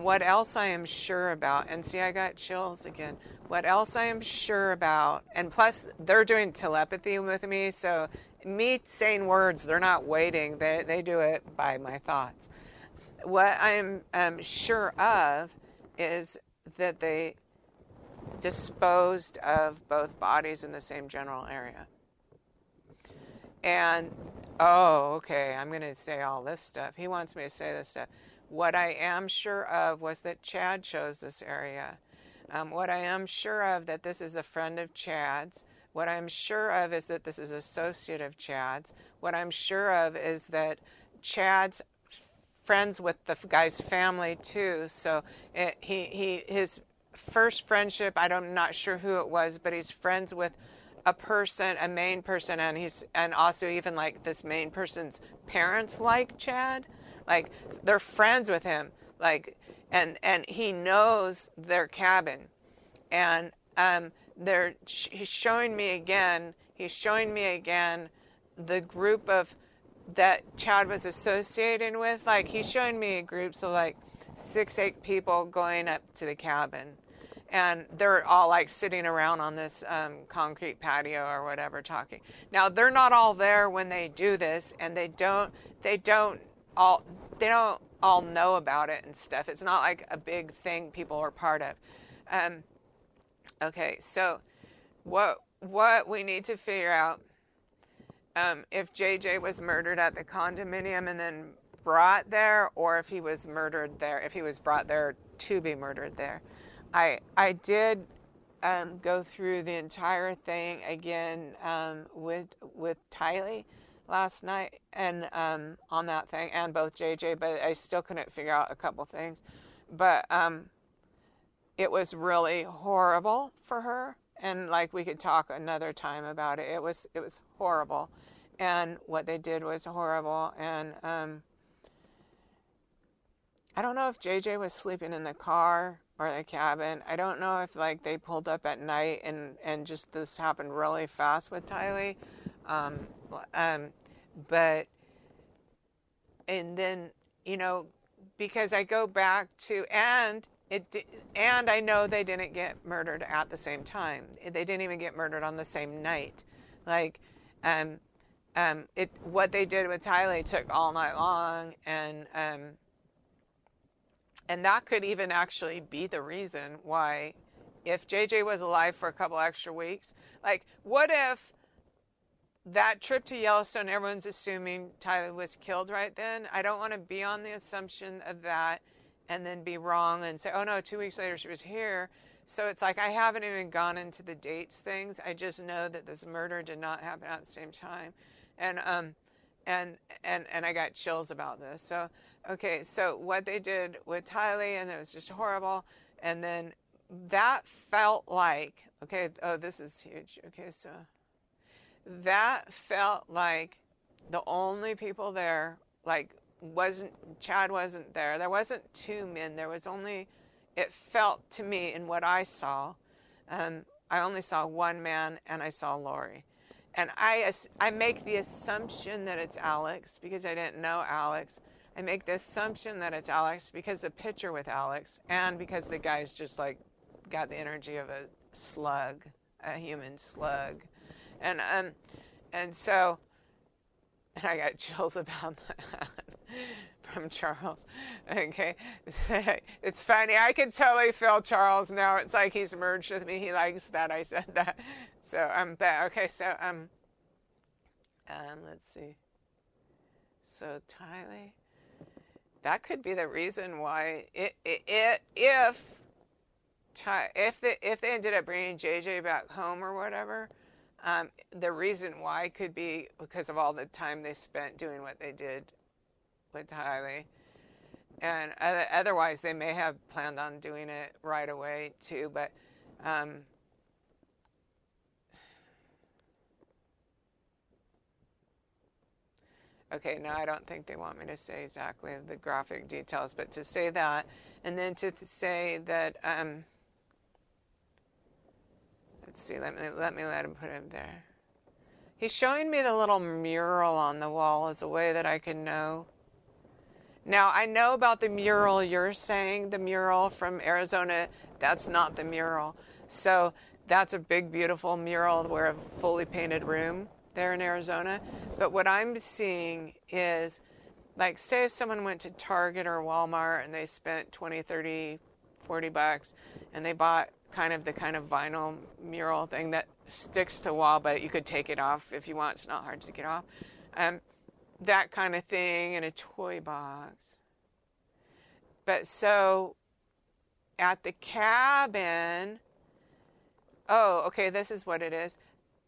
what else I am sure about, and see, I got chills again. What else I am sure about, and plus they're doing telepathy with me, so me saying words, they're not waiting. They do it by my thoughts. What I'm sure of is that they disposed of both bodies in the same general area. And, okay, I'm going to say all this stuff. He wants me to say this stuff. What I am sure of was that Chad chose this area. What I am sure of that this is a friend of Chad's. What I'm sure of is that this is associate of Chad's. What I'm sure of is that Chad's friends with the guy's family too. So his first friendship, I'm not sure who it was, but he's friends with a main person, and also even like this main person's parents like Chad. Like, they're friends with him, like, and he knows their cabin, and he's showing me again the group of that Chad was associating with. Like, he's showing me a group, so like 6-8 people going up to the cabin, and they're all like sitting around on this concrete patio or whatever talking. Now, they're not all there when they do this, and they don't all know about it and stuff. It's not like a big thing people are part of. Okay, so what we need to figure out, if JJ was murdered at the condominium and then brought there, or if he was murdered there, if he was brought there to be murdered there. I did go through the entire thing again with Tylee last night, and on that thing, and both JJ, but I still couldn't figure out a couple things. But it was really horrible for her, and like we could talk another time about it. It was horrible, and what they did was horrible. And I don't know if JJ was sleeping in the car or the cabin. I don't know if like they pulled up at night and just this happened really fast with Tylee. But, and then, because I go back to, and I know they didn't get murdered at the same time. They didn't even get murdered on the same night. Like, what they did with Tylee took all night long, and that could even actually be the reason why, if JJ was alive for a couple extra weeks, like, what if that trip to Yellowstone, everyone's assuming Tylee was killed right then? I don't want to be on the assumption of that and then be wrong and say, oh no, 2 weeks later she was here. So it's like, I haven't even gone into the dates things. I just know that this murder did not happen at the same time. And I got chills about this. So, okay, so what they did with Tylee, and it was just horrible. And then that felt like, okay, oh, this is huge. Okay, so that felt like the only people there, like, Chad wasn't there. There wasn't two men. There was only, it felt to me in what I saw, I only saw one man, and I saw Lori. And I make the assumption that it's Alex because I didn't know Alex. I make the assumption that it's Alex because the picture with Alex, and because the guy's just like got the energy of a slug, a human slug. And so, and I got chills about that from Charles. Okay, it's funny. I can totally feel Charles now. It's like he's merged with me. He likes that I said that. So okay. So let's see. So Tylee, that could be the reason why if they ended up bringing JJ back home or whatever. The reason why could be because of all the time they spent doing what they did with Tylee. And otherwise, they may have planned on doing it right away, too. But okay, no, I don't think they want me to say exactly the graphic details, but to say that, and then to say that, let's see, let him put him there. He's showing me the little mural on the wall as a way that I can know. Now, I know about the mural you're saying, the mural from Arizona. That's not the mural. So that's a big, beautiful mural where a fully painted room there in Arizona. But what I'm seeing is, like, say if someone went to Target or Walmart and they spent $20, $30, $40 and they bought the kind of vinyl mural thing that sticks to the wall, but you could take it off if you want. It's not hard to get off. That kind of thing in a toy box. But so at the cabin, oh, okay, this is what it is.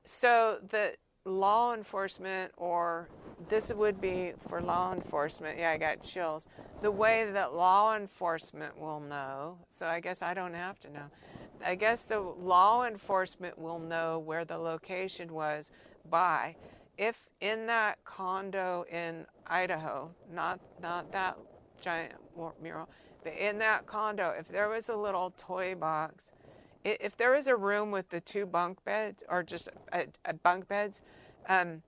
So the law enforcement, or this would be for law enforcement. Yeah, I got chills. The way that law enforcement will know, so I guess I don't have to know. I guess the law enforcement will know where the location was by, if in that condo in Idaho, not that giant mural, but in that condo, if there was a little toy box, if there was a room with the two bunk beds, or just a bunk beds, and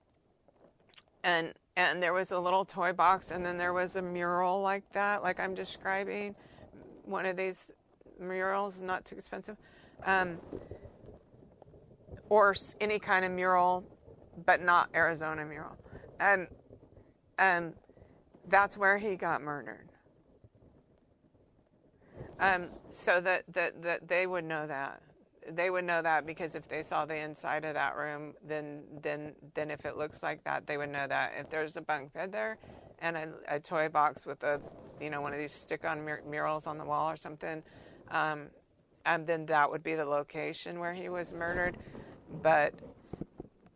there was a little toy box, and then there was a mural like that, like I'm describing, one of these murals, not too expensive, or any kind of mural, but not Arizona mural, that's where he got murdered. So that they would know that. They would know that because if they saw the inside of that room, then if it looks like that, they would know that. If there's a bunk bed there and a toy box with one of these stick-on murals on the wall or something, and then that would be the location where he was murdered. But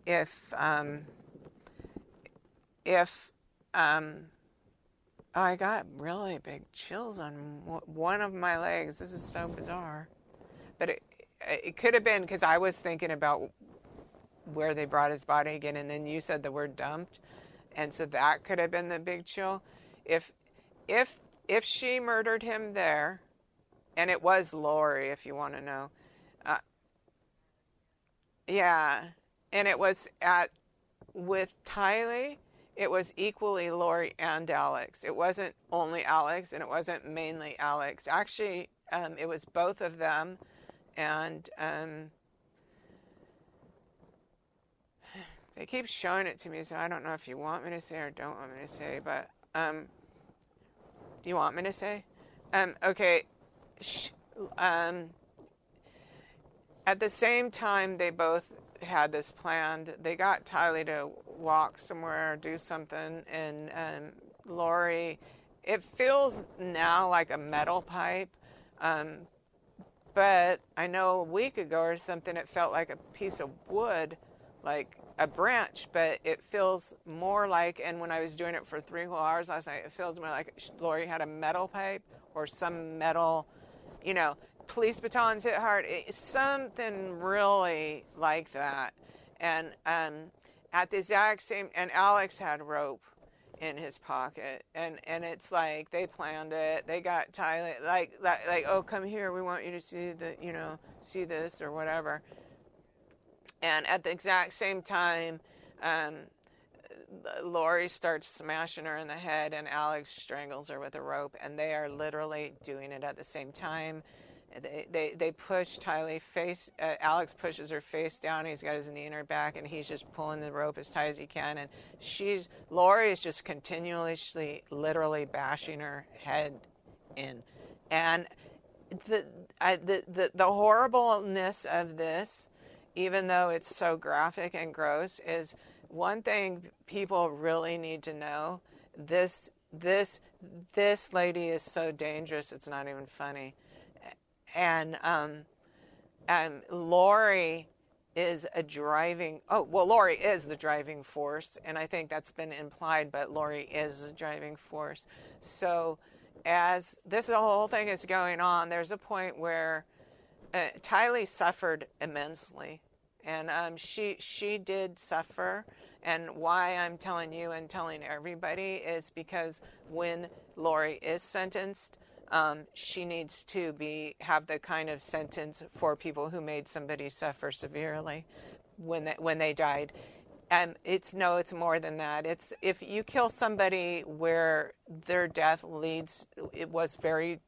if I got really big chills on one of my legs. This is so bizarre. But it could have been because I was thinking about where they brought his body again, and then you said the word dumped. And so that could have been the big chill. If she murdered him there, and it was Lori, if you want to know. Yeah. And it was at with Tylee, it was equally Lori and Alex. It wasn't only Alex, and it wasn't mainly Alex. Actually, it was both of them, and they keep showing it to me, so I don't know if you want me to say or don't want me to say, but do you want me to say? Okay. At the same time, they both had this planned. They got Tylee to walk somewhere, do something, and Lori, it feels now like a metal pipe, but I know a week ago or something, it felt like a piece of wood, like a branch, but it feels more like, and when I was doing it for 3 whole hours last night, it feels more like Lori had a metal pipe or some metal, police batons hit hard, something really like that. And at the exact same, and Alex had rope in his pocket, and it's like they planned it. They got Tylee, like oh, come here, we want you to see see this or whatever. And at the exact same time, Lori starts smashing her in the head, and Alex strangles her with a rope, and they are literally doing it at the same time. They push Tylee face. Alex pushes her face down. He's got his knee in her back, and he's just pulling the rope as tight as he can. And Lori is just continuously, literally bashing her head in. And the horribleness of this, even though it's so graphic and gross, is one thing people really need to know. This lady is so dangerous, it's not even funny. And Lori is Lori is the driving force, and I think that's been implied, but Lori is the driving force. So as this whole thing is going on, there's a point where Tylee suffered immensely, and she did suffer. And why I'm telling you and telling everybody is because when Lori is sentenced, she needs to have the kind of sentence for people who made somebody suffer severely when they died. And it's more than that. It's if you kill somebody where their death was very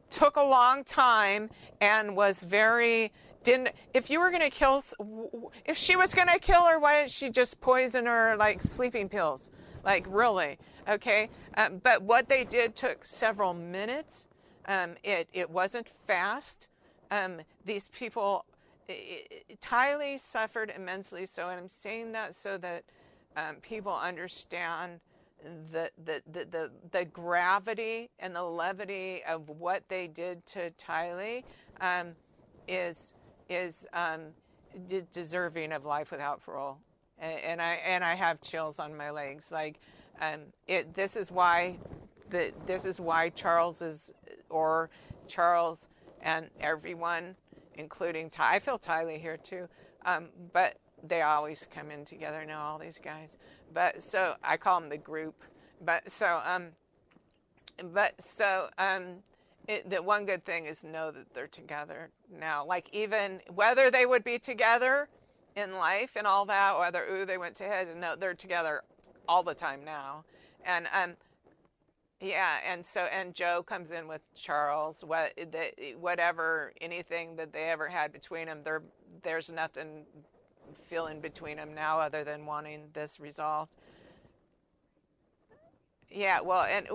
took a long time and was very if you were going to kill, if she was going to kill her, why didn't she just poison her like sleeping pills? Like, really? Okay. But what they did took several minutes. It wasn't fast. These people, Tylee suffered immensely. So, and I'm saying that so that people understand the gravity and the levity of what they did to Tylee is deserving of life without parole. And I have chills on my legs. Like, this is why Charles and everyone, including I feel Tylee here too, but they always come in together now, all these guys. But so I call them the group. The one good thing is know that they're together now. Like, even whether they would be together in life and all that, whether they went to head, no, they're together all the time now. And and Joe comes in with Charles. Whatever, anything that they ever had between them, there's nothing feeling between them now other than wanting this resolved. Yeah, and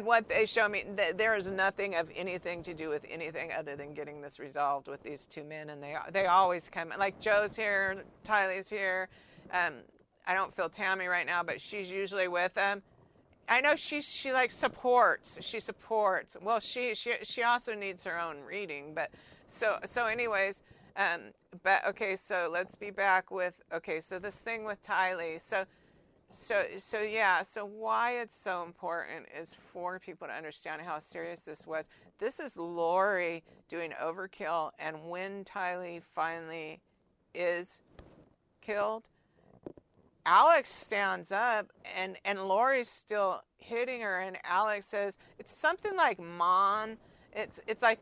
what they show me, there is nothing of anything to do with anything other than getting this resolved with these two men, and they always come. Like, Joe's here, Tylee's here. I don't feel Tammy right now, but she's usually with them. I know she like supports. She supports. Well, she also needs her own reading, but so anyways. But okay, so let's be back with so this thing with Tylee. So why it's so important is for people to understand how serious this was. This is Lori doing overkill, and when Tylee finally is killed, Alex stands up, and Lori's still hitting her, and Alex says it's something like "Mom." It's like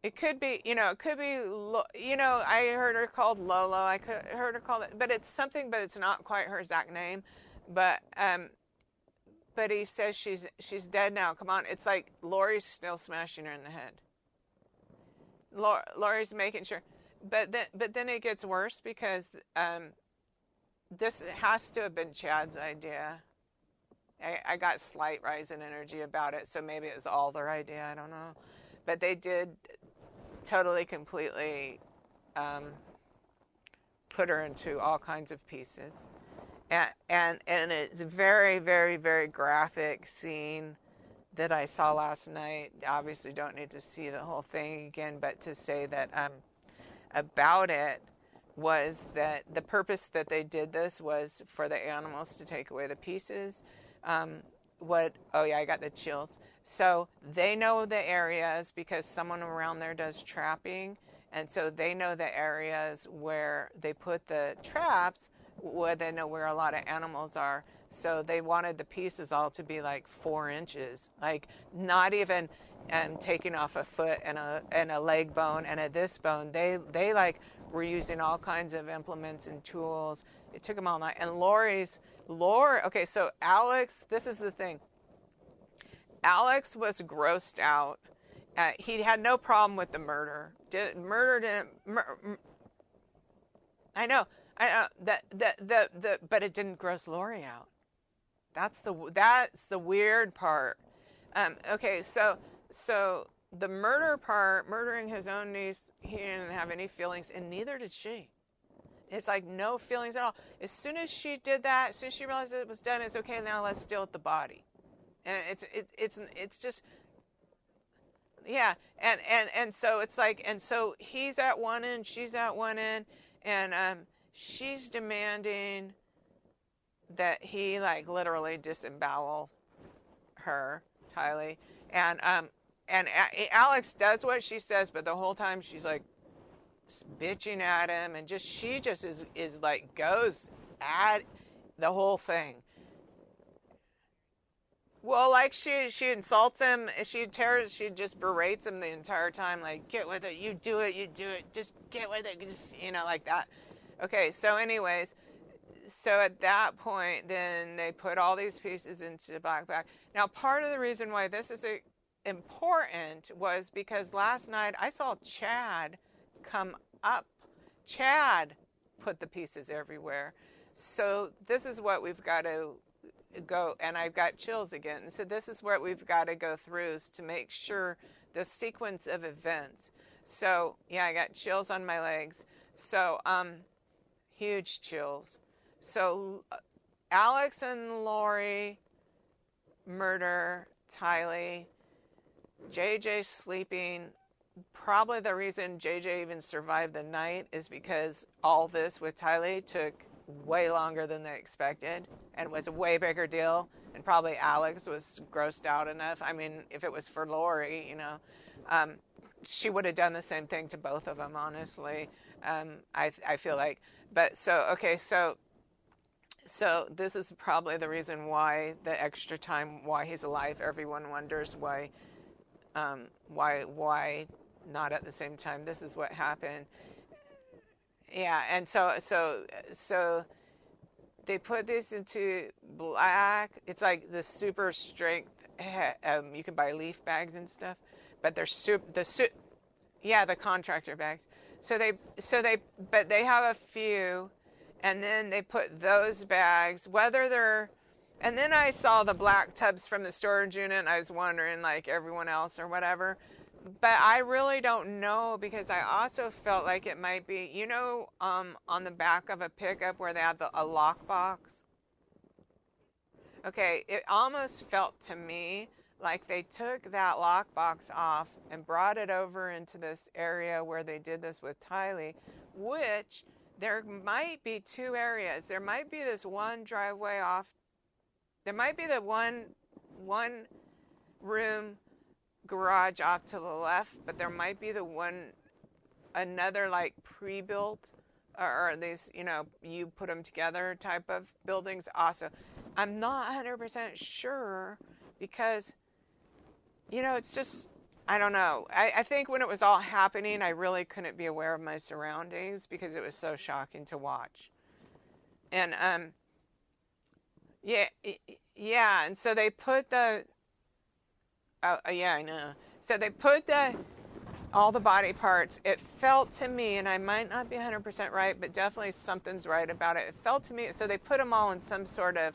It could be, it could be, I heard her called Lolo. Heard her called it, but it's something, but it's not quite her exact name. But he says she's dead now. Come on, it's like Lori's still smashing her in the head. Lori's making sure, but then it gets worse because this has to have been Chad's idea. I got slight rise in energy about it, so maybe it was all their idea. I don't know, but they did totally, completely put her into all kinds of pieces. And it's a very, very, very graphic scene that I saw last night. Obviously don't need to see the whole thing again, but to say that about it was that the purpose that they did this was for the animals to take away the pieces. I got the chills. So they know the areas because someone around there does trapping, and so they know the areas where they put the traps, where they know where a lot of animals are. So they wanted the pieces all to be like 4 inches, like not even taking off a foot and a leg bone and this bone. They like were using all kinds of implements and tools. It took them all night. And Lori, okay, so Alex, this is the thing. Alex was grossed out. He had no problem with the murder. I know but it didn't gross Lori out. That's the weird part. Okay, so the murder part, murdering his own niece, he didn't have any feelings, and neither did she. It's like no feelings at all. As soon as she did that, as soon as she realized it was done, it's okay. Now let's deal with the body. And it's just, yeah. And so it's like, and so he's at one end, she's at one end, and she's demanding that he like literally disembowel her, Tylee, and Alex does what she says, but the whole time she's like bitching at him, and she just is like goes at the whole thing. Well, like she insults him, she just berates him the entire time, like, get with it, you do it, just get with it, just, like that. Okay, so anyways, so at that point, then they put all these pieces into the black bag. Now, part of the reason why this is important was because last night I saw Chad come up. Chad put the pieces everywhere. So this is what we've got to go, and I've got chills again. So this is what we've got to go through, is to make sure the sequence of events. So yeah, I got chills on my legs. So huge chills. So Alex and Lori murder Tylee. JJ sleeping. Probably the reason JJ even survived the night is because all this with Tylee took way longer than they expected and was a way bigger deal, and probably Alex was grossed out enough. I mean, if it was for Lori, she would have done the same thing to both of them, honestly. I feel like, but so this is probably the reason why the extra time, why he's alive. Everyone wonders why not at the same time. This is what happened. Yeah, and so they put this into black. It's like the super strength. You can buy leaf bags and stuff, but they're the contractor bags. But they have a few, and then they put those bags. And then I saw the black tubs from the storage unit, and I was wondering, like everyone else or whatever. But I really don't know, because I also felt like it might be, on the back of a pickup where they have a lockbox. Okay, it almost felt to me like they took that lockbox off and brought it over into this area where they did this with Tylee, which there might be 2 areas. There might be this one driveway off. There might be the one room garage off to the left, but there might be another like pre-built or these, you put them together type of buildings also. I'm not 100% sure, because, it's just, I don't know. I think when it was all happening, I really couldn't be aware of my surroundings because it was so shocking to watch. And yeah, yeah. And so they put the. Oh, yeah, I know. So they put all the body parts. It felt to me, and I might not be 100% right, but definitely something's right about it. It felt to me. So they put them all in some sort of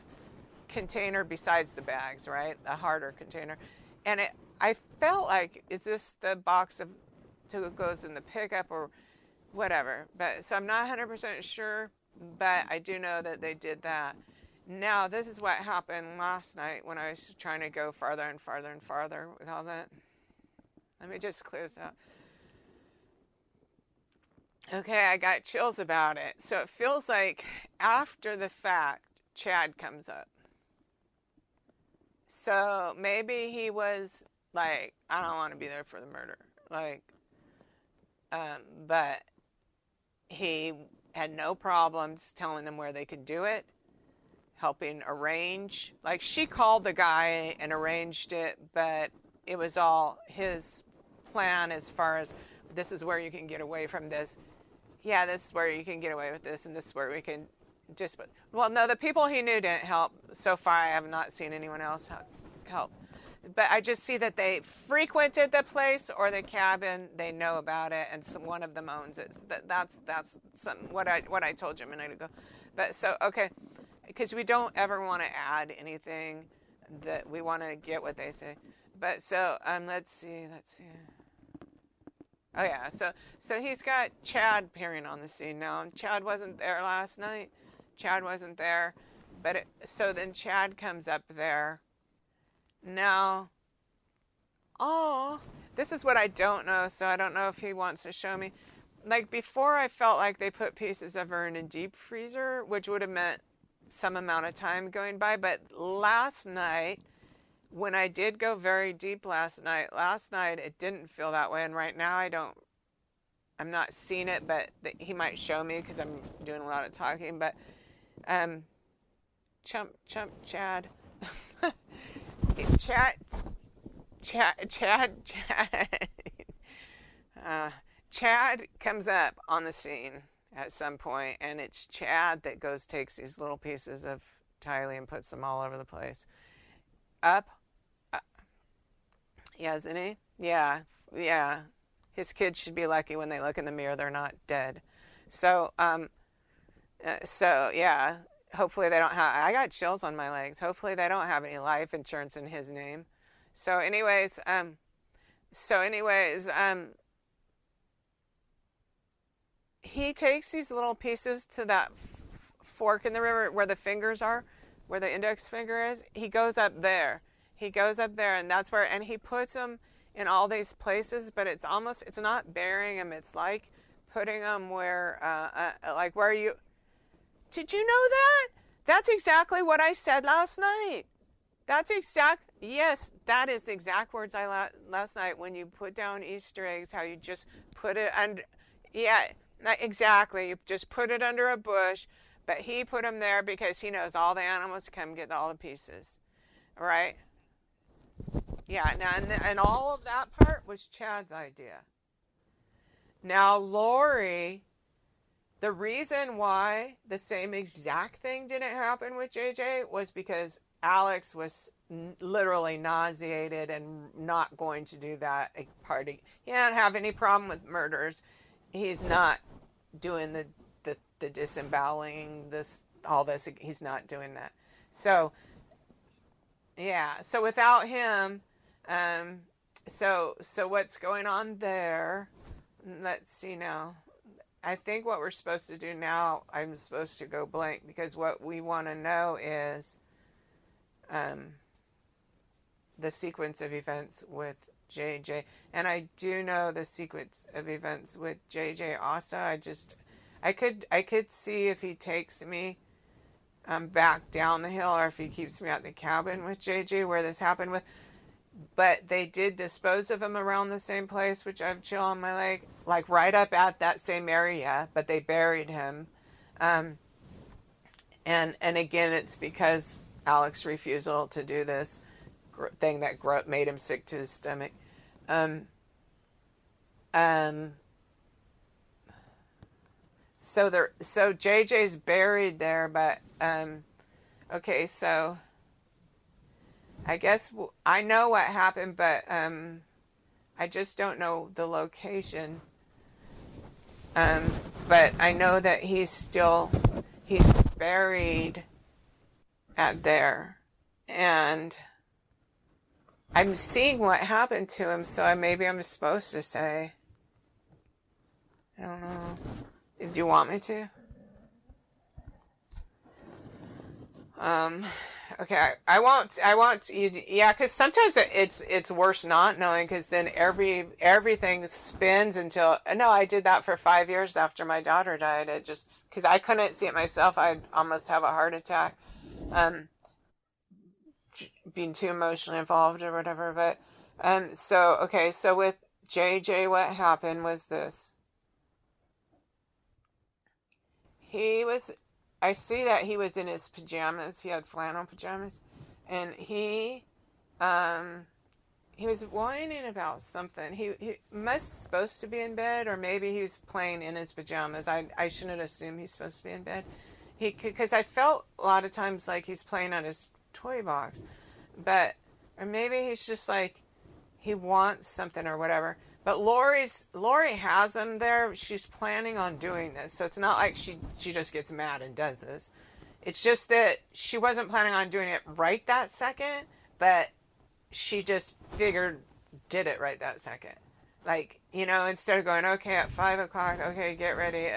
container besides the bags, right? A harder container, and I felt like, is this the box of to goes in the pickup or whatever? But so I'm not 100% sure, but I do know that they did that. Now this is what happened last night when I was trying to go farther and farther and farther with all that. Let me just clear this out. Okay, I got chills about it. So it feels like after the fact, Chad comes up. So maybe he was like, I don't want to be there for the murder. Like, but he had no problems telling them where they could do it, helping arrange. Like, she called the guy and arranged it, but it was all his plan as far as, this is where you can get away from this. Yeah, this is where you can get away with this, and this is where we can just... Well, no, the people he knew didn't help. So far, I have not seen anyone else help. But I just see that they frequented the place or the cabin. They know about it, and one of them owns it. That's what I told you a minute ago. But so, okay, because we don't ever want to add anything, that we want to get what they say. But so, let's see. Oh yeah, so he's got Chad appearing on the scene now. Chad wasn't there last night. Chad wasn't there, but so then Chad comes up there. Now, this is what I don't know, so I don't know if he wants to show me. Like, before, I felt like they put pieces of her in a deep freezer, which would have meant some amount of time going by. But last night, when I did go very deep last night, it didn't feel that way. And right now, I'm not seeing it, but he might show me because I'm doing a lot of talking. But, Chad. Chad comes up on the scene at some point, and it's Chad that takes these little pieces of Tylee and puts them all over the place. Yeah, isn't he? Yeah. His kids should be lucky when they look in the mirror they're not dead. So yeah. Hopefully they don't have... I got chills on my legs. Hopefully they don't have any life insurance in his name. So anyways, he takes these little pieces to that fork in the river where the fingers are, where the index finger is. He goes up there, and that's where... And he puts them in all these places, but it's not burying them. It's like putting them where, like where you... Did you know that? That's exactly what I said last night. Yes, that is the exact words I last night. When you put down Easter eggs, how you just put it under... Yeah, exactly. You just put it under a bush, but he put them there because he knows all the animals come get all the pieces, right? Yeah, now, and all of that part was Chad's idea. Now, Lori... The reason why the same exact thing didn't happen with JJ was because Alex was literally nauseated and not going to do that party. He didn't have any problem with murders. He's not doing the disemboweling, all this. He's not doing that. So, yeah. So without him, so what's going on there? Let's see now. I think what we're supposed to do now, I'm supposed to go blank, because what we want to know is the sequence of events with JJ. And I do know the sequence of events with JJ also. I could see if he takes me back down the hill, or if he keeps me at the cabin with JJ where this happened with. But they did dispose of him around the same place, which I've chill on my leg, like right up at that same area, but they buried him. And again, it's because Alex's refusal to do this thing that made him sick to his stomach. Um, um, so JJ's buried there, but, okay, so I guess I know what happened, but, I just don't know the location. But I know that he's buried at there, and I'm seeing what happened to him, so maybe I'm supposed to say. I don't know. Do you want me to? Okay, I won't, yeah, because sometimes it's worse not knowing, because then everything spins until, no, I did that for 5 years after my daughter died. It just, because I couldn't see it myself, I'd almost have a heart attack, being too emotionally involved or whatever, but, so with JJ, what happened was this. I see that he was in his pajamas. He had flannel pajamas, and he was whining about something. He must supposed to be in bed, or maybe he was playing in his pajamas. I shouldn't assume he's supposed to be in bed. Because I felt a lot of times like he's playing on his toy box, or maybe he's just like he wants something or whatever. But Lori has him there. She's planning on doing this. So it's not like she just gets mad and does this. It's just that she wasn't planning on doing it right that second, but she just did it right that second. Like, instead of going, okay, at 5 o'clock, okay, get ready.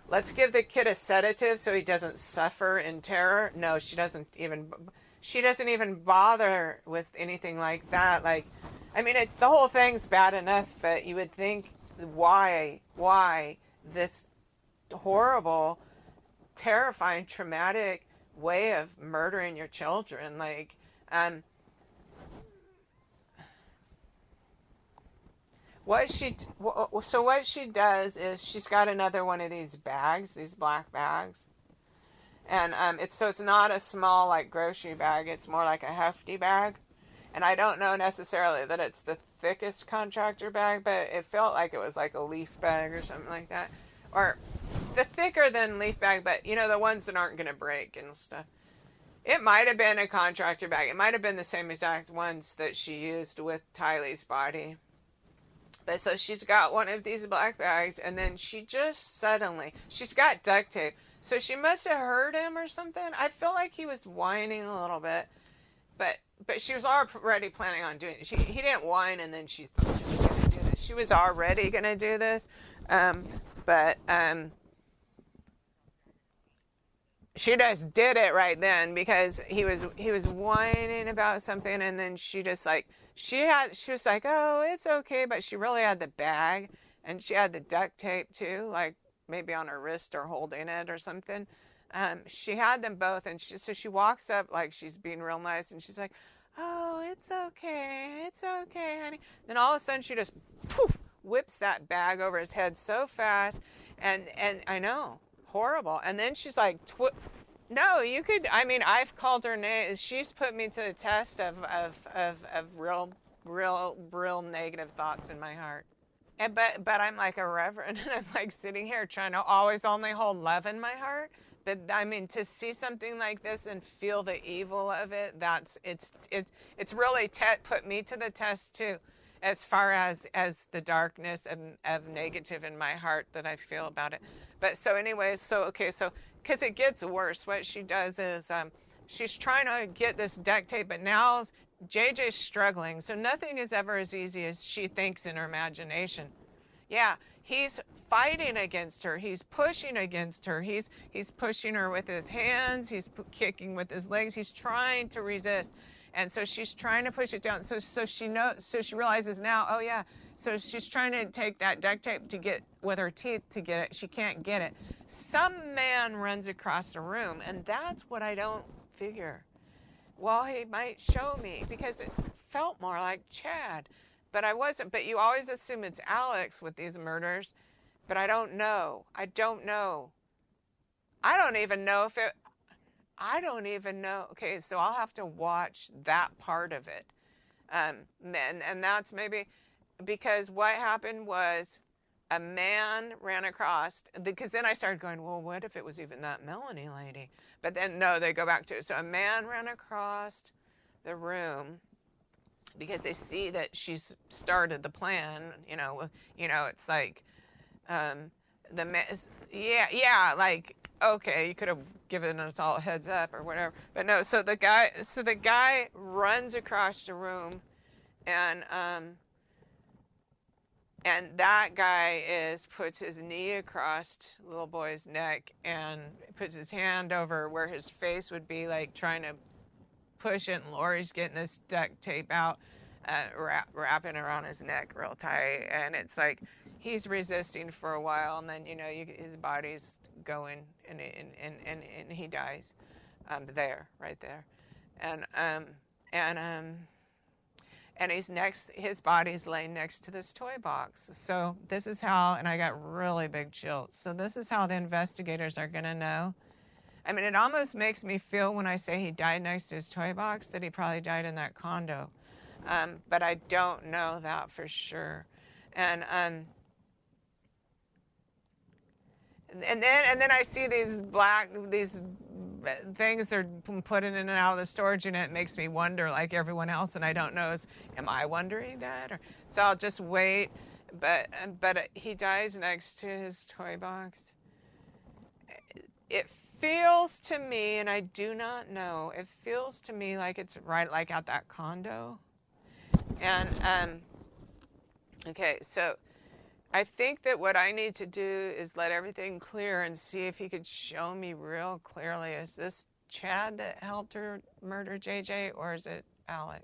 Let's give the kid a sedative so he doesn't suffer in terror. No, she doesn't even bother with anything like that. Like, I mean, the whole thing's bad enough, but you would think, why this horrible, terrifying, traumatic way of murdering your children? Like, what she does is she's got another one of these bags, these black bags, and it's not a small like grocery bag. It's more like a hefty bag. And I don't know necessarily that it's the thickest contractor bag, but it felt like it was like a leaf bag or something like that. Or the thicker than leaf bag, but the ones that aren't going to break and stuff. It might have been a contractor bag. It might have been the same exact ones that she used with Tylee's body. But so she's got one of these black bags, and then she's got duct tape. So she must have heard him or something. I feel like he was whining a little bit. But she was already planning on doing it. He didn't whine and then she thought she was going to do this. She was already going to do this. She just did it right then because he was whining about something, and then she just like, she was like, oh, it's okay. But she really had the bag, and she had the duct tape too, like maybe on her wrist or holding it or something. She had them both, and so she walks up like she's being real nice, and she's like, oh, it's okay, honey. Then all of a sudden she just poof whips that bag over his head so fast, and I know, horrible. And then she's like, no, you could, I mean, I've called her name. She's put me to the test of real negative thoughts in my heart. But I'm like a reverend, and I'm like sitting here trying to always only hold love in my heart. But I mean, to see something like this and feel the evil of it, it's really put me to the test too, as far as the darkness of negative in my heart that I feel about it. But so anyways, so because it gets worse, what she does is she's trying to get this duct tape, but now JJ's struggling, so nothing is ever as easy as she thinks in her imagination. Yeah, he's fighting against her. He's pushing against her. He's pushing her with his hands. He's kicking with his legs. He's trying to resist, and so she's trying to push it down. So she realizes now. Oh yeah. So she's trying to take that duct tape to get with her teeth to get it. She can't get it. Some man runs across the room, and that's what I don't figure. Well, he might show me because it felt more like Chad. But I wasn't. But you always assume it's Alex with these murders. But I don't know. I don't even know if it... I don't even know. Okay, so I'll have to watch that part of it. And that's maybe because what happened was a man ran across, because then I started going, well, what if it was even that Melanie lady? But then, no, they go back to it. So a man ran across the room because they see that she's started the plan, it's like, like, okay, you could have given us all a heads up or whatever. But no, so the guy runs across the room, and that guy puts his knee across the little boy's neck and puts his hand over where his face would be, like trying to push it, and Lori's getting this duct tape out, wrapping around his neck real tight, and it's like he's resisting for a while, and then his body's going, and he dies, right there, and his body's laying next to this toy box. So this is how, and I got really big chills. So this is how the investigators are going to know. I mean, it almost makes me feel when I say he died next to his toy box that he probably died in that condo. But I don't know that for sure. And then I see these things they're putting in and out of the storage unit. It makes me wonder, like everyone else, and I don't know, am I wondering that? So I'll just wait. But he dies next to his toy box. It feels to me, and I do not know, it feels to me like it's right, like at that condo. And okay, so I think that what I need to do is let everything clear and see if he could show me real clearly, is this Chad that helped her murder JJ, or is it Alex?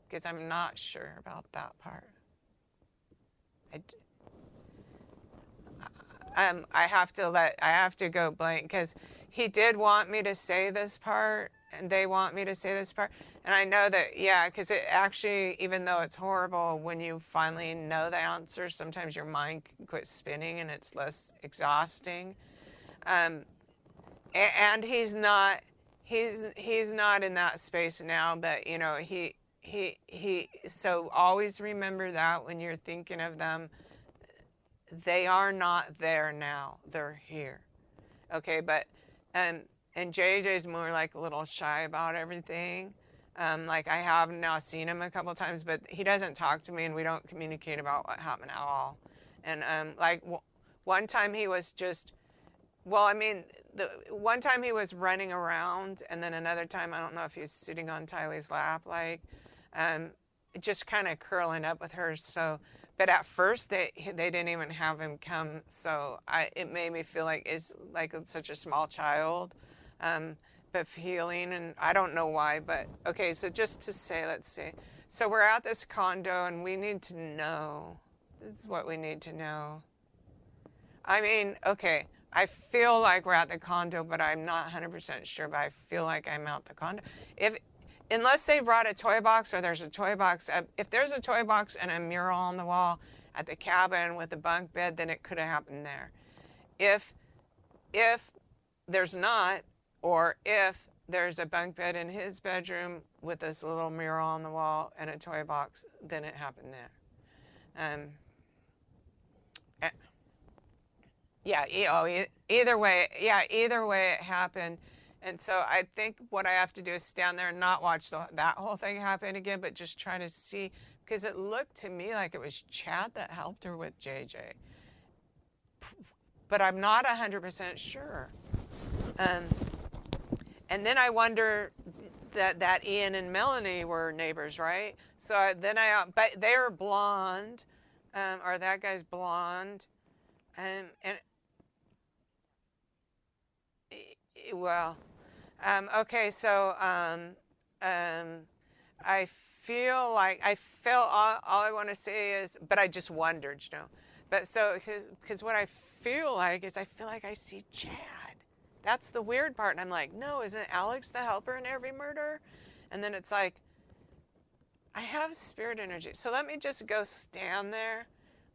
Because I'm not sure about that part. I have to go blank, because he did want me to say this part, and they want me to say this part. And I know that, because it actually, even though it's horrible, when you finally know the answer, sometimes your mind quits spinning and it's less exhausting. And he's not in that space now, but so always remember that when you're thinking of them, they are not there now, they're here. Okay, but and JJ's more like a little shy about everything. Like I have now seen him a couple times, but he doesn't talk to me, and we don't communicate about what happened at all. And one time he was one time he was running around, and then another time I don't know if he was sitting on Tylee's lap, just kind of curling up with her. So, but at first they didn't even have him come, so it made me feel like it's like such a small child. But feeling, and I don't know why, but okay, so just to say, let's see. So we're at this condo, and we need to know. This is what we need to know. I mean, okay, I feel like we're at the condo, but I'm not 100% sure, but I feel like I'm at the condo. Unless they brought a toy box, or there's a toy box. If there's a toy box and a mural on the wall at the cabin with a bunk bed, then it could have happened there. If there's not, or if there's a bunk bed in his bedroom with this little mural on the wall and a toy box, then it happened there. Either way it happened. And so I think what I have to do is stand there and not watch that whole thing happen again, but just try to see, because it looked to me like it was Chad that helped her with JJ. But I'm not 100% sure. And then I wonder that Ian and Melanie were neighbors, right? So but they're blonde, or that guy's blonde, okay, so I feel like all I want to say is, but I just wondered, But so, because what I feel like is, I feel like I see Chad. That's the weird part. And I'm like, no, isn't Alex the helper in every murder? And then it's like, I have spirit energy. So let me just go stand there.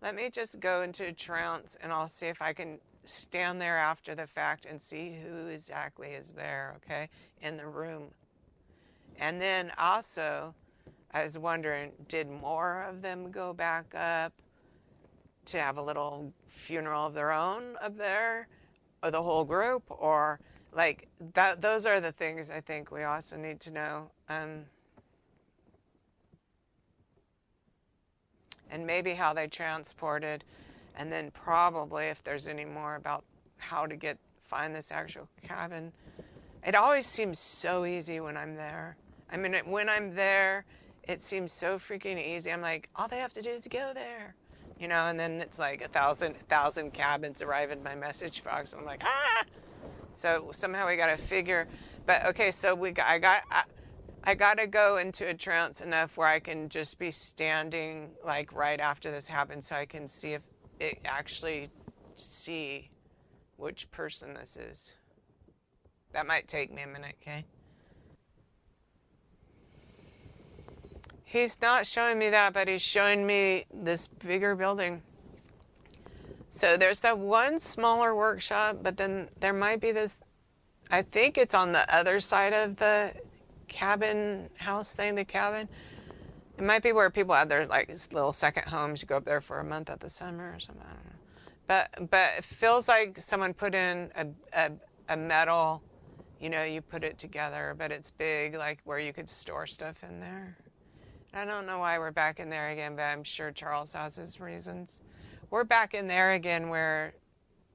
Let me just go into a trance, and I'll see if I can stand there after the fact and see who exactly is there, okay, in the room. And then also, I was wondering, did more of them go back up to have a little funeral of their own up there, or the whole group, or like that? Those are the things I think we also need to know. And maybe how they transported, and then probably if there's any more about how to find this actual cabin. It always seems so easy when I'm there. I mean, when I'm there, it seems so freaking easy. I'm like, all they have to do is go there, and then it's like 1,000 cabins arrive in my message box. I'm like, ah! So somehow we got to figure, but okay, so I got to go into a trance enough where I can just be standing like right after this happens so I can see if it actually see which person this is. That might take me a minute, okay? He's not showing me that, but he's showing me this bigger building. So there's that one smaller workshop, but then there might be this, I think it's on the other side of the cabin house thing, the cabin. It might be where people have their like little second homes. You go up there for a month at the summer or something. I don't know. But it feels like someone put in a metal, you put it together, but it's big, like where you could store stuff in there. I don't know why we're back in there again, but I'm sure Charles has his reasons. We're back in there again where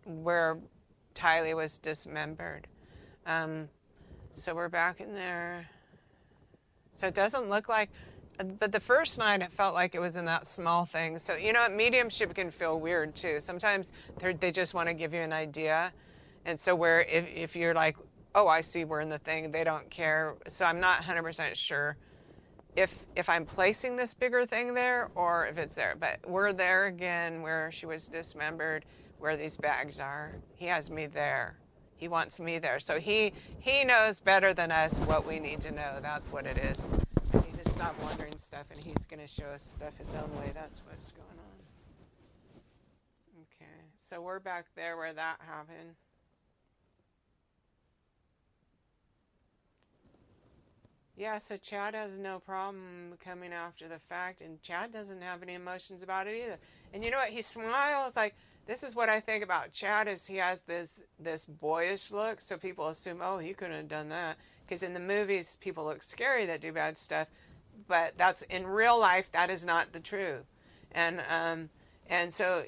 Tylee was dismembered. So we're back in there. So it doesn't look like, but the first night it felt like it was in that small thing. So, mediumship can feel weird too. Sometimes they just want to give you an idea. And so where if you're like, oh, I see we're in the thing, they don't care. So I'm not 100% sure if I'm placing this bigger thing there or if it's there. But we're there again where she was dismembered, where these bags are. He has me there. He wants me there. So he knows better than us what we need to know. That's what it is. We need to stop wondering stuff, and he's going to show us stuff his own way. That's what's going on. Okay. So we're back there where that happened. Yeah, so Chad has no problem coming after the fact, and Chad doesn't have any emotions about it either. And you know what? He smiles like, this is what I think about Chad, is he has this boyish look, so people assume, oh, he couldn't have done that. Because in the movies, people look scary that do bad stuff, but that's in real life, that is not the truth. And so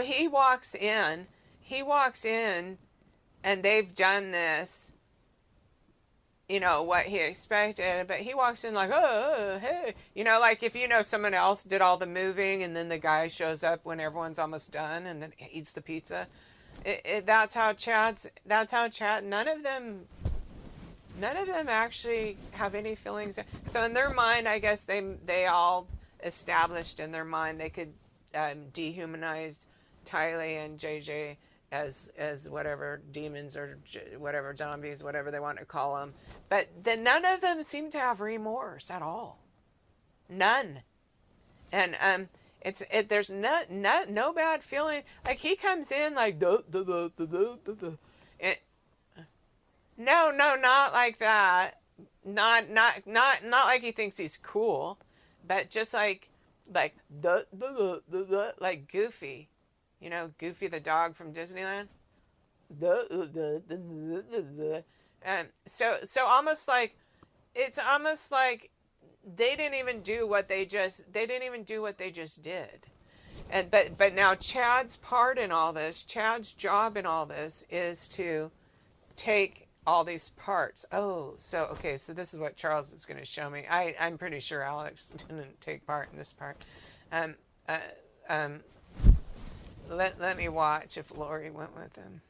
he walks in, and they've done this, what he expected, but he walks in like, oh, hey, like if someone else did all the moving and then the guy shows up when everyone's almost done and then eats the pizza. That's how Chad, none of them actually have any feelings. So in their mind, I guess they all established in their mind they could dehumanize Tylee and JJ as whatever demons or whatever zombies, whatever they want to call them. But then none of them seem to have remorse at all. None. And there's no bad feeling. Like he comes in like no, not like that. Not like he thinks he's cool, but just like Goofy. Goofy the dog from Disneyland. And so almost like, it's almost like they didn't even do what they just did. And but now Chad's part in all this, Chad's job in all this is to take all these parts. Oh, so this is what Charles is going to show me. I'm pretty sure Alex didn't take part in this part. Let me watch if Lori went with him.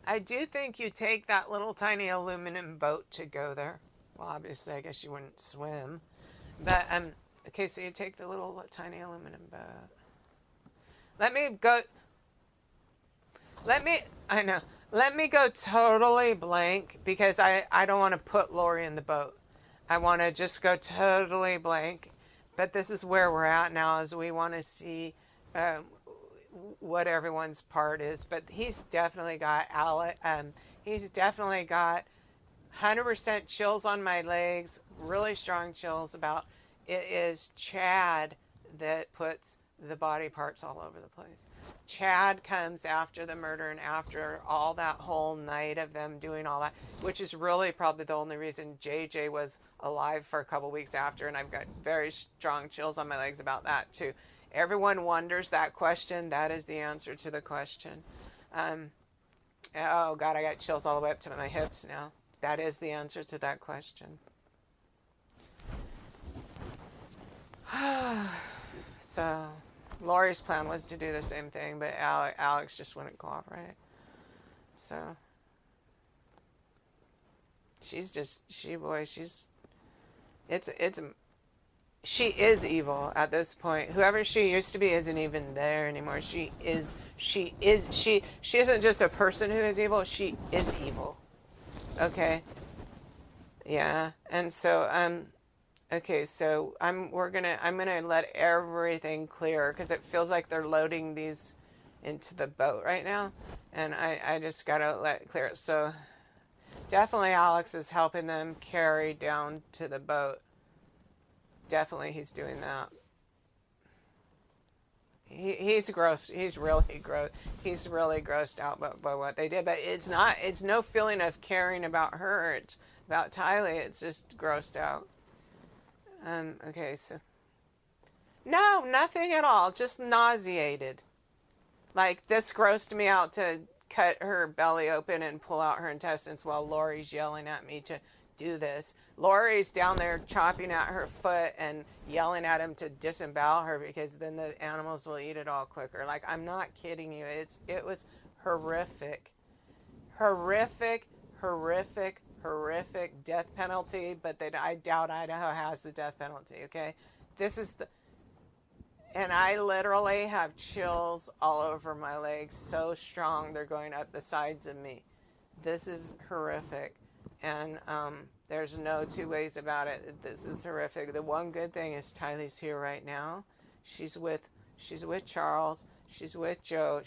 I do think you take that little tiny aluminum boat to go there. Well, obviously, I guess you wouldn't swim. But, so you take the little tiny aluminum boat. Let me go totally blank because I don't want to put Lori in the boat. I want to just go totally blank. But this is where we're at now, is we want to see, what everyone's part is, but he's definitely got he's definitely got 100% chills on my legs, really strong chills. About it is Chad that puts the body parts all over the place. Chad comes after the murder and after all that whole night of them doing all that, which is really probably the only reason JJ was alive for a couple weeks after, and I've got very strong chills on my legs about that too. Everyone wonders that question. That is the answer to the question. Oh God, I got chills all the way up to my hips now. That is the answer to that question. So Lori's plan was to do the same thing, but Alex just wouldn't cooperate. So she is evil at this point. Whoever she used to be isn't even there anymore. She isn't just a person who is evil. She is evil. Okay. Yeah. And so, okay, so I'm gonna let everything clear because it feels like they're loading these into the boat right now, and I just gotta let it clear. So definitely Alex is helping them carry down to the boat. Definitely he's doing that. He's gross. He's really gross. He's really grossed out by what they did. But it's no feeling of caring about her. It's about Tylee. It's just grossed out. Okay, so no, nothing at all. Just nauseated. Like this grossed me out to cut her belly open and pull out her intestines while Lori's yelling at me to do this. Lori's down there chopping at her foot and yelling at him to disembowel her because then the animals will eat it all quicker. Like, I'm not kidding you. It was horrific. Horrific death penalty, but I doubt Idaho has the death penalty, okay? And I literally have chills all over my legs, so strong they're going up the sides of me. This is horrific. And there's no two ways about it. This is horrific. The one good thing is Tylee's here right now. She's with Charles. She's with Joe.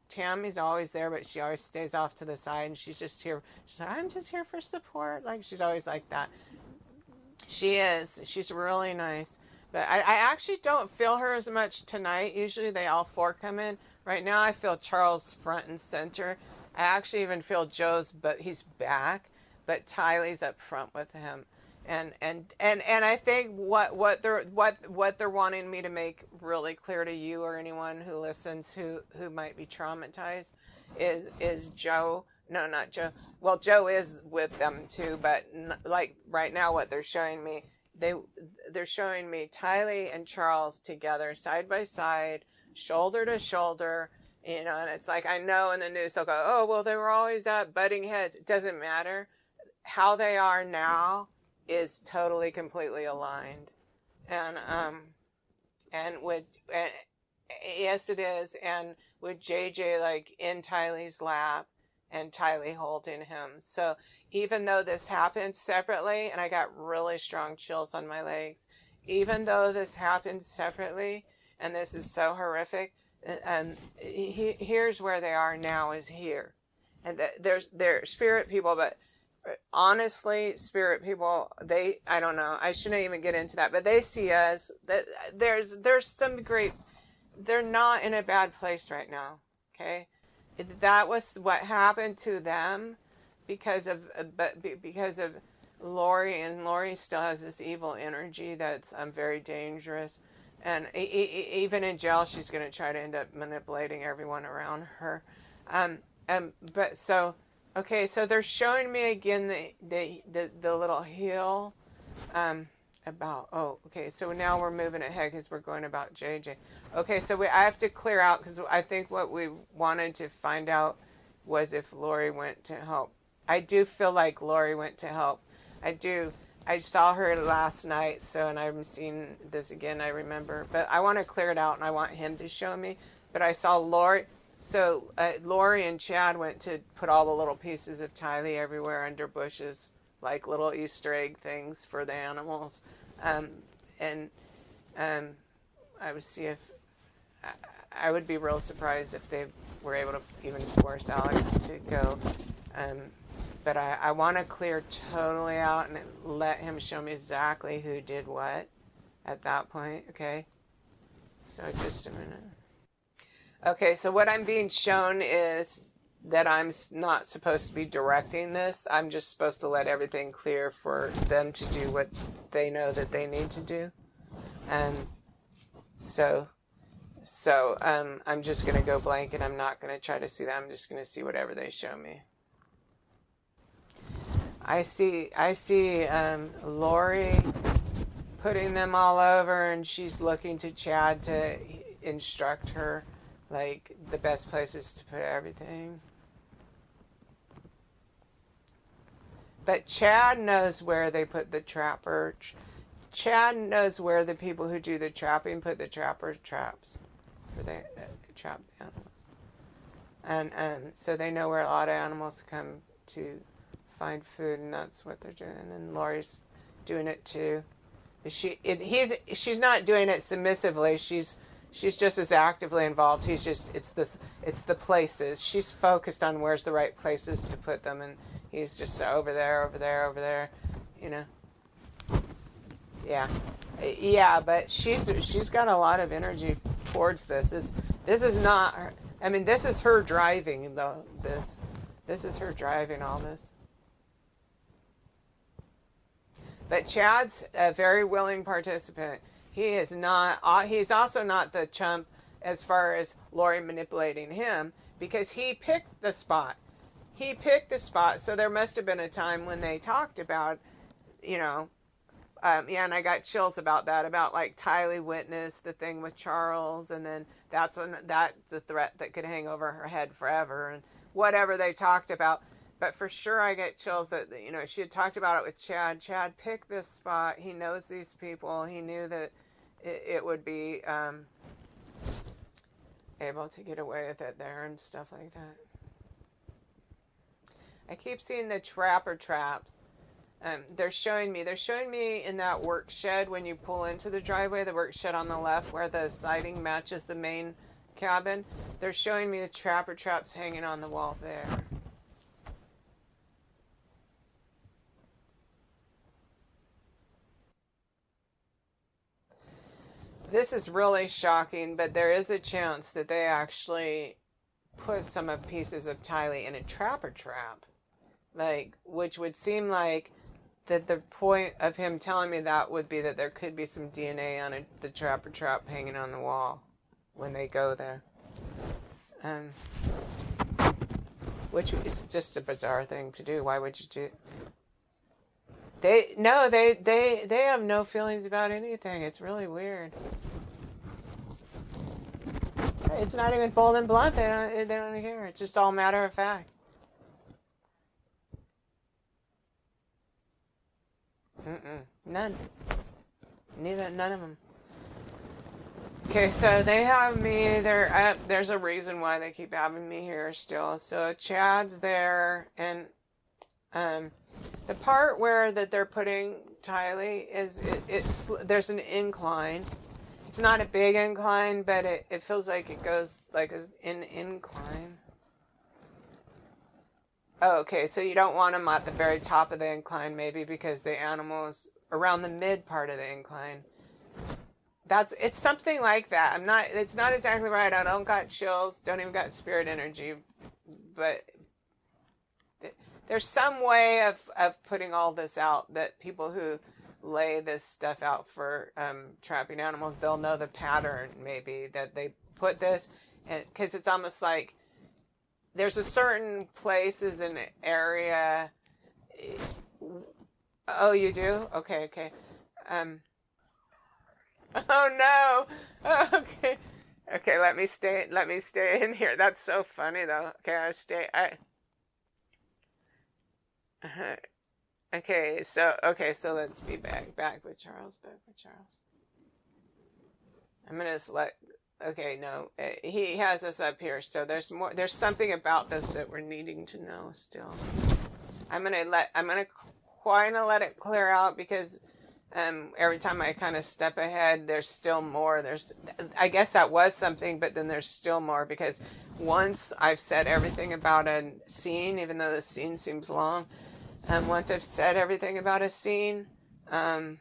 Tammy's always there, but she always stays off to the side, and she's just here. She's like, I'm just here for support. Like, she's always like that. She is. She's really nice. But I actually don't feel her as much tonight. Usually they all four come in. Right now I feel Charles front and center. I actually even feel Joe's, but he's back. But Tylee's up front with him, and I think what they're wanting me to make really clear to you or anyone who listens who might be traumatized is Joe. No, not Joe. Well, Joe is with them too, but like right now, what they're showing me, they're showing me Tylee and Charles together, side by side, shoulder to shoulder. You know, and it's like, I know in the news they'll go, oh well, they were always at butting heads. It doesn't matter. How they are now is totally, completely aligned, and yes, it is, and with JJ like in Tylee's lap and Tylee holding him. So even though this happened separately, and I got really strong chills on my legs, even though this happened separately, and this is so horrific, here's where they are now is here, and they're spirit people, but. Honestly, spirit people, I don't know, I shouldn't even get into that, but they see us, that there's some great, they're not in a bad place right now, okay? That was what happened to them because of Lori, and Lori still has this evil energy that's very dangerous, and even in jail, she's going to try to end up manipulating everyone around her, but so, okay, so they're showing me again the little hill okay, so now we're moving ahead because we're going about JJ. Okay, so I have to clear out because I think what we wanted to find out was if Lori went to help. I do feel like Lori went to help. I do. I saw her last night, and I'm seeing this again, I remember. But I want to clear it out, and I want him to show me. But I saw Lori. So Lori and Chad went to put all the little pieces of Tylee everywhere under bushes, like little Easter egg things for the animals. I would see if I would be real surprised if they were able to even force Alex to go. But I want to clear totally out and let him show me exactly who did what at that point, okay? So just a minute. Okay, so what I'm being shown is that I'm not supposed to be directing this. I'm just supposed to let everything clear for them to do what they know that they need to do. And so I'm just going to go blank, and I'm not going to try to see that. I'm just going to see whatever they show me. I see Lori putting them all over, and she's looking to Chad to instruct her, like, the best places to put everything. But Chad knows where they put the trapper. Chad knows where the people who do the trapping put the trapper traps for the trapped animals. And so they know where a lot of animals come to find food, and that's what they're doing. And Lori's doing it too. She's not doing it submissively. She's just as actively involved. It's the places. She's focused on where's the right places to put them, and he's just over there, you know. Yeah, but she's got a lot of energy towards this. This is not her. I mean, this is her driving though. This is her driving all this. But Chad's a very willing participant. He is not. He's also not the chump as far as Lori manipulating him, because he picked the spot. So there must have been a time when they talked about, you know. And I got chills about that. About like Tylee witnessed the thing with Charles, and then that's a threat that could hang over her head forever, and whatever they talked about. But for sure, I get chills that, you know, she had talked about it with Chad. Chad picked this spot. He knows these people. He knew that it would be able to get away with it there and stuff like that. I keep seeing the trapper traps. They're showing me in that work shed when you pull into the driveway, the work shed on the left where the siding matches the main cabin. They're showing me the trapper traps hanging on the wall there. This is really shocking, but there is a chance that they actually put some of pieces of Tylee in a trapper trap. Like, which would seem like that the point of him telling me that would be that there could be some DNA on the trapper trap hanging on the wall when they go there. Which is just a bizarre thing to do. Why would you do? They have no feelings about anything. It's really weird. It's not even bold and blunt. They don't care. It's just all matter of fact. None. None of them. Okay, so they have me. There's a reason why they keep having me here still. So Chad's there, and the part where that they're putting Tylee is there's an incline. It's not a big incline, but it feels like it goes like an incline. Oh, okay, so you don't want them at the very top of the incline, maybe because the animal's around the mid part of the incline. It's something like that. It's not exactly right. I don't got chills, don't even got spirit energy, but there's some way of putting all this out that people who lay this stuff out for trapping animals, they'll know the pattern, maybe, that they put this, and because it's almost like there's a certain places in an area. Oh, you do? Okay. Oh no. Okay, let me stay in here. That's so funny though. Okay, Okay, so let's be back with Charles. I'm gonna select. Okay, no, he has us up here. So there's more. There's something about this that we're needing to know still. I'm gonna let it clear out because Every time I kind of step ahead, there's still more. I guess that was something, but then there's still more, because once I've said everything about a scene, even though the scene seems long, once I've said everything about a scene, then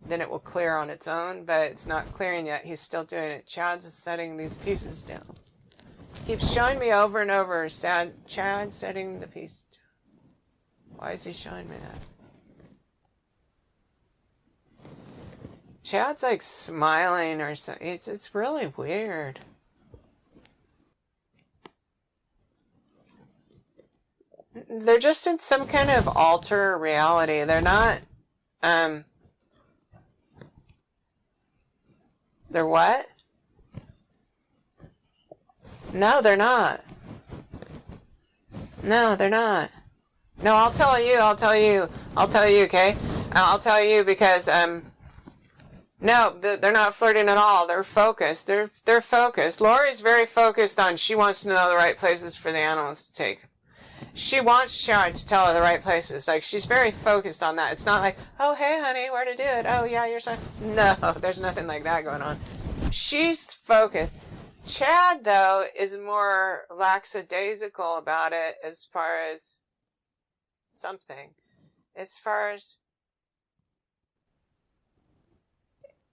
it will clear on its own, but it's not clearing yet. He's still doing it. Chad's setting these pieces down. Keeps showing me over and over, Chad setting the piece down. Why is he showing me that? Chad's like smiling or something. It's really weird. They're just in some kind of alter reality. They're not, they're what? No, they're not. No, they're not. No, I'll tell you, okay? I'll tell you because, no, they're not flirting at all. They're focused. They're focused. Lori's very focused on, she wants to know the right places for the animals to take. She wants Chad to tell her the right places. Like, she's very focused on that. It's not like, oh, hey, honey, where to do it? Oh, yeah, you're sorry. No, there's nothing like that going on. She's focused. Chad, though, is more lackadaisical about it as far as something. As far as...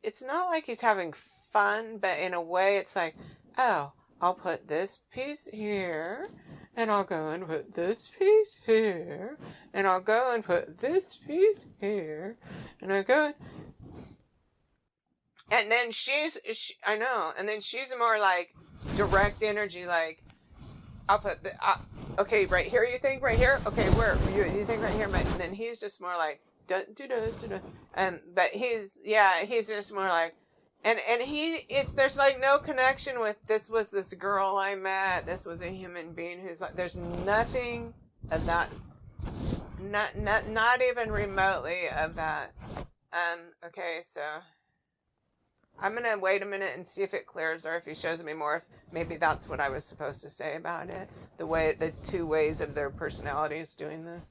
It's not like he's having fun, but in a way it's like, oh, I'll put this piece here, and I'll go and put this piece here, and I'll go and put this piece here, and I'll go... And then I know, and then she's more like direct energy, like, I'll put okay, right here, you think? Right here? Okay, where? You think right here? And then he's just more like, but he's just more like, and there's like no connection with, this was this girl I met, this was a human being who's like, there's nothing of that, not even remotely of that. Okay, so I'm gonna wait a minute and see if it clears, or if he shows me more, if maybe that's what I was supposed to say about it, the two ways of their personalities doing this.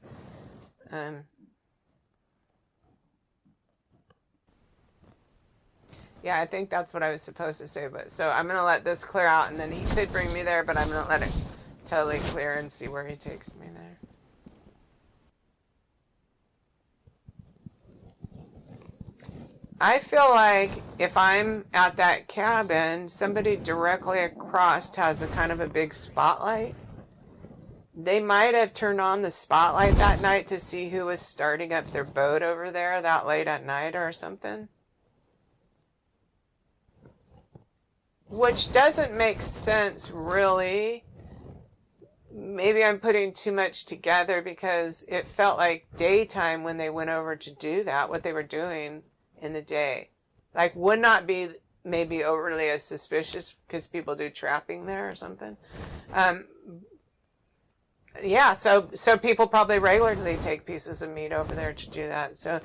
Yeah, I think that's what I was supposed to say, but so I'm going to let this clear out, and then he could bring me there, but I'm going to let it totally clear and see where he takes me there. I feel like if I'm at that cabin, somebody directly across has a kind of a big spotlight. They might have turned on the spotlight that night to see who was starting up their boat over there that late at night or something. Which doesn't make sense, really. Maybe I'm putting too much together, because it felt like daytime when they went over to do that, what they were doing in the day. Like, would not be maybe overly as suspicious because people do trapping there or something. Yeah, so people probably regularly take pieces of meat over there to do that. So,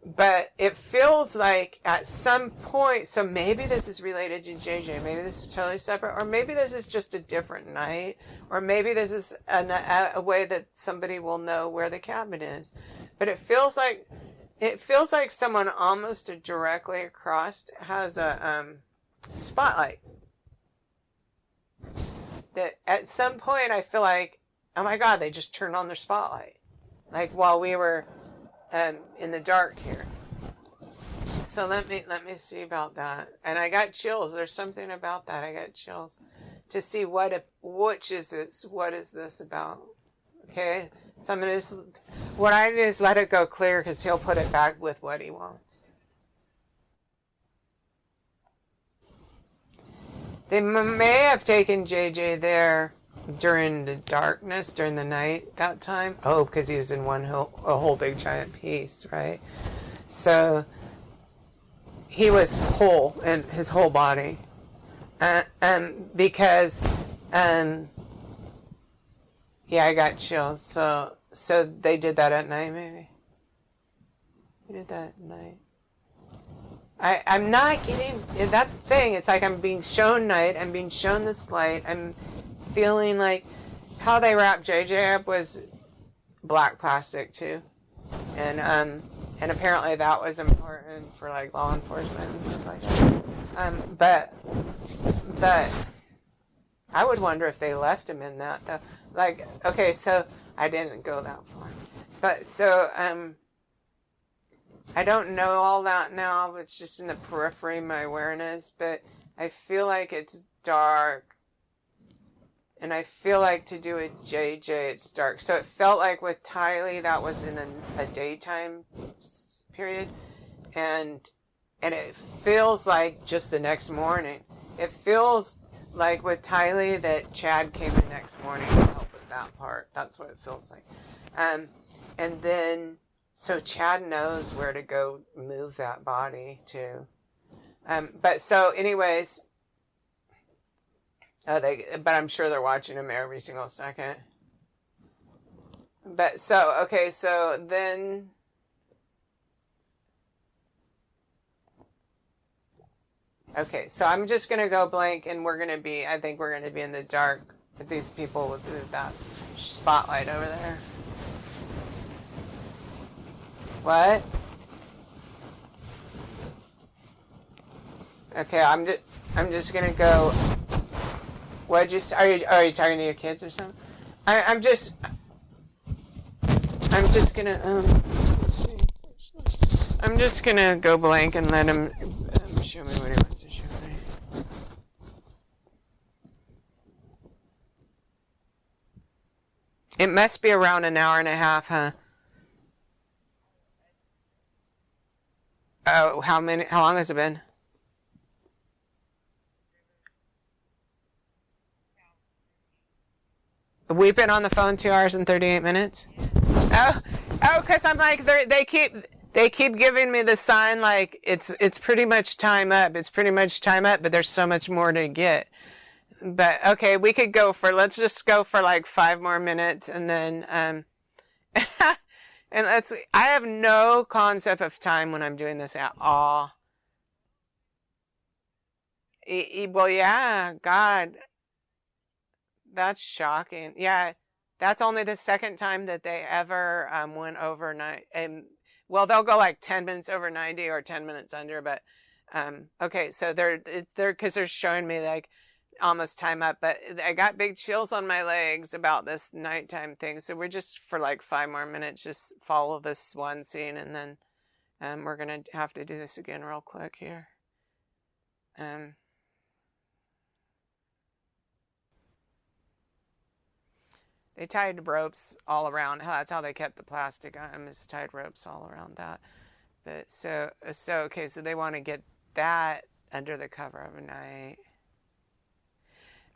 but it feels like at some point, so maybe this is related to JJ, maybe this is totally separate, or maybe this is just a different night, or maybe this is a way that somebody will know where the cabin is. But it feels like someone almost directly across has a spotlight. That at some point I feel like, oh my God, they just turned on their spotlight, like while we were in the dark here. So let me see about that. And I got chills. There's something about that. I got chills to see what is this about? Okay, so I'm gonna what I do is let it go clear, because he'll put it back with what he wants. They may have taken JJ there during the darkness, during the night that time. Oh, because he was in a whole big giant piece, right? So he was whole in his whole body, because yeah, I got chills. So they did that at night, maybe. They did that at night. I'm not getting, that's the thing. It's like I'm being shown night. I'm being shown this light. I'm feeling like how they wrapped JJ up was black plastic too. And apparently that was important for like law enforcement and stuff like that. But I would wonder if they left him in that though. Like, okay, so I didn't go that far, but so I don't know all that now. It's just in the periphery of my awareness, but I feel like it's dark. And I feel like to do with JJ, it's dark. So it felt like with Tylee, that was in a daytime period. And it feels like just the next morning. It feels like with Tylee that Chad came the next morning to help with that part. That's what it feels like. And then, so Chad knows where to go move that body to. But so anyways... but I'm sure they're watching him every single second. But so, okay, so then... Okay, so I'm just going to go blank and I think we're going to be in the dark with these people with that spotlight over there. What? Okay, I'm just going to go... Are you talking to your kids or something? I'm just gonna I'm just gonna go blank and let him show me what he wants to show me. It must be around an hour and a half, huh? Oh, how long has it been? We've been on the phone 2 hours and 38 minutes. Oh, because I'm like they keep giving me the sign like it's pretty much time up. It's pretty much time up, but there's so much more to get. But okay, let's just go for like 5 more minutes, and then and I have no concept of time when I'm doing this at all. Well, yeah, God. That's shocking. Yeah, that's only the second time that they ever went over and well, they'll go like 10 minutes over 90 or 10 minutes under, but okay, so they're because they're showing me like almost time up, but I got big chills on my legs about this nighttime thing. So we're just for like 5 more minutes, just follow this one scene, and then we're gonna have to do this again real quick here. They tied ropes all around. That's how they kept the plastic on. Is tied ropes all around that. But so okay. So they want to get that under the cover of night.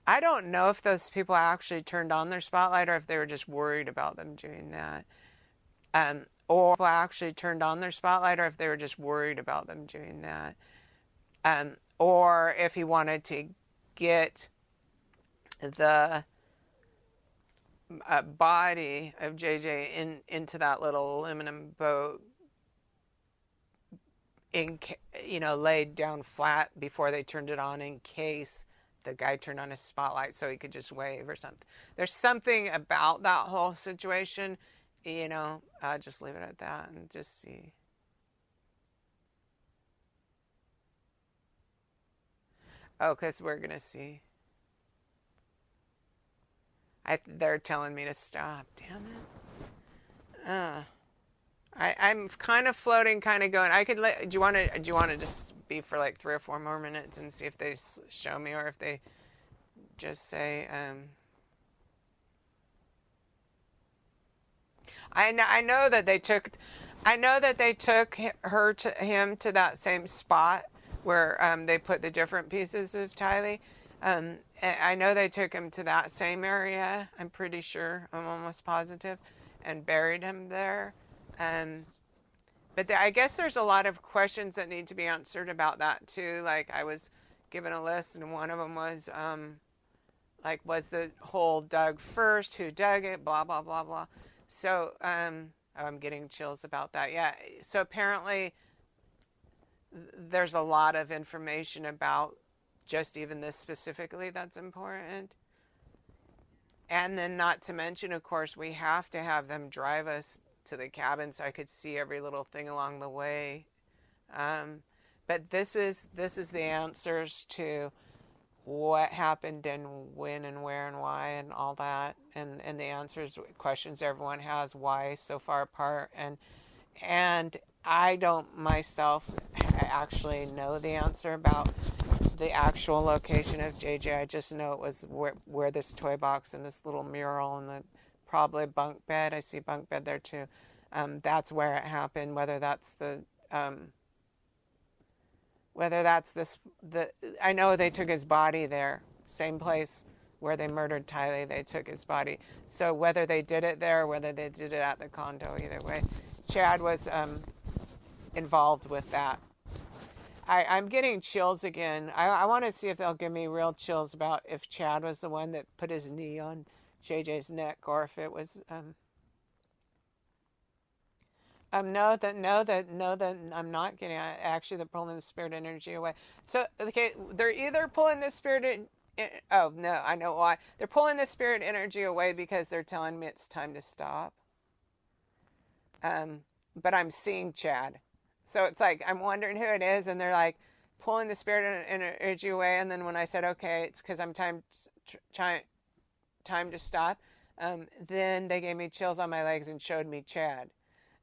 I don't know if those people actually turned on their spotlight or if they were just worried about them doing that. Or actually turned on their spotlight or if they were just worried about them doing that. Or if he wanted to get the body of JJ into that little aluminum boat, laid down flat before they turned it on in case the guy turned on his spotlight so he could just wave or something. There's something about that whole situation, I'll just leave it at that and just see. Oh, because we're going to see. They're telling me to stop. Damn it. I'm kind of floating, kind of going. Do you want to just be for like 3 or 4 more minutes and see if they show me, or if they just say, I know that they took him to that same spot where they put the different pieces of Tylee. I know they took him to that same area. I'm pretty sure. I'm almost positive, and buried him there. But I guess there's a lot of questions that need to be answered about that too. Like I was given a list, and one of them was was the hole dug first? Who dug it? Blah blah blah blah. So I'm getting chills about that. Yeah. So apparently there's a lot of information about just even this specifically that's important. And then not to mention, of course, we have to have them drive us to the cabin so I could see every little thing along the way. But this is the answers to what happened and when and where and why and all that, and the answers, questions everyone has, why so far apart, and I don't myself actually know the answer about the actual location of JJ. I just know it was where this toy box and this little mural and the probably bunk bed. I see bunk bed there too. That's where it happened. Whether that's I know they took his body there, same place where they murdered Tylee. They took his body. So whether they did it there, or whether they did it at the condo, either way, Chad was involved with that. I'm getting chills again. I want to see if they'll give me real chills about if Chad was the one that put his knee on JJ's neck, or if it was no, that I'm not getting. Actually, they're pulling the spirit energy away. So okay, they're either pulling the spirit. Oh no, I know why. They're pulling the spirit energy away because they're telling me it's time to stop. But I'm seeing Chad. So it's like, I'm wondering who it is, and they're like pulling the spirit energy away. And then when I said, okay, it's because I'm time to stop, then they gave me chills on my legs and showed me Chad.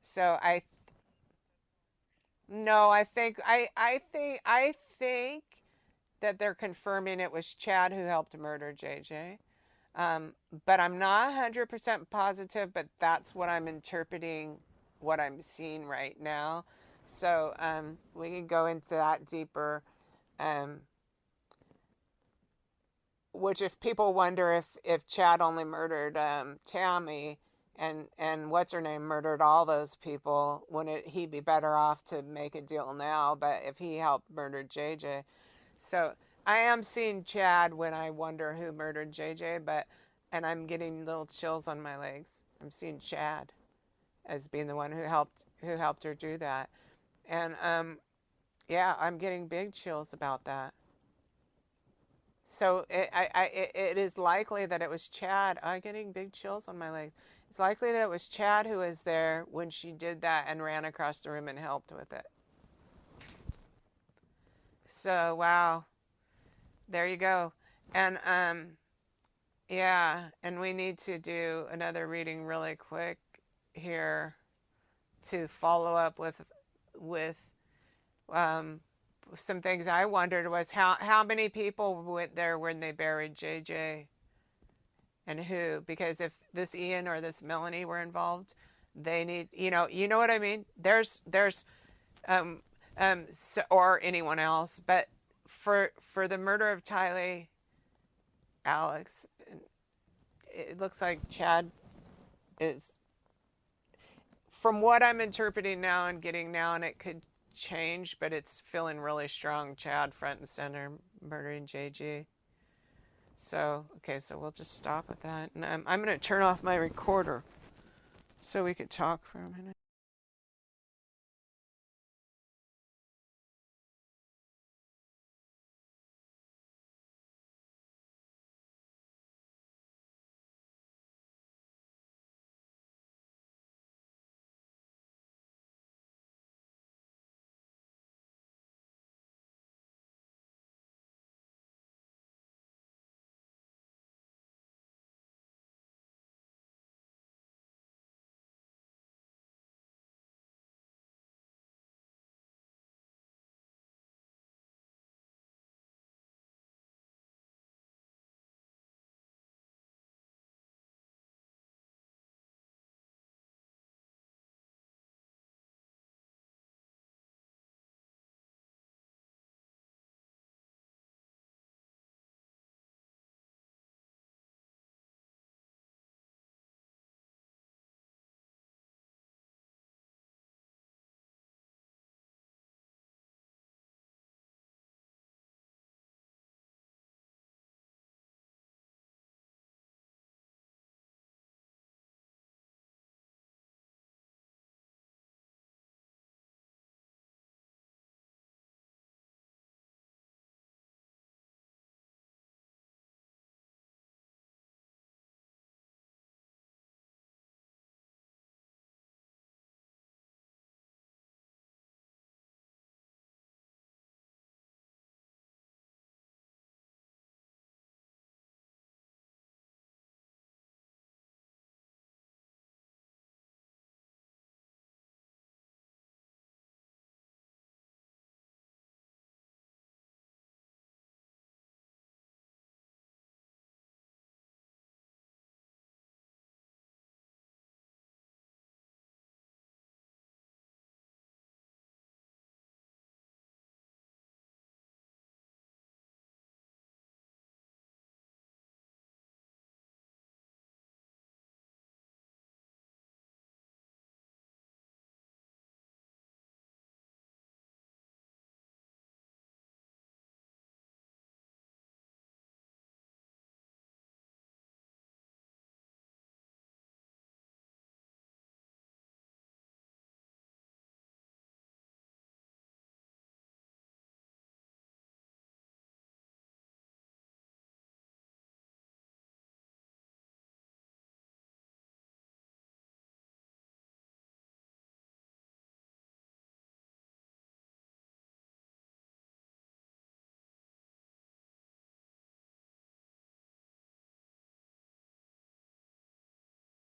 So I think that they're confirming it was Chad who helped murder JJ. But I'm not 100% positive, but that's what I'm interpreting, what I'm seeing right now. So we can go into that deeper, which if people wonder if Chad only murdered Tammy and what's her name murdered all those people, wouldn't he be better off to make a deal now? But if he helped murder JJ. So I am seeing Chad when I wonder who murdered JJ, and I'm getting little chills on my legs. I'm seeing Chad as being the one who helped her do that. And, yeah, I'm getting big chills about that. So it is likely that it was Chad. I'm getting big chills on my legs. It's likely that it was Chad who was there when she did that and ran across the room and helped with it. So, wow. There you go. And, yeah, and we need to do another reading really quick here to follow up with some things I wondered was how many people went there when they buried JJ, and who, because if this Ian or this Melanie were involved, they need, you know what I mean? There's or anyone else, but for the murder of Tylee, Alex, it looks like Chad is, from what I'm interpreting now and getting now, and it could change, but it's feeling really strong, Chad front and center murdering JG. So okay, so we'll just stop with that, and I'm going to turn off my recorder so we could talk for a minute.